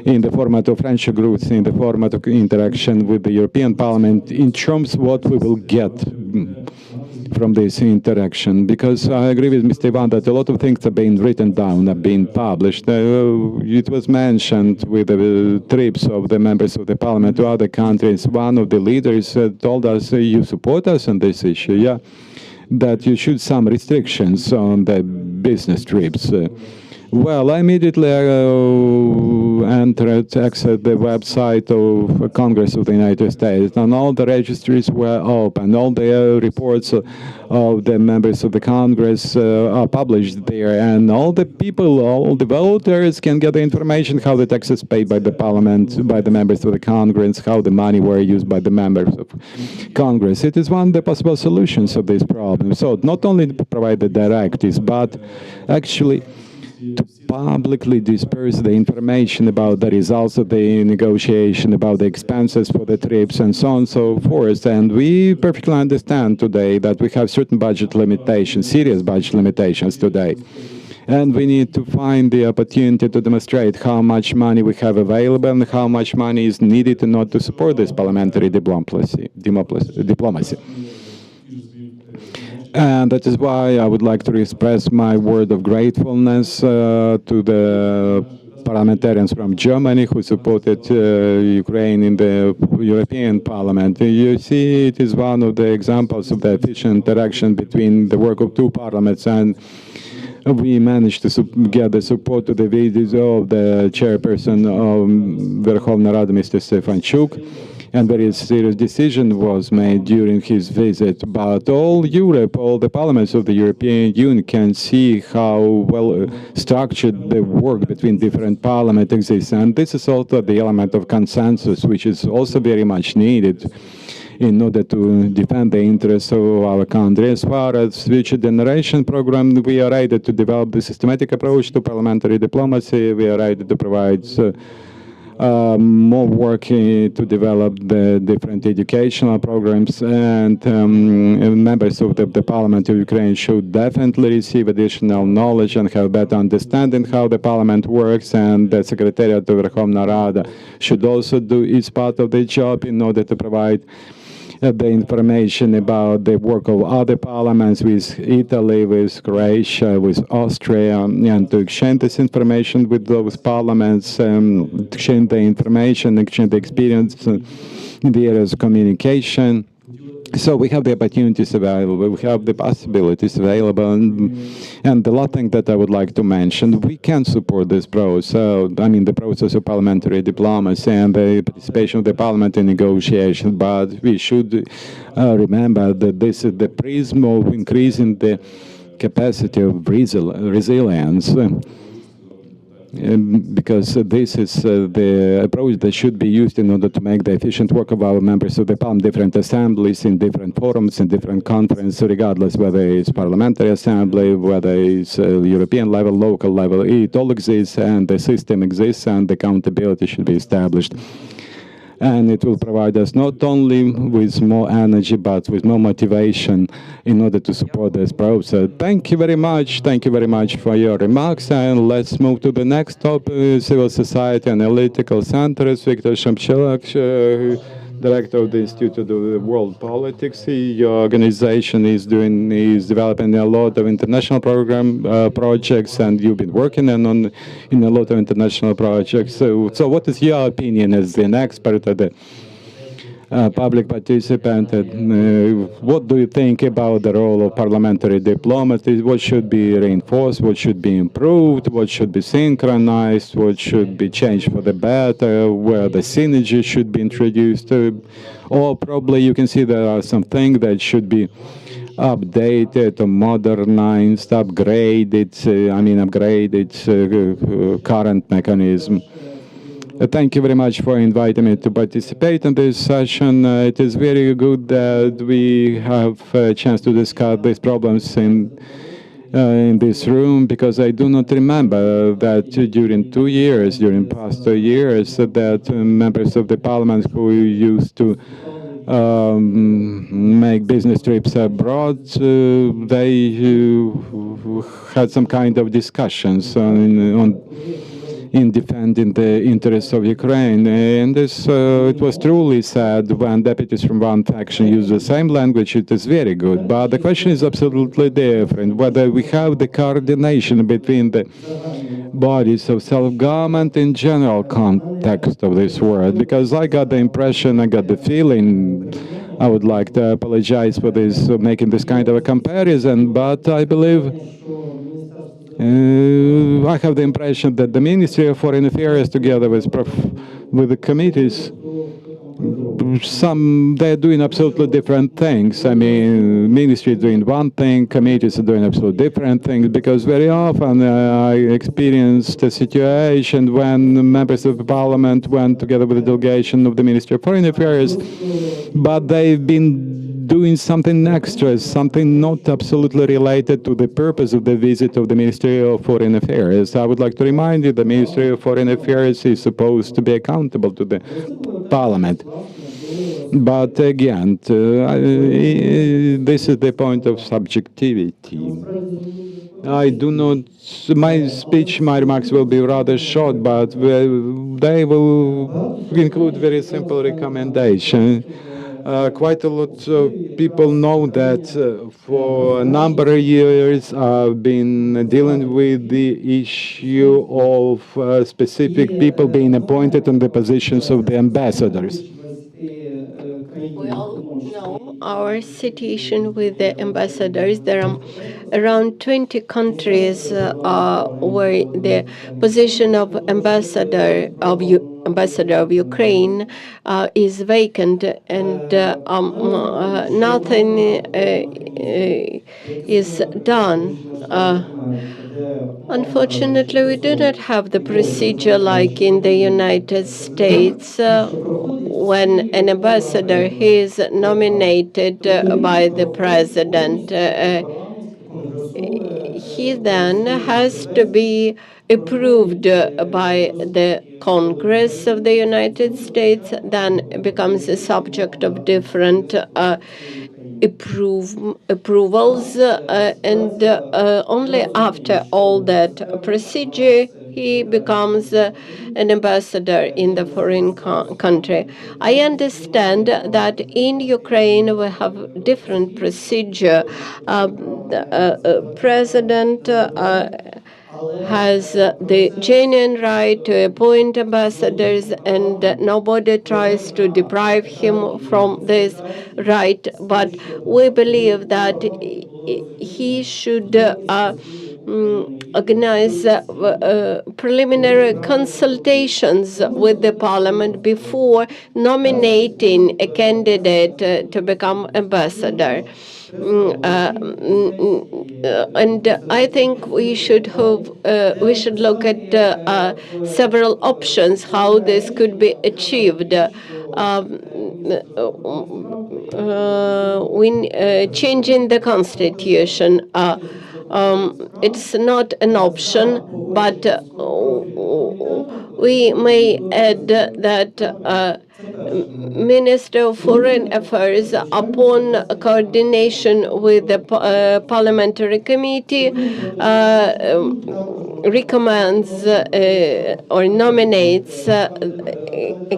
In the format of friendship groups, in the format of interaction with the European Parliament, in terms of what we will get from this interaction. Because I agree with Mr. Ivan that a lot of things are being written down, are being published. It was mentioned with the trips of the members of the Parliament to other countries. One of the leaders told us, you support us on this issue, yeah? That you should some restrictions on the business trips. Well, I immediately accessed the website of Congress of the United States, and all the registries were open. All the reports of the members of the Congress are published there, and all the people, all the voters can get the information how the taxes paid by the Parliament, by the members of the Congress, how the money were used by the members of Congress. It is one of the possible solutions of this problem. So not only to provide the directives, but actually to publicly disperse the information about the results of the negotiation, about the expenses for the trips, and so on and so forth. And we perfectly understand today that we have certain budget limitations, serious budget limitations today. And we need to find the opportunity to demonstrate how much money we have available and how much money is needed in order to support this parliamentary diplomacy. And that is why I would like to express my word of gratefulness to the parliamentarians from Germany who supported Ukraine in the European Parliament. You see, it is one of the examples of the efficient interaction between the work of two parliaments, and we managed to get the support to the video of the chairperson of Verkhovna Rada, Mr. Stefanchuk. And very serious decision was made during his visit. But all Europe, all the parliaments of the European Union can see how well structured the work between different parliaments exists. And this is also the element of consensus, which is also very much needed in order to defend the interests of our country. As far as future generation program, we are ready to develop the systematic approach to parliamentary diplomacy. We are ready to provide more work to develop the different educational programs, and members of the Parliament of Ukraine should definitely receive additional knowledge and have better understanding how the Parliament works, and the Secretariat of Verkhovna Rada should also do its part of the job in order to provide the information about the work of other parliaments with Italy, with Croatia, with Austria, and to exchange this information with those parliaments, exchange the information, exchange the experience in the areas of communication, So we have the opportunities available, we have the possibilities available, and the last thing that I would like to mention, we can support this process. The process of parliamentary diplomacy and the participation of the parliament in negotiations, but we should remember that this is the prism of increasing the capacity of resilience. Because this is the approach that should be used in order to make the efficient work of our members of the parliament, different assemblies, in different forums, in different conferences, regardless whether it's parliamentary assembly, whether it's European level, local level, it all exists and the system exists and accountability should be established. And it will provide us not only with more energy, but with more motivation in order to support this process. Thank you very much. Thank you very much for your remarks. And let's move to the next topic, Civil Society Analytical Centers. Victor Shamchilak, Director of the Institute of World Politics. Your organization is developing a lot of international projects, and you've been working in a lot of international projects. So what is your opinion as an expert at the public participant? What do you think about the role of parliamentary diplomacy? What should be reinforced? What should be improved? What should be synchronized? What should be changed for the better? Where the synergy should be introduced? Or probably you can see there are some things that should be updated or modernized, upgraded current mechanism. Thank you very much for inviting me to participate in this session. It is very good that we have a chance to discuss these problems in this room, because I do not remember that during past 2 years, that members of the parliament who used to make business trips abroad, they had some kind of discussions in defending the interests of Ukraine. And this, it was truly sad when deputies from one faction use the same language. It is very good. But the question is absolutely different, whether we have the coordination between the bodies of self-government in general context of this word. Because I got the impression, I got the feeling, I would like to apologize for this, making this kind of a comparison, but I believe I have the impression that the Ministry of Foreign Affairs, together with the committees, they're doing absolutely different things. Ministry is doing one thing, committees are doing absolutely different things, because very often I experienced a situation when members of the parliament went together with the delegation of the Ministry of Foreign Affairs, but they've been doing something extra, something not absolutely related to the purpose of the visit of the Ministry of Foreign Affairs. I would like to remind you the Ministry of Foreign Affairs is supposed to be accountable to the Parliament. But again, this is the point of subjectivity. I do not, my remarks will be rather short, but they will include very simple recommendation. Quite a lot of people know that for a number of years I've been dealing with the issue of specific people being appointed on the positions of the ambassadors. We all know our situation with the ambassadors. There are around 20 countries where the position of ambassador of Ukraine is vacant, and nothing is done. Unfortunately, we do not have the procedure like in the United States, when an ambassador is nominated by the president. He then has to be approved by the Congress of the United States, then becomes a subject of different approvals, and only after all that procedure he becomes an ambassador in the foreign country. I understand that in Ukraine we have different procedure. The president has the genuine right to appoint ambassadors, and nobody tries to deprive him from this right. But we believe that he should organize preliminary consultations with the parliament before nominating a candidate to become ambassador. And I think we should look at several options how this could be achieved. When changing the constitution, it's not an option, but we may add that Minister of Foreign Affairs, upon coordination with the Parliamentary Committee, recommends or nominates a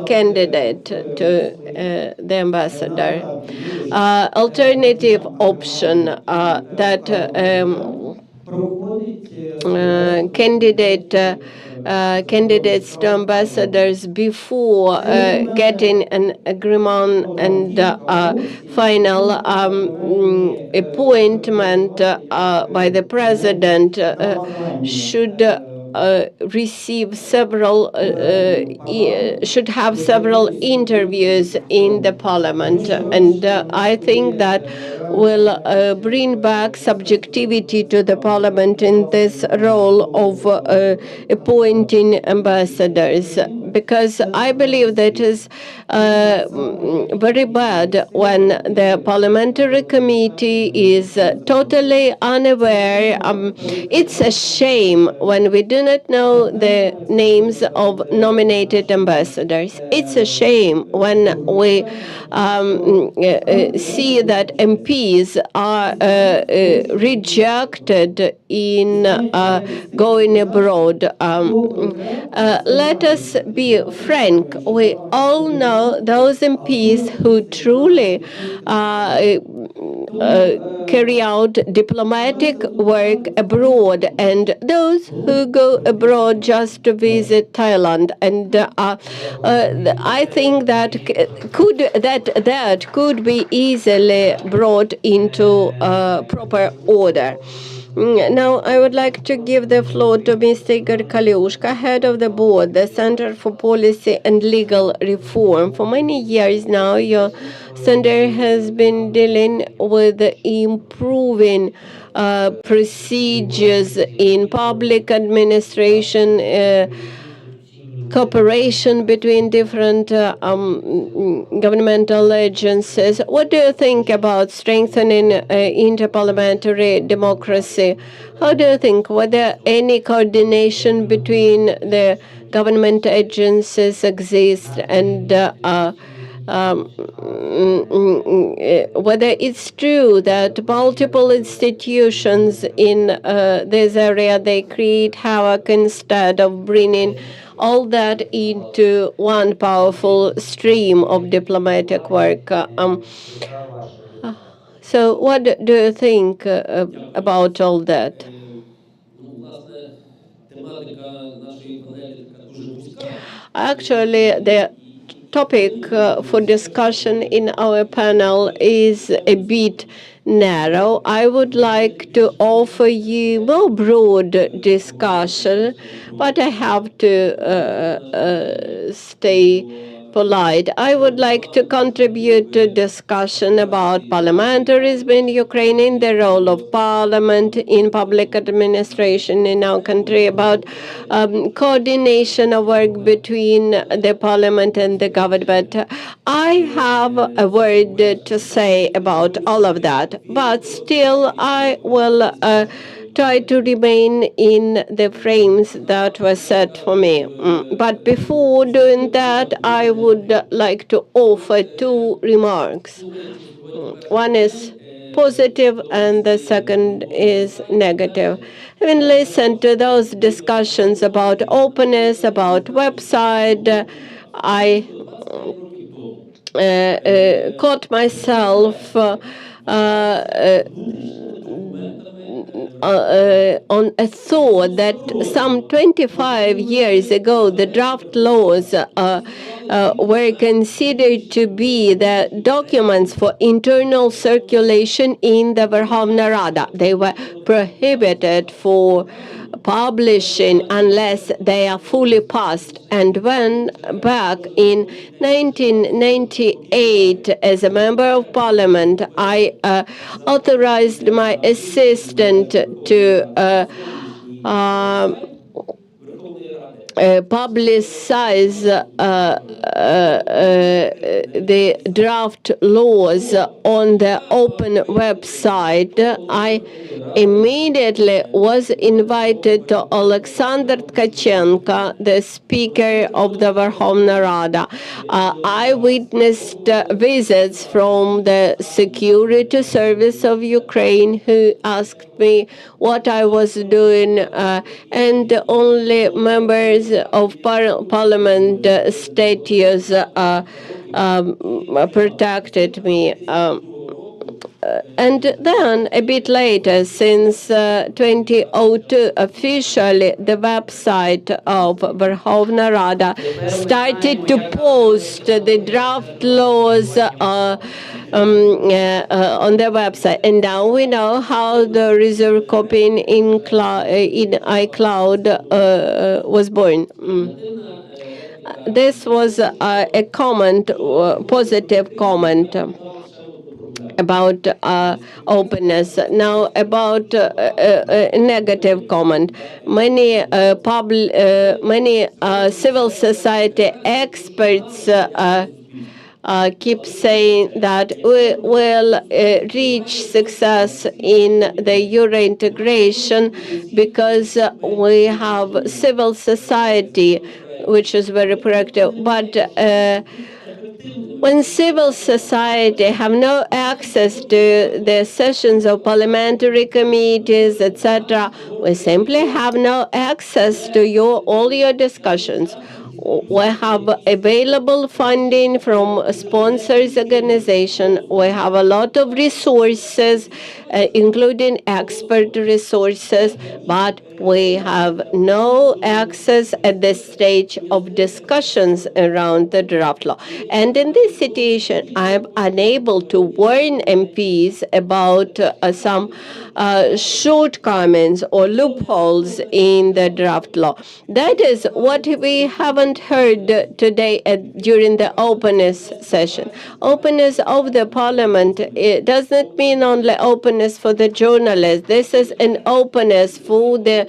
candidate to the ambassador. Alternative option that candidates to ambassadors before getting an agreement and final appointment by the president should should have several interviews in the parliament, and I think that will bring back subjectivity to the parliament in this role of appointing ambassadors, because I believe that is very bad when the parliamentary committee is totally unaware. It's a shame when we do not know the names of nominated ambassadors. It's a shame when we see that MPs are rejected in going abroad. Let us be frank. We all know those MPs who truly carry out diplomatic work abroad, and those who go abroad just to visit Thailand. And I think that could be easily brought into proper order. Now, I would like to give the floor to Mr. Igor Kalyushka, head of the board, the Center for Policy and Legal Reform. For many years now, your center has been dealing with improving procedures in public administration, cooperation between different governmental agencies. What do you think about strengthening interparliamentary democracy? How do you think, whether any coordination between the government agencies exists, and whether it's true that multiple institutions in this area, they create havoc instead of bringing all that into one powerful stream of diplomatic work. So what do you think about all that? Actually, the topic for discussion in our panel is a bit narrow. I would like to offer you more broad discussion, but I have to stay polite. I would like to contribute to discussion about parliamentarism in Ukraine, in the role of parliament in public administration in our country, about coordination of work between the parliament and the government. I have a word to say about all of that, but still I will try to remain in the frames that were set for me. But before doing that, I would like to offer two remarks. One is positive and the second is negative. Having listened to those discussions about openness, about website, I caught myself on a thought that some 25 years ago the draft laws were considered to be the documents for internal circulation in the Verkhovna Rada. They were prohibited for publishing unless they are fully passed. And when back in 1998, as a member of parliament, I authorized my assistant to publicize the draft laws on the open website, I immediately was invited to Alexander Tkachenko, the Speaker of the Verkhovna Rada. I witnessed visits from the security service of Ukraine who asked me what I was doing, and only members of parliament status protected me. And then a bit later, since 2002, officially the website of Verkhovna Rada started to post the draft laws on the website. And now we know how the reserve copy in iCloud was born. This was a comment, positive comment about openness. Now about a negative comment. Many civil society experts keep saying that we will reach success in the Euro integration because we have civil society, which is very proactive. But when civil society have no access to the sessions of parliamentary committees, etc., we simply have no access to all your discussions. We have available funding from sponsors organization. We have a lot of resources, including expert resources, but we have no access at this stage of discussions around the draft law. And in this situation, I'm unable to warn MPs about some shortcomings or loopholes in the draft law. That is what we haven't heard today during the openness session. Openness of the parliament, it doesn't mean only openness for the journalists. This is an openness for the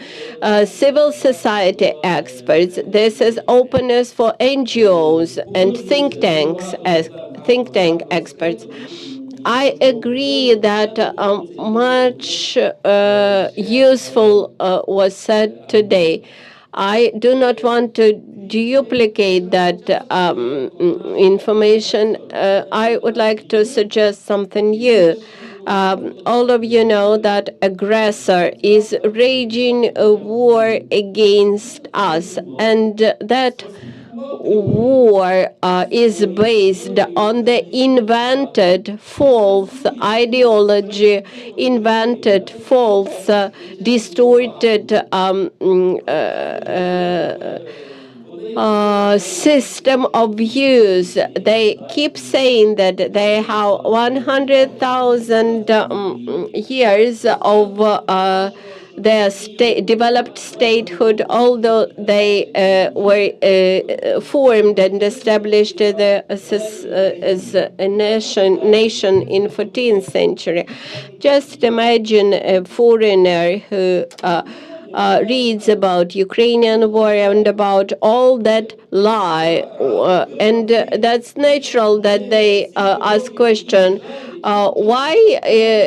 civil society experts. This is openness for NGOs and think tanks as think tank experts. I agree that much useful was said today. I do not want to duplicate that information. I would like to suggest something new. All of you know that aggressor is raging a war against us, and that war is based on the invented false ideology, invented false, distorted system of views. They keep saying that they have 100,000 years of their developed statehood, although they were formed and established as a nation in 14th century. Just imagine a foreigner who reads about Ukrainian war and about all that lie, and that's natural that they ask question. Why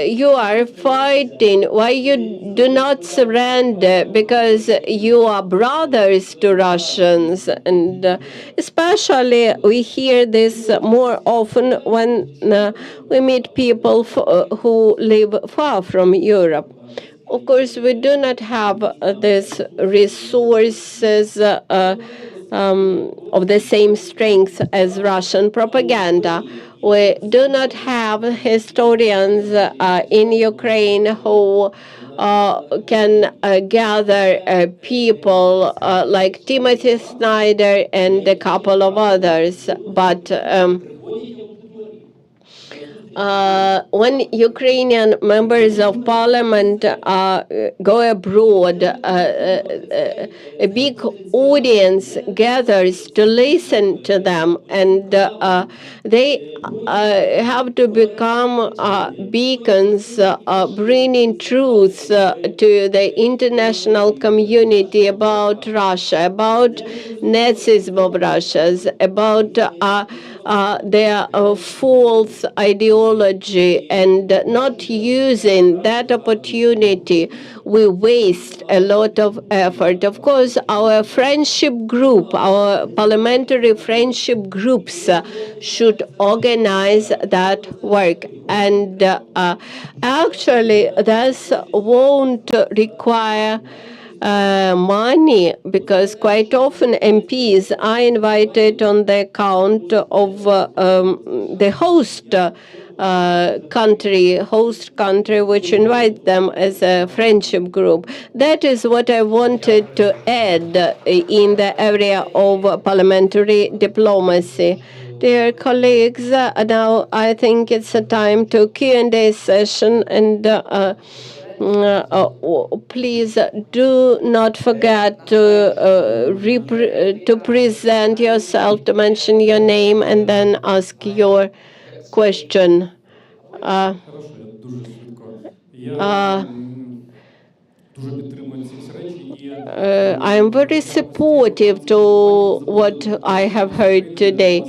you are fighting, why you do not surrender, because you are brothers to Russians. And especially we hear this more often when we meet people who live far from Europe. Of course, we do not have these resources of the same strength as Russian propaganda. We do not have historians in Ukraine who can gather people like Timothy Snyder and a couple of others. But when Ukrainian members of parliament go abroad, a big audience gathers to listen to them, and they have to become beacons, bringing truth to the international community about Russia, about Nazism of Russia, about their false ideology, and not using that opportunity, we waste a lot of effort. Of course, our friendship group, our parliamentary friendship groups should organize that work. And actually, this won't require money, because quite often MPs are invited on the account of the host country, which invites them as a friendship group. That is what I wanted to add in the area of parliamentary diplomacy. Dear colleagues, now I think it's a time to Q&A session, and please do not forget to present yourself, to mention your name, and then ask your question. I am very supportive to what I have heard today.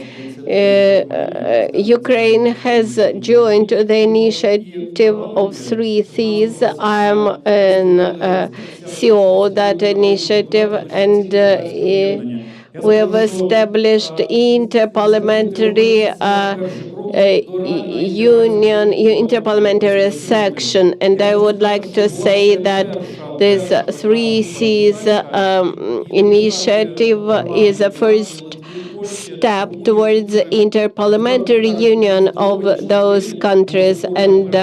Ukraine has joined the initiative of 3 Cs. I am an CEO of that initiative, and we have established interparliamentary interparliamentary section, and I would like to say that this 3 Cs initiative is a first step towards interparliamentary union of those countries, and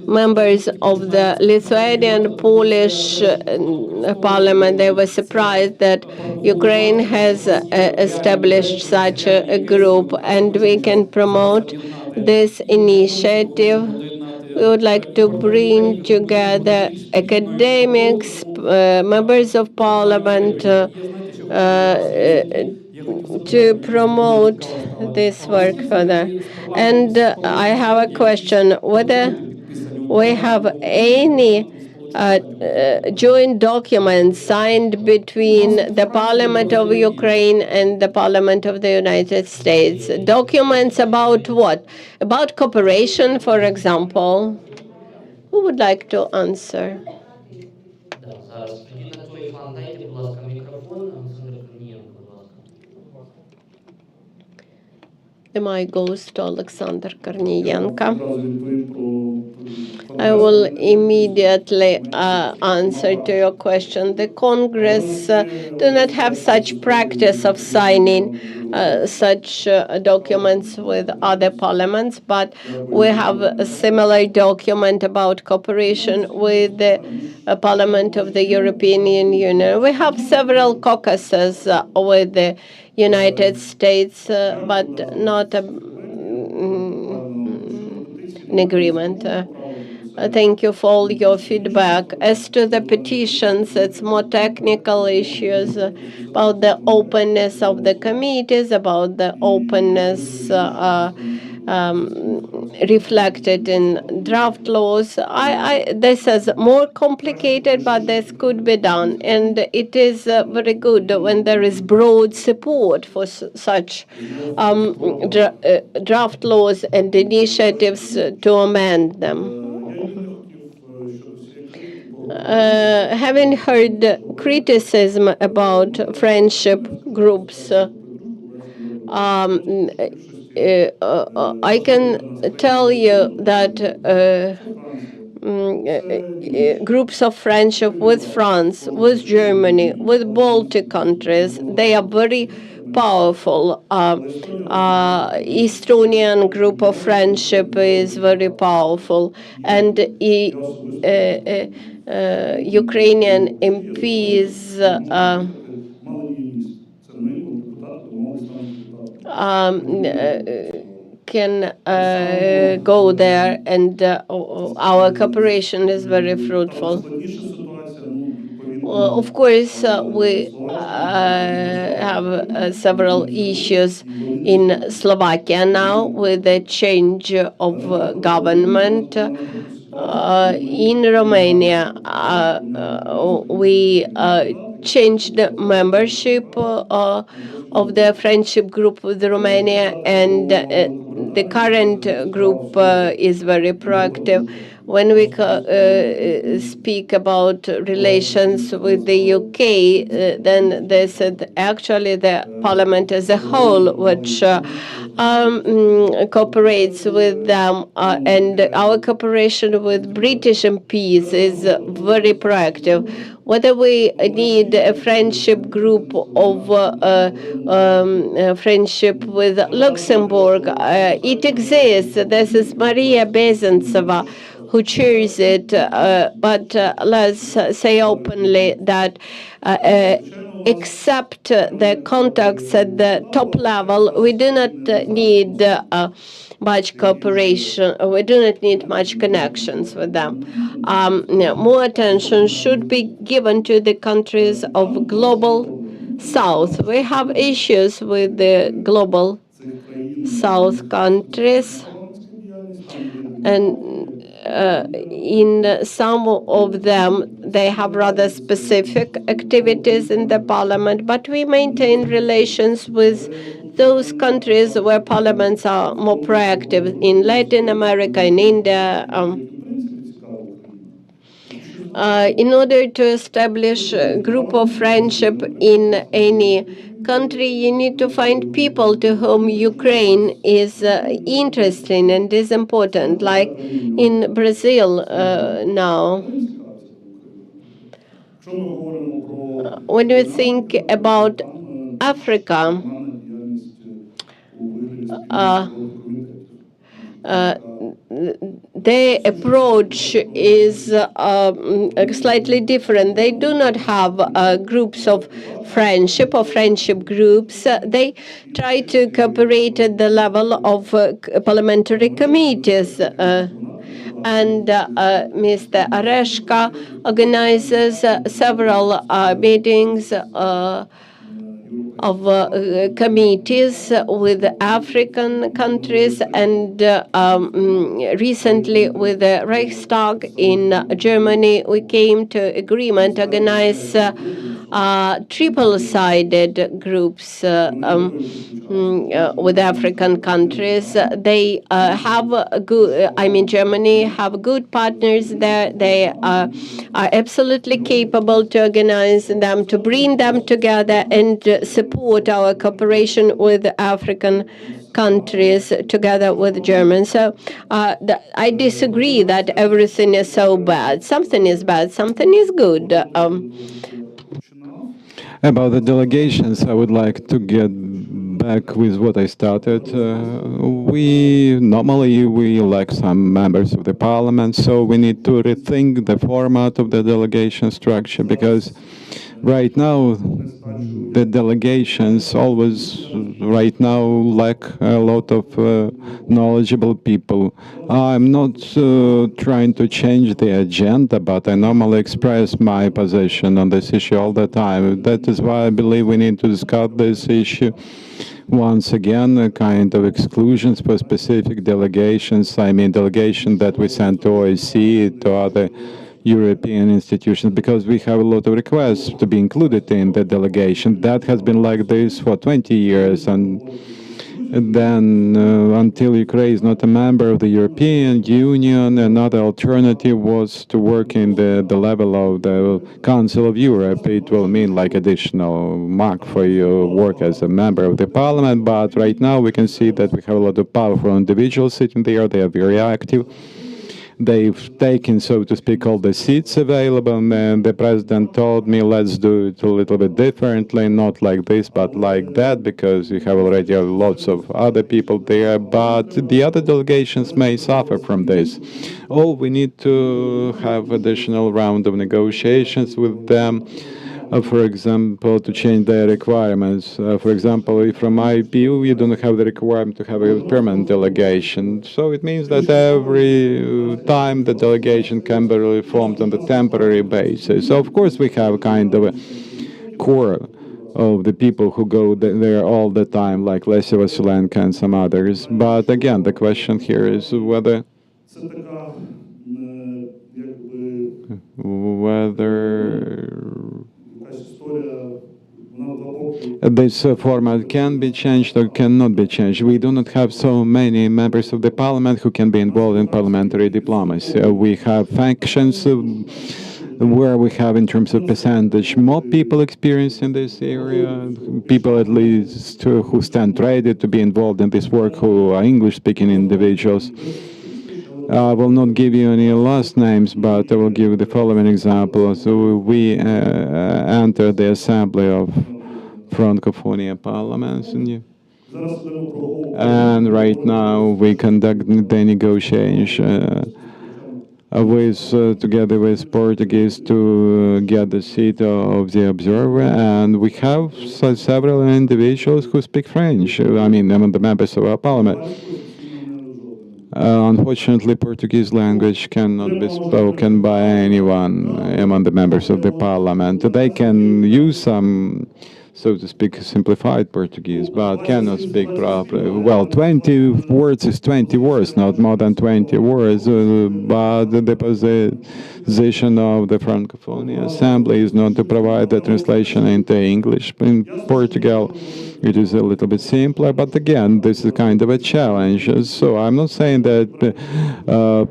members of the Lithuanian, Polish parliament, they were surprised that Ukraine has established such a group, and we can promote this initiative. We would like to bring together academics, members of parliament, to promote this work further. And I have a question, whether we have any joint documents signed between the Parliament of Ukraine and the Parliament of the United States. Documents about what? About cooperation, for example. Who would like to answer? The mic goes to Alexander Korniyenko. I will immediately answer to your question. The Congress do not have such practice of signing such documents with other parliaments, but we have a similar document about cooperation with the Parliament of the European Union. We have several caucuses with the United States, but not an agreement. Thank you for all your feedback. As to the petitions, it's more technical issues about the openness of the committees, about the openness reflected in draft laws. This is more complicated, but this could be done. And it is very good when there is broad support for such draft laws and initiatives to amend them. Having heard criticism about friendship groups, I can tell you that groups of friendship with France, with Germany, with Baltic countries, they are very powerful. Estonian group of friendship is very powerful, and Ukrainian MPs can go there, and our cooperation is very fruitful. Of course, we have several issues in Slovakia now with the change of government. In Romania, we changed the membership of the friendship group with Romania, and the current group is very proactive. When we speak about relations with the UK, then they said actually the Parliament as a whole, which cooperates with them, and our cooperation with British MPs is very proactive. Whether we need a friendship group of friendship with Luxembourg, it exists. This is Maria Bezentseva who chairs it, but let's say openly that except the contacts at the top level, we do not need much cooperation. We do not need much connections with them. More attention should be given to the countries of global South. We have issues with the global South countries, and in some of them, they have rather specific activities in the parliament, but we maintain relations with those countries where parliaments are more proactive, in Latin America, in India. In order to establish a group of friendship in any country, you need to find people to whom Ukraine is interesting and is important, like in Brazil now. When we think about Africa, their approach is slightly different. They do not have groups of friendship or friendship groups. They try to cooperate at the level of parliamentary committees. And Mr. Areshka organizes several meetings of committees with African countries, and recently with the Reichstag in Germany, we came to agreement to organize triple-sided groups with African countries. They have good, Germany have good partners there. They are absolutely capable to organize them, to bring them together, and support our cooperation with African countries together with Germany. So I disagree that everything is so bad. Something is bad, something is good. About the delegations, I would like to get back with what I started. We normally elect some members of the parliament, so we need to rethink the format of the delegation structure, because right now the delegations always lack a lot of knowledgeable people. I'm not trying to change the agenda, but I normally express my position on this issue all the time. That is why I believe we need to discuss this issue once again, a kind of exclusions for specific delegations. Delegation that we send to OSCE, to other European institutions, because we have a lot of requests to be included in the delegation. That has been like this for 20 years, and then until Ukraine is not a member of the European Union, another alternative was to work in the level of the Council of Europe. It will mean like additional mark for your work as a member of the parliament, but right now we can see that we have a lot of powerful individuals sitting there. They are very active. they've taken, so to speak, all the seats available, and then the president told me, let's do it a little bit differently, not like this, but like that, because we have already lots of other people there, but the other delegations may suffer from this. Oh, we need to have additional round of negotiations with them. For example, to change their requirements. For example, if from IPU you don't have the requirement to have a permanent delegation. So it means that every time the delegation can be reformed on the temporary basis. So of course we have kind of a core of the people who go there all the time, like Lesya Vasilenko and some others. But again, the question here is whether this format can be changed or cannot be changed. We do not have so many members of the parliament who can be involved in parliamentary diplomacy. We have factions where we have, in terms of percentage, more people experienced in this area, people at least who stand ready to be involved in this work, who are English-speaking individuals. I will not give you any last names, but I will give you the following example. So we entered the assembly of Francophonia parliaments, and right now we conduct the negotiation together with Portuguese to get the seat of the observer, and we have several individuals who speak French. I mean, among the members of our parliament. Unfortunately, Portuguese language cannot be spoken by anyone among the members of the parliament. They can use some, so to speak, simplified Portuguese, but cannot speak properly. Well, 20 words is 20 words, not more than 20 words, but the position of the Francophonia Assembly is not to provide the translation into English. In Portugal, it is a little bit simpler, but again, this is kind of a challenge. So I'm not saying that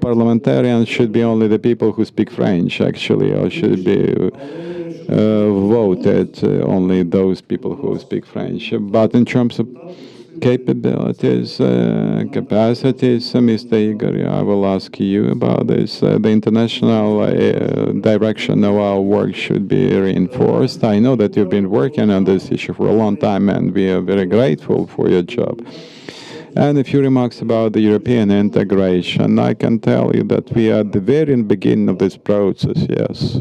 parliamentarians should be only the people who speak French, actually, or should be voted only those people who speak French. But in terms of capabilities, capacities, Mr. Igor, I will ask you about this. The international direction of our work should be reinforced. I know that you've been working on this issue for a long time, and we are very grateful for your job. And a few remarks about the European integration. I can tell you that we are at the very beginning of this process, yes.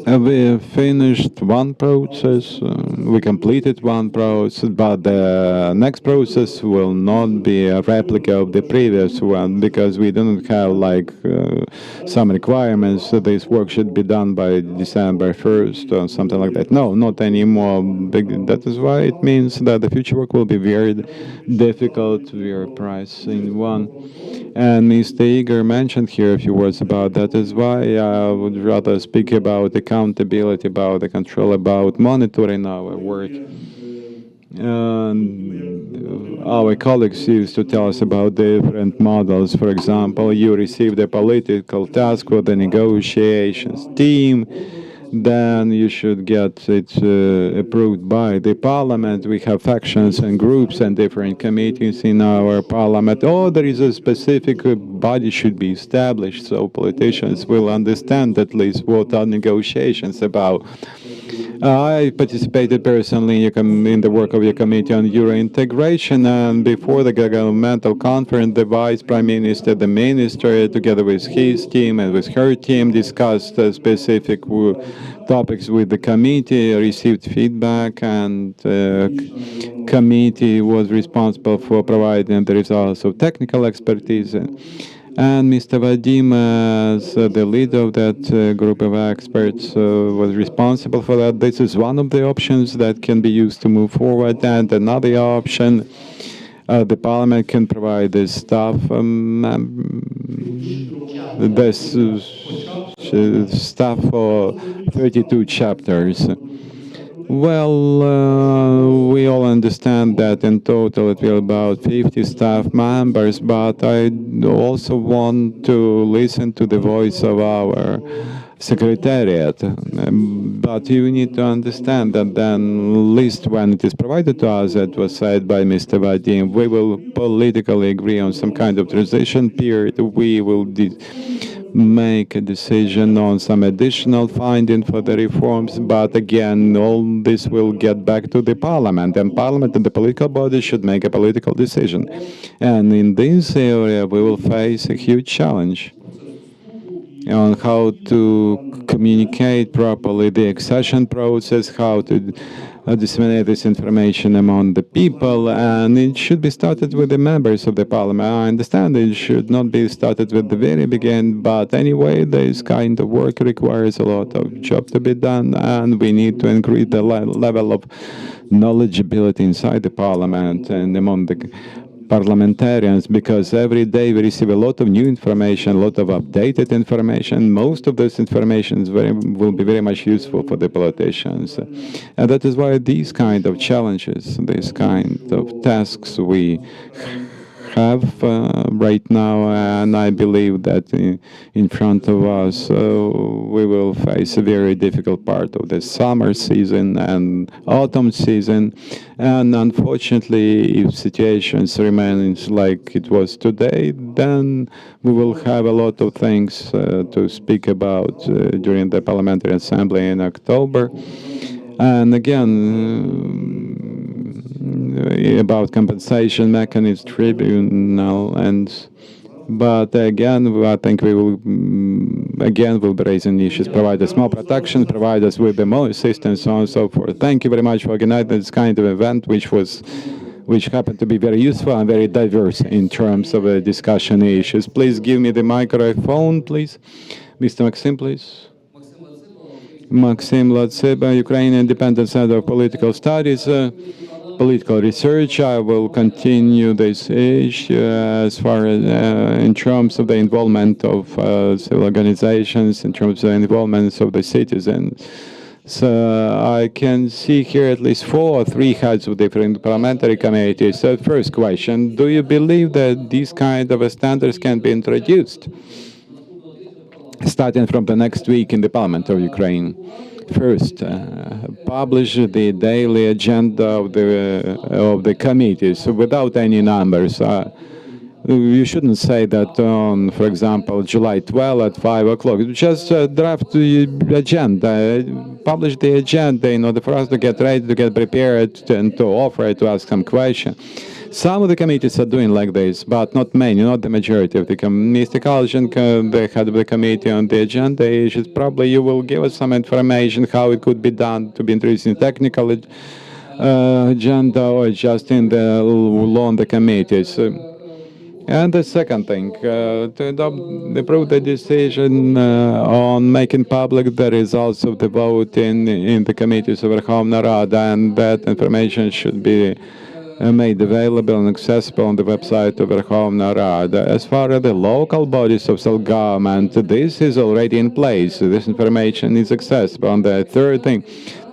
We finished one process, we completed one process, but the next process will not be a replica of the previous one, because we don't have like some requirements. This work should be done by December 1st or something like that. No, not anymore. That is why it means that the future work will be very difficult. We are pricing one. And Mr. Igor mentioned here a few words about that. Is why I would rather speak about accountability, about the control, about monitoring our work. And our colleagues used to tell us about different models. For example, you receive the political task for the negotiations team, then you should get it approved by the parliament. We have factions and groups and different committees in our parliament. Oh, there is a specific body should be established, so politicians will understand at least what are negotiations about. I participated personally in the work of your committee on Euro integration, and before the governmental conference, the Vice Prime Minister, the Minister, together with his team and with her team, discussed specific topics with the committee, received feedback, and committee was responsible for providing the results of technical expertise. And Mr. Vadim, as the leader of that group of experts, was responsible for that. This is one of the options that can be used to move forward. And another option, the Parliament can provide this staff, staff for 32 chapters. Well, we all understand that in total it will be about 50 staff members, but I also want to listen to the voice of our Secretariat. but you need to understand that then, at least when it is provided to us, it was said by Mr. Vadim, we will politically agree on some kind of transition period. We will make a decision on some additional finding for the reforms, but again, all this will get back to the parliament, and parliament and the political body should make a political decision. And in this area, we will face a huge challenge on how to communicate properly the accession process, how to disseminate this information among the people, and it should be started with the members of the parliament. I understand it should not be started with the very beginning, but anyway, this kind of work requires a lot of job to be done, and we need to increase the level of knowledgeability inside the parliament and among the parliamentarians, because every day we receive a lot of new information, a lot of updated information. Most of this information will be very much useful for the politicians. And that is why these kind of challenges, these kind of tasks we have right now, and I believe that in front of us we will face a very difficult part of the summer season and autumn season. And unfortunately, if situations remain like it was today, then we will have a lot of things to speak about during the Parliamentary Assembly in October. And again, about compensation mechanism, tribunal, but again, I think we will will be raising issues, provide us more protection, provide us with the more assistance, so on and so forth. Thank you very much for organizing this kind of event, which happened to be very useful and very diverse in terms of discussion issues. Please give me the microphone, please. Mr. Maxim, please. Maxim Latsiba, Ukrainian Independent Center of Political Studies, Political Research. I will continue this issue as far as in terms of the involvement of civil organizations, in terms of the involvement of the citizens. So I can see here at least 4 or 3 heads of different parliamentary committees. So first question, do you believe that these kind of standards can be introduced starting from the next week in the Parliament of Ukraine? First, publish the daily agenda of the committees without any numbers. You shouldn't say that on, for example, July 12 at 5 o'clock. Just draft the agenda, publish the agenda in order for us to get ready, to get prepared, and to offer, to ask some questions. Some of the committees are doing like this, but not many, not the majority of the Mr. Kalchenko, the head of the committee on the agenda issues, probably you will give us some information how it could be done to be introduced in technical agenda or just in the law on the committees. And the second thing, to approve the decision on making public the results of the vote in the committees of Verkhovna Rada, and that information should be made available and accessible on the website of Verkhovna Rada. As far as the local bodies of self-government, this is already in place. This information is accessible. And the third thing,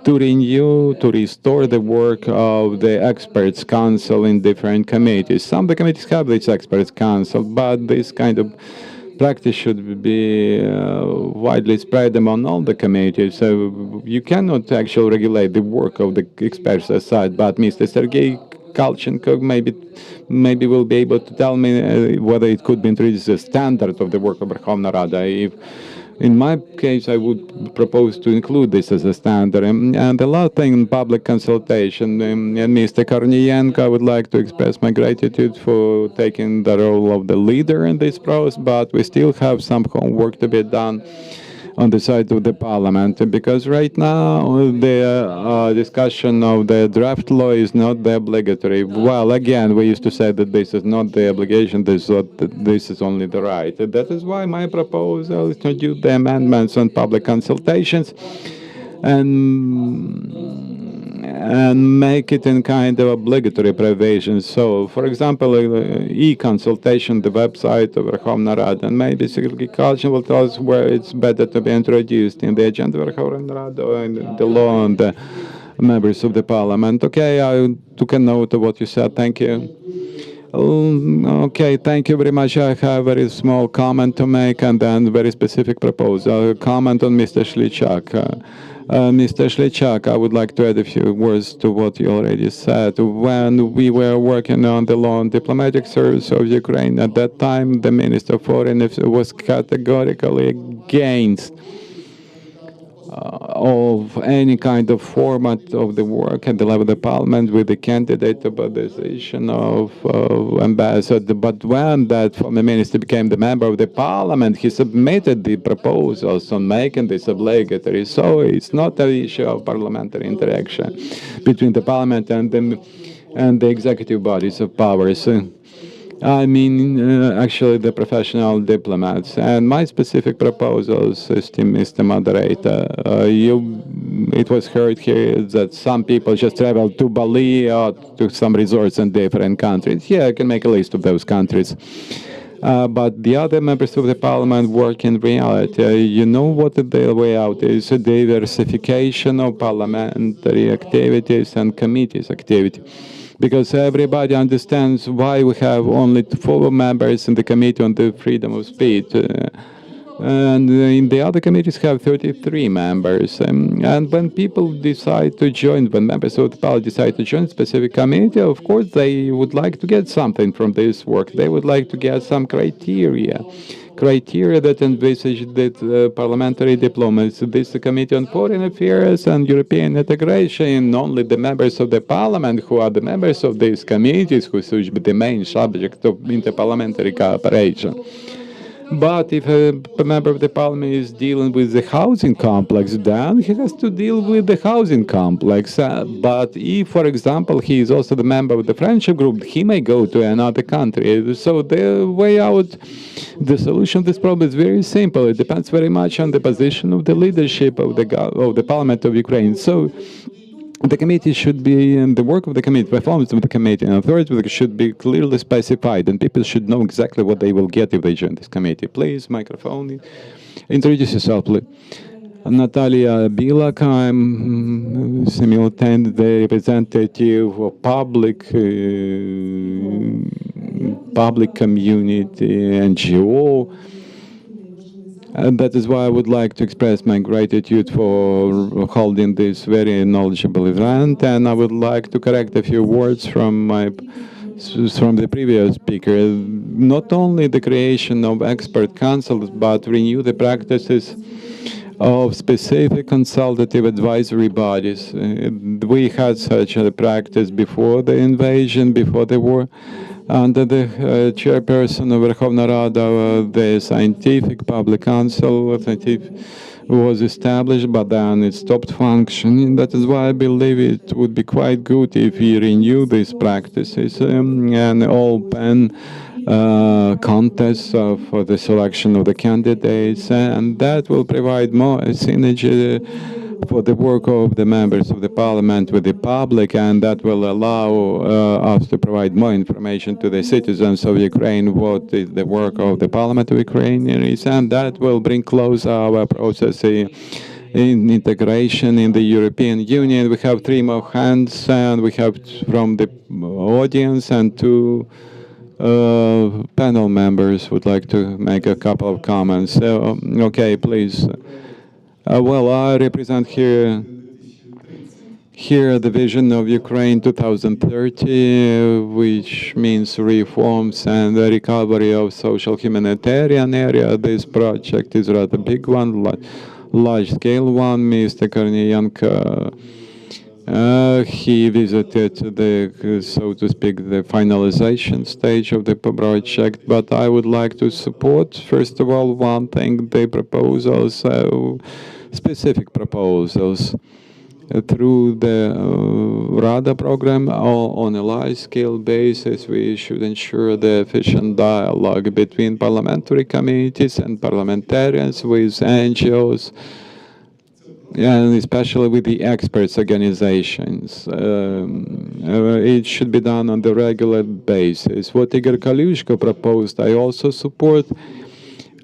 to renew, to restore the work of the experts council in different committees. Some of the committees have this experts council, but this kind of practice should be widely spread among all the committees. So you cannot actually regulate the work of the experts aside, but Mr. Sergei Kalchenko maybe will be able to tell me whether it could be introduced as a standard of the work of Verkhovna Rada. If, in my case, I would propose to include this as a standard. And the last thing, public consultation. And Mr. Kornienko, I would like to express my gratitude for taking the role of the leader in this process, but we still have some homework to be done on the side of the parliament, because right now the discussion of the draft law is not the obligatory. Well, again, we used to say that this is not the obligation, this is only the right. That is why my proposal is to do the amendments on public consultations and make it in kind of obligatory provisions. So, for example, e-consultation, the website of Verkhovna Rada, and maybe Sergei Kalchenko will tell us where it's better to be introduced in the agenda of Verkhovna Rada or in the law on the members of the parliament. Okay, I took a note of what you said. Thank you. Okay, thank you very much. I have a very small comment to make and then very specific proposal. A comment on Mr. Shlichak. Mr. Shlichak, I would like to add a few words to what you already said. When we were working on the law on diplomatic service of Ukraine, at that time the Minister of Foreign Affairs was categorically against of any kind of format of the work at the level of the parliament with the candidate about the position of ambassador. But when that former minister became the member of the parliament, he submitted the proposals on making this obligatory. So it's not an issue of parliamentary interaction between the parliament and the executive bodies of powers. I mean, actually, the professional diplomats. And my specific proposals, esteemed Mr. Moderator, it was heard here that some people just travel to Bali or to some resorts in different countries. Yeah, I can make a list of those countries. But the other members of the parliament work in reality. You know what the way out is? A diversification of parliamentary activities and committees activity. Because everybody understands why we have only 4 members in the Committee on the Freedom of Speech. And in the other committees have 33 members. And when people decide to join, when members of the parliament decide to join a specific committee, of course they would like to get something from this work. They would like to get some criteria that envisage that parliamentary diplomacy. This Committee on Foreign Affairs and European Integration, only the members of the parliament who are the members of these committees who should be the main subject of interparliamentary cooperation. But if a member of the parliament is dealing with the housing complex, then he has to deal with the housing complex. But if, for example, he is also the member of the friendship group, he may go to another country. So the way out, the solution to this problem is very simple. It depends very much on the position of the leadership of the Parliament of Ukraine. So the committee should be, and the work of the committee, performance of the committee, and authority should be clearly specified, and people should know exactly what they will get if they join this committee. Please, microphone. Introduce yourself, please. Natalia Bilak, I'm simultaneously the representative of public community, NGO. And that is why I would like to express my gratitude for holding this very knowledgeable event. And I would like to correct a few words from the previous speaker. Not only the creation of expert councils, but renew the practices of specific consultative advisory bodies. We had such a practice before the invasion, before the war. Under the chairperson of Verkhovna Rada, the Scientific Public Council was established, but then it stopped functioning. That is why I believe it would be quite good if we renew these practices and open contests for the selection of the candidates, and that will provide more synergy for the work of the members of the parliament with the public, and that will allow us to provide more information to the citizens of Ukraine what is the work of the parliament of Ukraine is, and that will bring closer our process in integration in the European Union. We have 3 more hands, and we have from the audience, and 2 panel members would like to make a couple of comments. So, okay, please. Well, I represent here the vision of Ukraine 2030, which means reforms and the recovery of social humanitarian area. This project is a rather big one, large-scale one. Mr. Korniyenko, he visited the, so to speak, the finalization stage of the project, but I would like to support, first of all, one thing, the proposals, specific proposals through the RADA program on a large-scale basis. We should ensure the efficient dialogue between parliamentary committees and parliamentarians with NGOs, and especially with the experts organizations. It should be done on the regular basis. What Igor Kalushko proposed, I also support.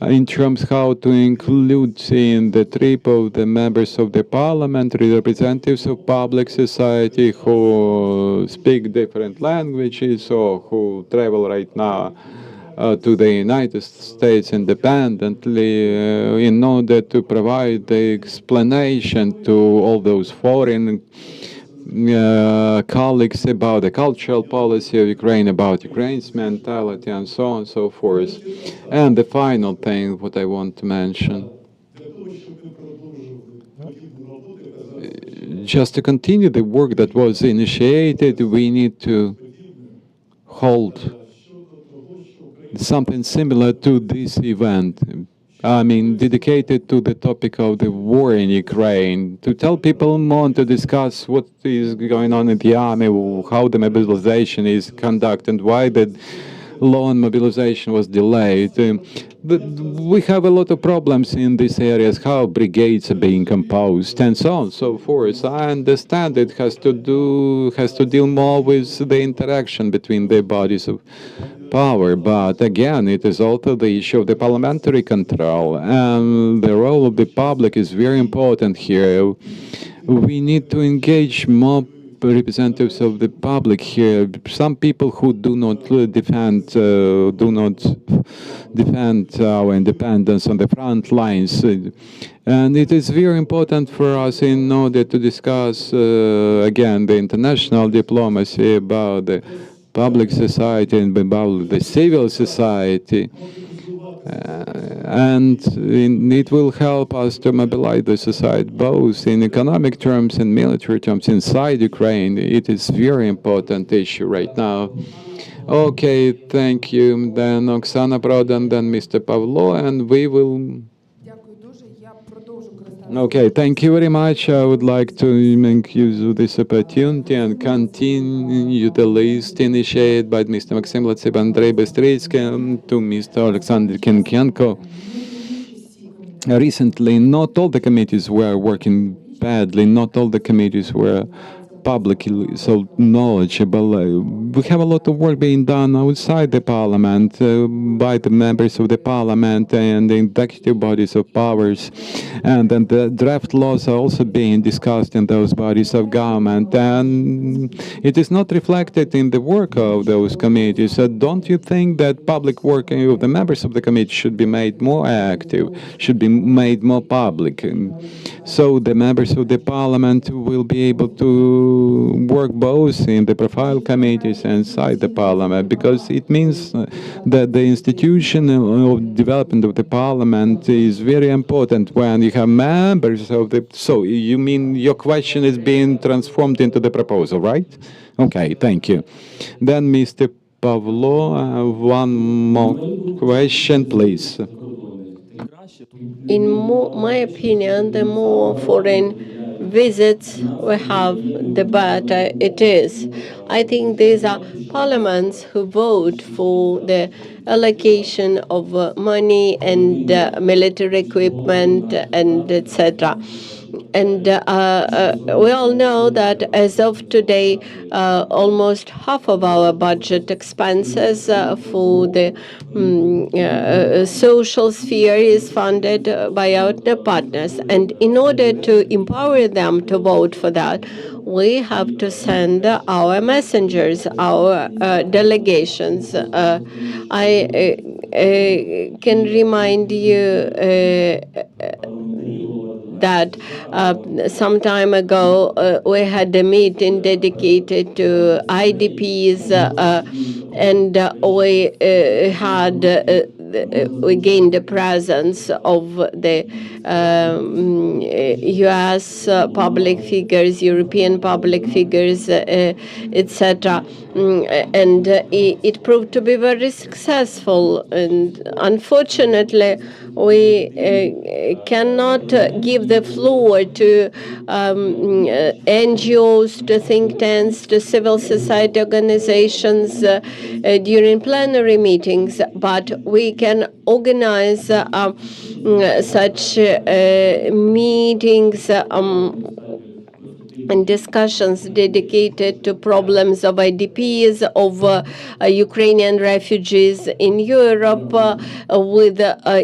in terms how to include in the trip of the members of the parliament, representatives of public society who speak different languages or who travel right now to the United States independently in order to provide the explanation to all those foreign colleagues about the cultural policy of Ukraine, about Ukraine's mentality, and so on and so forth. And the final thing, what I want to mention, just to continue the work that was initiated, we need to hold something similar to this event. I mean, dedicated to the topic of the war in Ukraine, to tell people more, to discuss what is going on in the army, how the mobilization is conducted, why the law on mobilization was delayed. But we have a lot of problems in these areas, how brigades are being composed, and so on and so forth. I understand it has to deal more with the interaction between the bodies of power, but again, it is also the issue of the parliamentary control, and the role of the public is very important here. We need to engage more representatives of the public here. Some people who do not defend our independence on the front lines, and it is very important for us in order to discuss again the international diplomacy about the public society and about the civil society. And it will help us to mobilize the society both in economic terms and military terms inside Ukraine. It is very important issue right now. Okay, thank you. Then Oksana Prodan, then Mr. Pavlo, and we will... Okay, thank you very much. I would like to make use of this opportunity and continue the list initiated by Mr. Maxim Latsib, Andrei Bystritsky, to Mr. Alexander Kinkenko. Recently, not all the committees were working badly, not all the committees were publicly so knowledgeable. We have a lot of work being done outside the parliament by the members of the parliament and the executive bodies of powers, and then the draft laws are also being discussed in those bodies of government, and it is not reflected in the work of those committees. So don't you think that public work of the members of the committee should be made more active, should be made more public, so the members of the parliament will be able to work both in the profile committees and inside the parliament, because it means that the institutional development of the parliament is very important when you have members of the... So you mean your question is being transformed into the proposal, right? Okay, thank you. Then Mr. Pavlo, one more question, please. In my opinion, the more foreign visits we have, the better it is. I think these are parliaments who vote for the allocation of money and military equipment and etc. And we all know that as of today, almost half of our budget expenses for the social sphere is funded by our partners. And in order to empower them to vote for that, we have to send our messengers, our delegations. I can remind you that some time ago we had a meeting dedicated to IDPs, and we gained the presence of the U.S. public figures, European public figures, etc. And it proved to be very successful. And unfortunately, we cannot give the floor to NGOs, to think tanks, to civil society organizations during plenary meetings, but we can organize such meetings and discussions dedicated to problems of IDPs, of Ukrainian refugees in Europe, with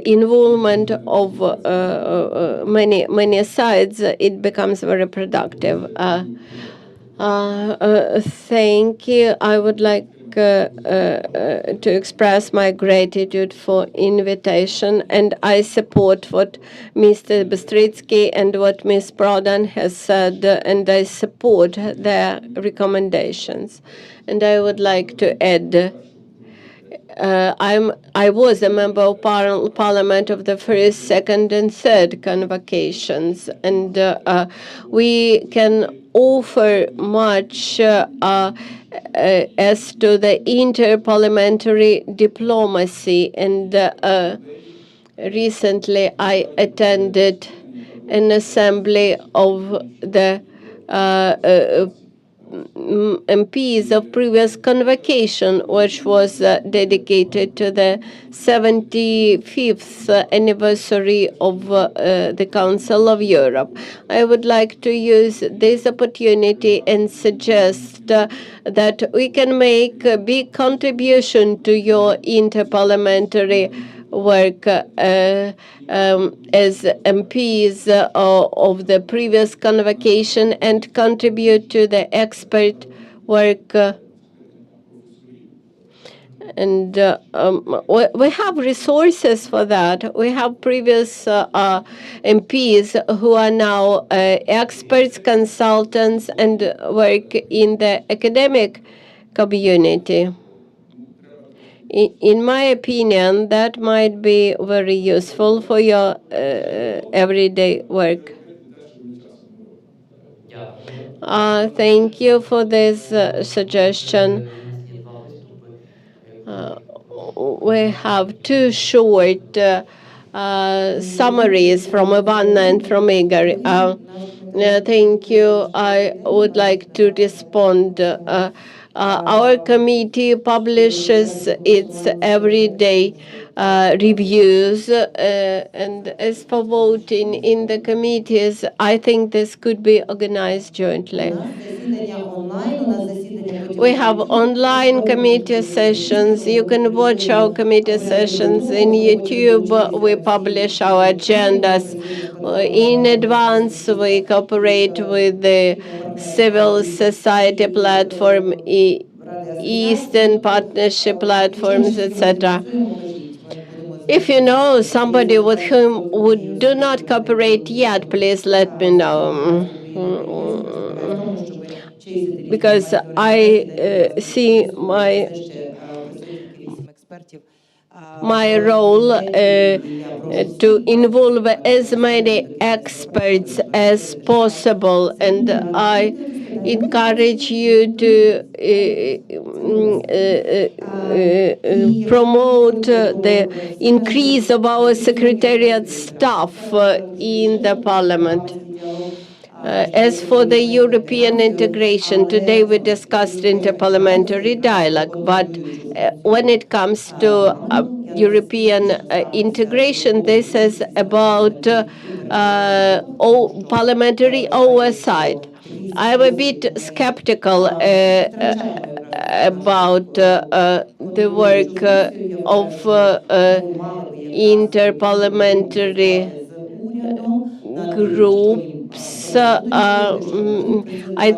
involvement of many sides, it becomes very productive. Thank you. I would like to express my gratitude for invitation, and I support what Mr. Bystrzycki and what Ms. Prodan has said, and I support their recommendations. And I would like to add, I was a member of Parliament of the first, second, and third convocations, and we can offer much as to the interparliamentary diplomacy. And recently, I attended an assembly of the MPs of previous convocation, which was dedicated to the 75th anniversary of the Council of Europe. I would like to use this opportunity and suggest that we can make a big contribution to your interparliamentary work as MPs of the previous convocation and contribute to the expert work. And we have resources for that. We have previous MPs who are now experts, consultants, and work in the academic community. In my opinion, that might be very useful for your everyday work. Thank you for this suggestion. We have two short summaries from Ivana and from Igor. Thank you. I would like to respond. Our committee publishes its everyday reviews, and as for voting in the committees, I think this could be organized jointly. We have online committee sessions. You can watch our committee sessions in YouTube. We publish our agendas in advance. We cooperate with the civil society platform, Eastern Partnership platforms, etc. If you know somebody with whom we do not cooperate yet, please let me know. Because I see my role to involve as many experts as possible, and I encourage you to promote the increase of our secretariat staff in the Parliament. As for the European integration, today we discussed interparliamentary dialogue, but when it comes to European integration, this is about parliamentary oversight. I'm a bit skeptical about the work of interparliamentary groups. I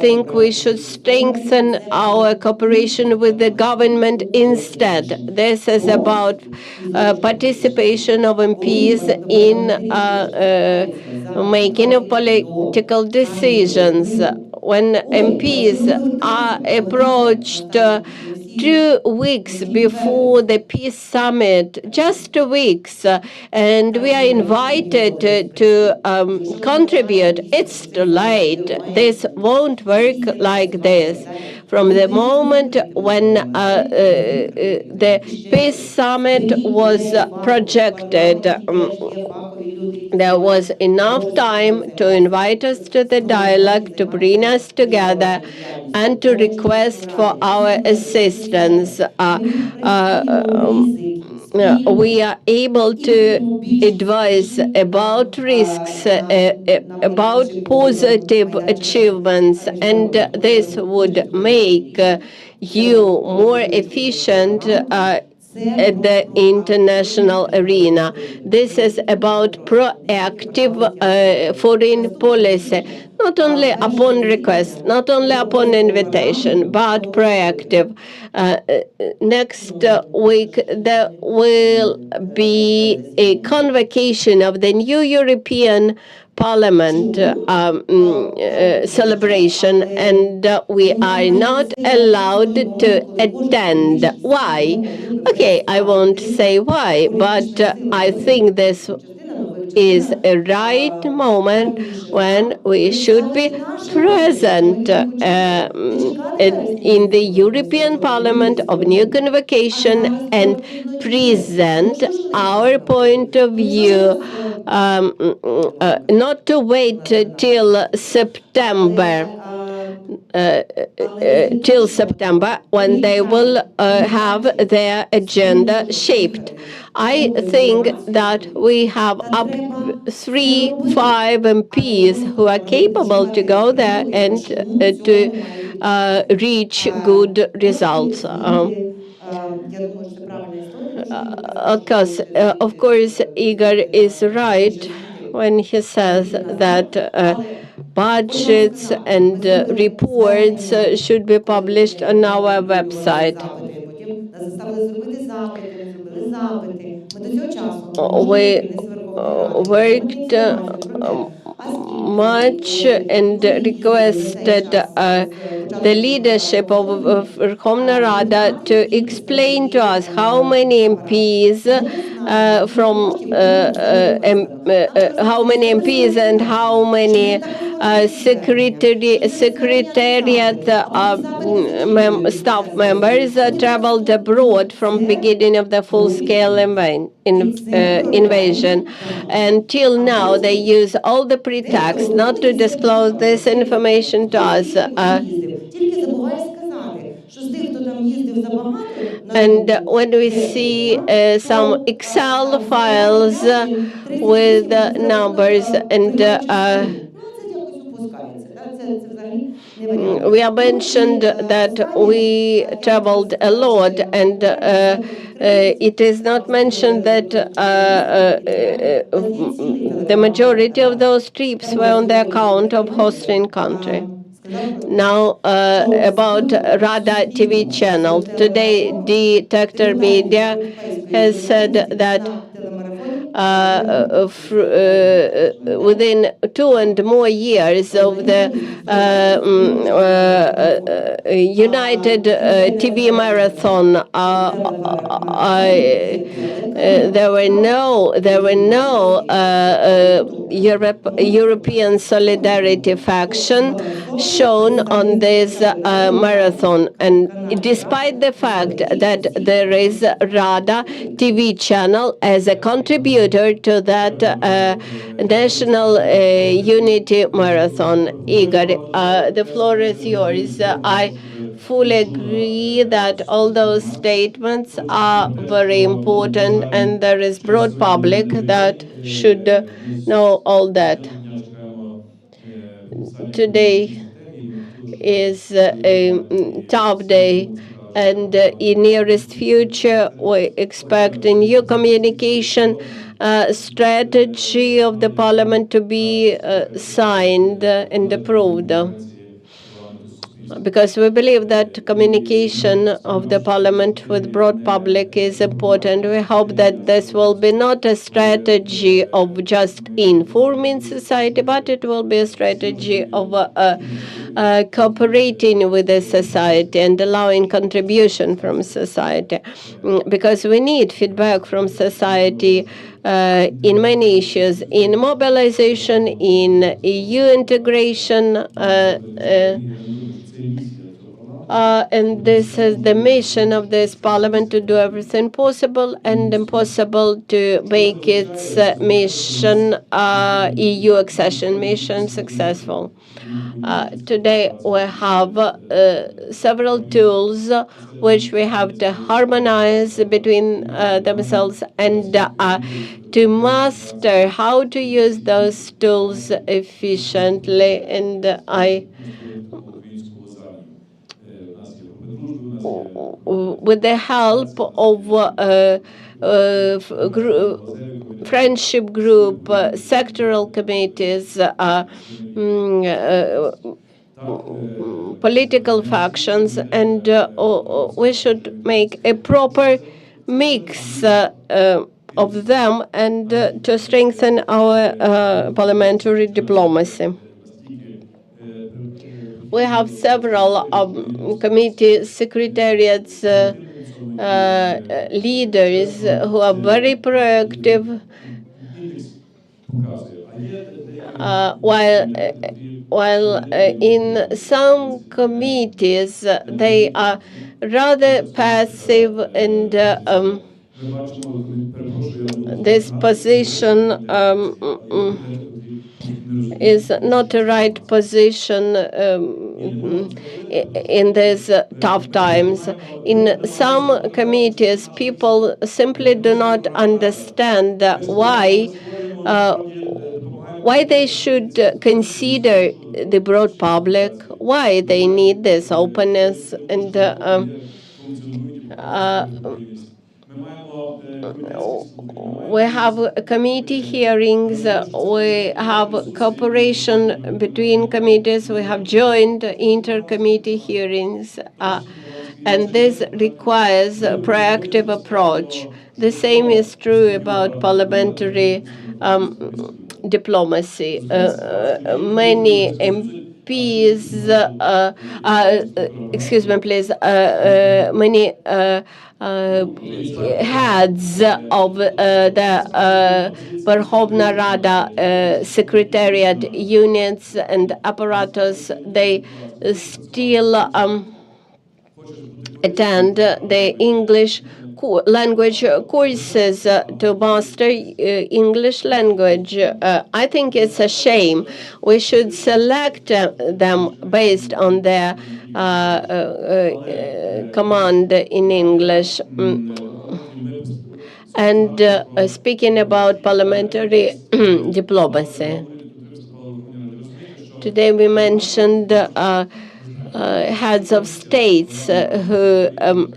think we should strengthen our cooperation with the government instead. This is about participation of MPs in making of political decisions. When MPs are approached 2 weeks before the peace summit, just 2 weeks, and we are invited to contribute, it's too late. This won't work like this. From the moment when the peace summit was projected, there was enough time to invite us to the dialogue, to bring us together, and to request for our assistance. we are able to advise about risks, about positive achievements, and this would make you more efficient at the international arena. This is about proactive foreign policy, not only upon request, not only upon invitation, but proactive. Next week, there will be a convocation of the new European Parliament celebration, and we are not allowed to attend. Why? Okay, I won't say why, but I think this is a right moment when we should be present in the European Parliament of new convocation and present our point of view, not to wait till September. Till September, when they will have their agenda shaped. I think that we have up 3-5 MPs who are capable to go there and to reach good results. Of course, Igor is right when he says that budgets and reports should be published on our website. We worked much and requested the leadership of Верховна Рада to explain to us how many MPs how many MPs and how many secretariat staff members traveled abroad from beginning of the full-scale invasion. Until now, they use all the pretexts not to disclose this information to us. And when we see some Excel files with numbers and we have mentioned that we traveled a lot, and it is not mentioned that the majority of those trips were on the account of hosting country. Now, about Rada TV channel. Today, Detector Media has said that within 2 and more years of the United TV Marathon, there were no European Solidarity faction shown on this marathon, and despite the fact that there is Rada TV channel as a contributor to that national unity marathon. Igor, the floor is yours. I fully agree that all those statements are very important, and there is broad public that should know all that. Today is a tough day, and in nearest future we expect a new communication strategy of the Parliament to be signed and approved. Because we believe that communication of the Parliament with broad public is important. We hope that this will be not a strategy of just informing society, but it will be a strategy of cooperating with the society and allowing contribution from society. Because we need feedback from society in many issues, in mobilization, in EU integration, And this is the mission of this parliament, to do everything possible and impossible to make its mission, EU accession mission, successful. Today we have several tools which we have to harmonize between themselves and to master how to use those tools efficiently. And with the help of friendship group, sectoral committees, political factions, and we should make a proper mix of them and to strengthen our parliamentary diplomacy. We have several committee secretariats, leaders who are very proactive, while in some committees they are rather passive, and this position is not a right position in these tough times. In some committees, people simply do not understand why they should consider the broad public, why they need this openness, and we have committee hearings, we have cooperation between committees, we have joint inter-committee hearings, and this requires a proactive approach. The same is true about parliamentary diplomacy. Many MPs, excuse me, please, many heads of the Верховна Рада secretariat units and apparatus, they still attend the English language courses to master English language. I think it's a shame. We should select them based on their command in English. And speaking about parliamentary diplomacy, today we mentioned heads of states who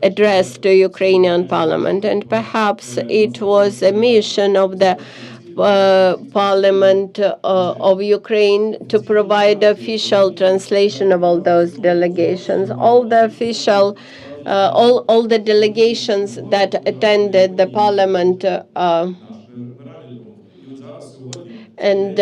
addressed the Ukrainian parliament, and perhaps it was a mission of the Parliament of Ukraine to provide official translation of all those delegations. All the official, all the delegations that attended the parliament and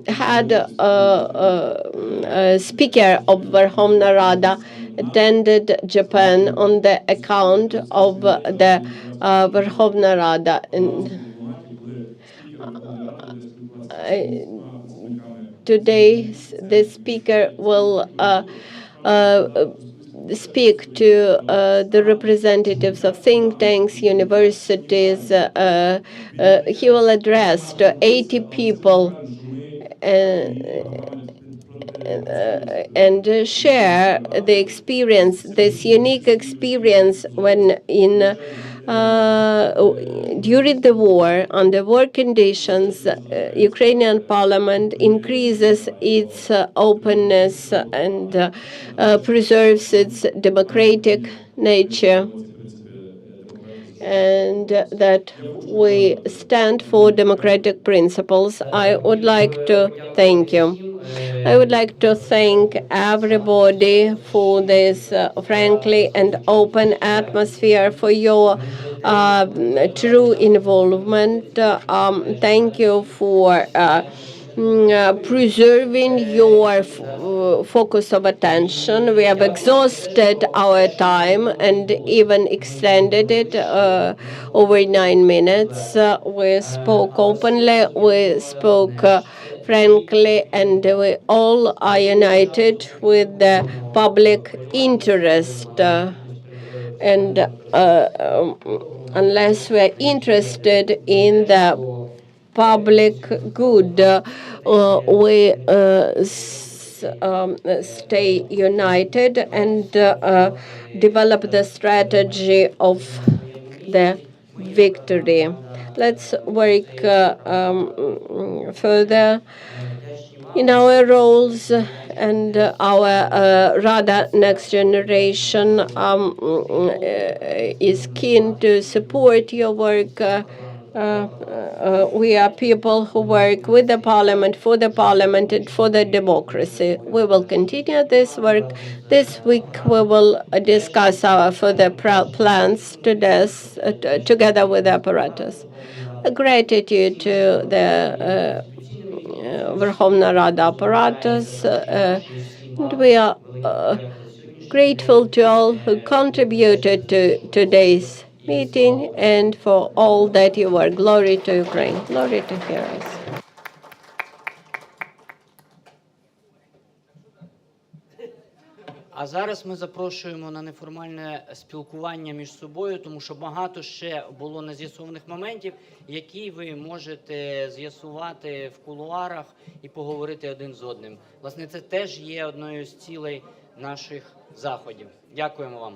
had a speaker of Верховна Рада attended Japan on the account of the Верховна Рада. And today the speaker will speak to the representatives of think tanks, universities. He will address to 80 people and share the experience, this unique experience when during the war, under war conditions, Ukrainian parliament increases its openness and preserves its democratic nature, and that we stand for democratic principles. I would like to thank you. I would like to thank everybody for this frankly and open atmosphere, for your true involvement. Thank you for preserving your focus of attention. We have exhausted our time and even extended it over 9 minutes. We spoke openly, we spoke frankly, and we all are united with the public interest. And unless we are interested in the public good, we stay united and develop the strategy of the victory. Let's work further in our roles, and our Rada next generation is keen to support your work. We are people who work with the Parliament, and for the democracy. We will continue this work. This week we will discuss our further plans to this, together with the apparatus. Gratitude to the Верховна Рада apparatus. And we are grateful to all who contributed to today's meeting and for all that you were. Glory to Ukraine. Glory to heroes. А зараз ми запрошуємо на неформальне спілкування між собою, тому що багато ще було нез'ясованих моментів, які ви можете з'ясувати в кулуарах і поговорити один з одним. Власне, це теж є одною з цілей наших заходів. Дякуємо вам.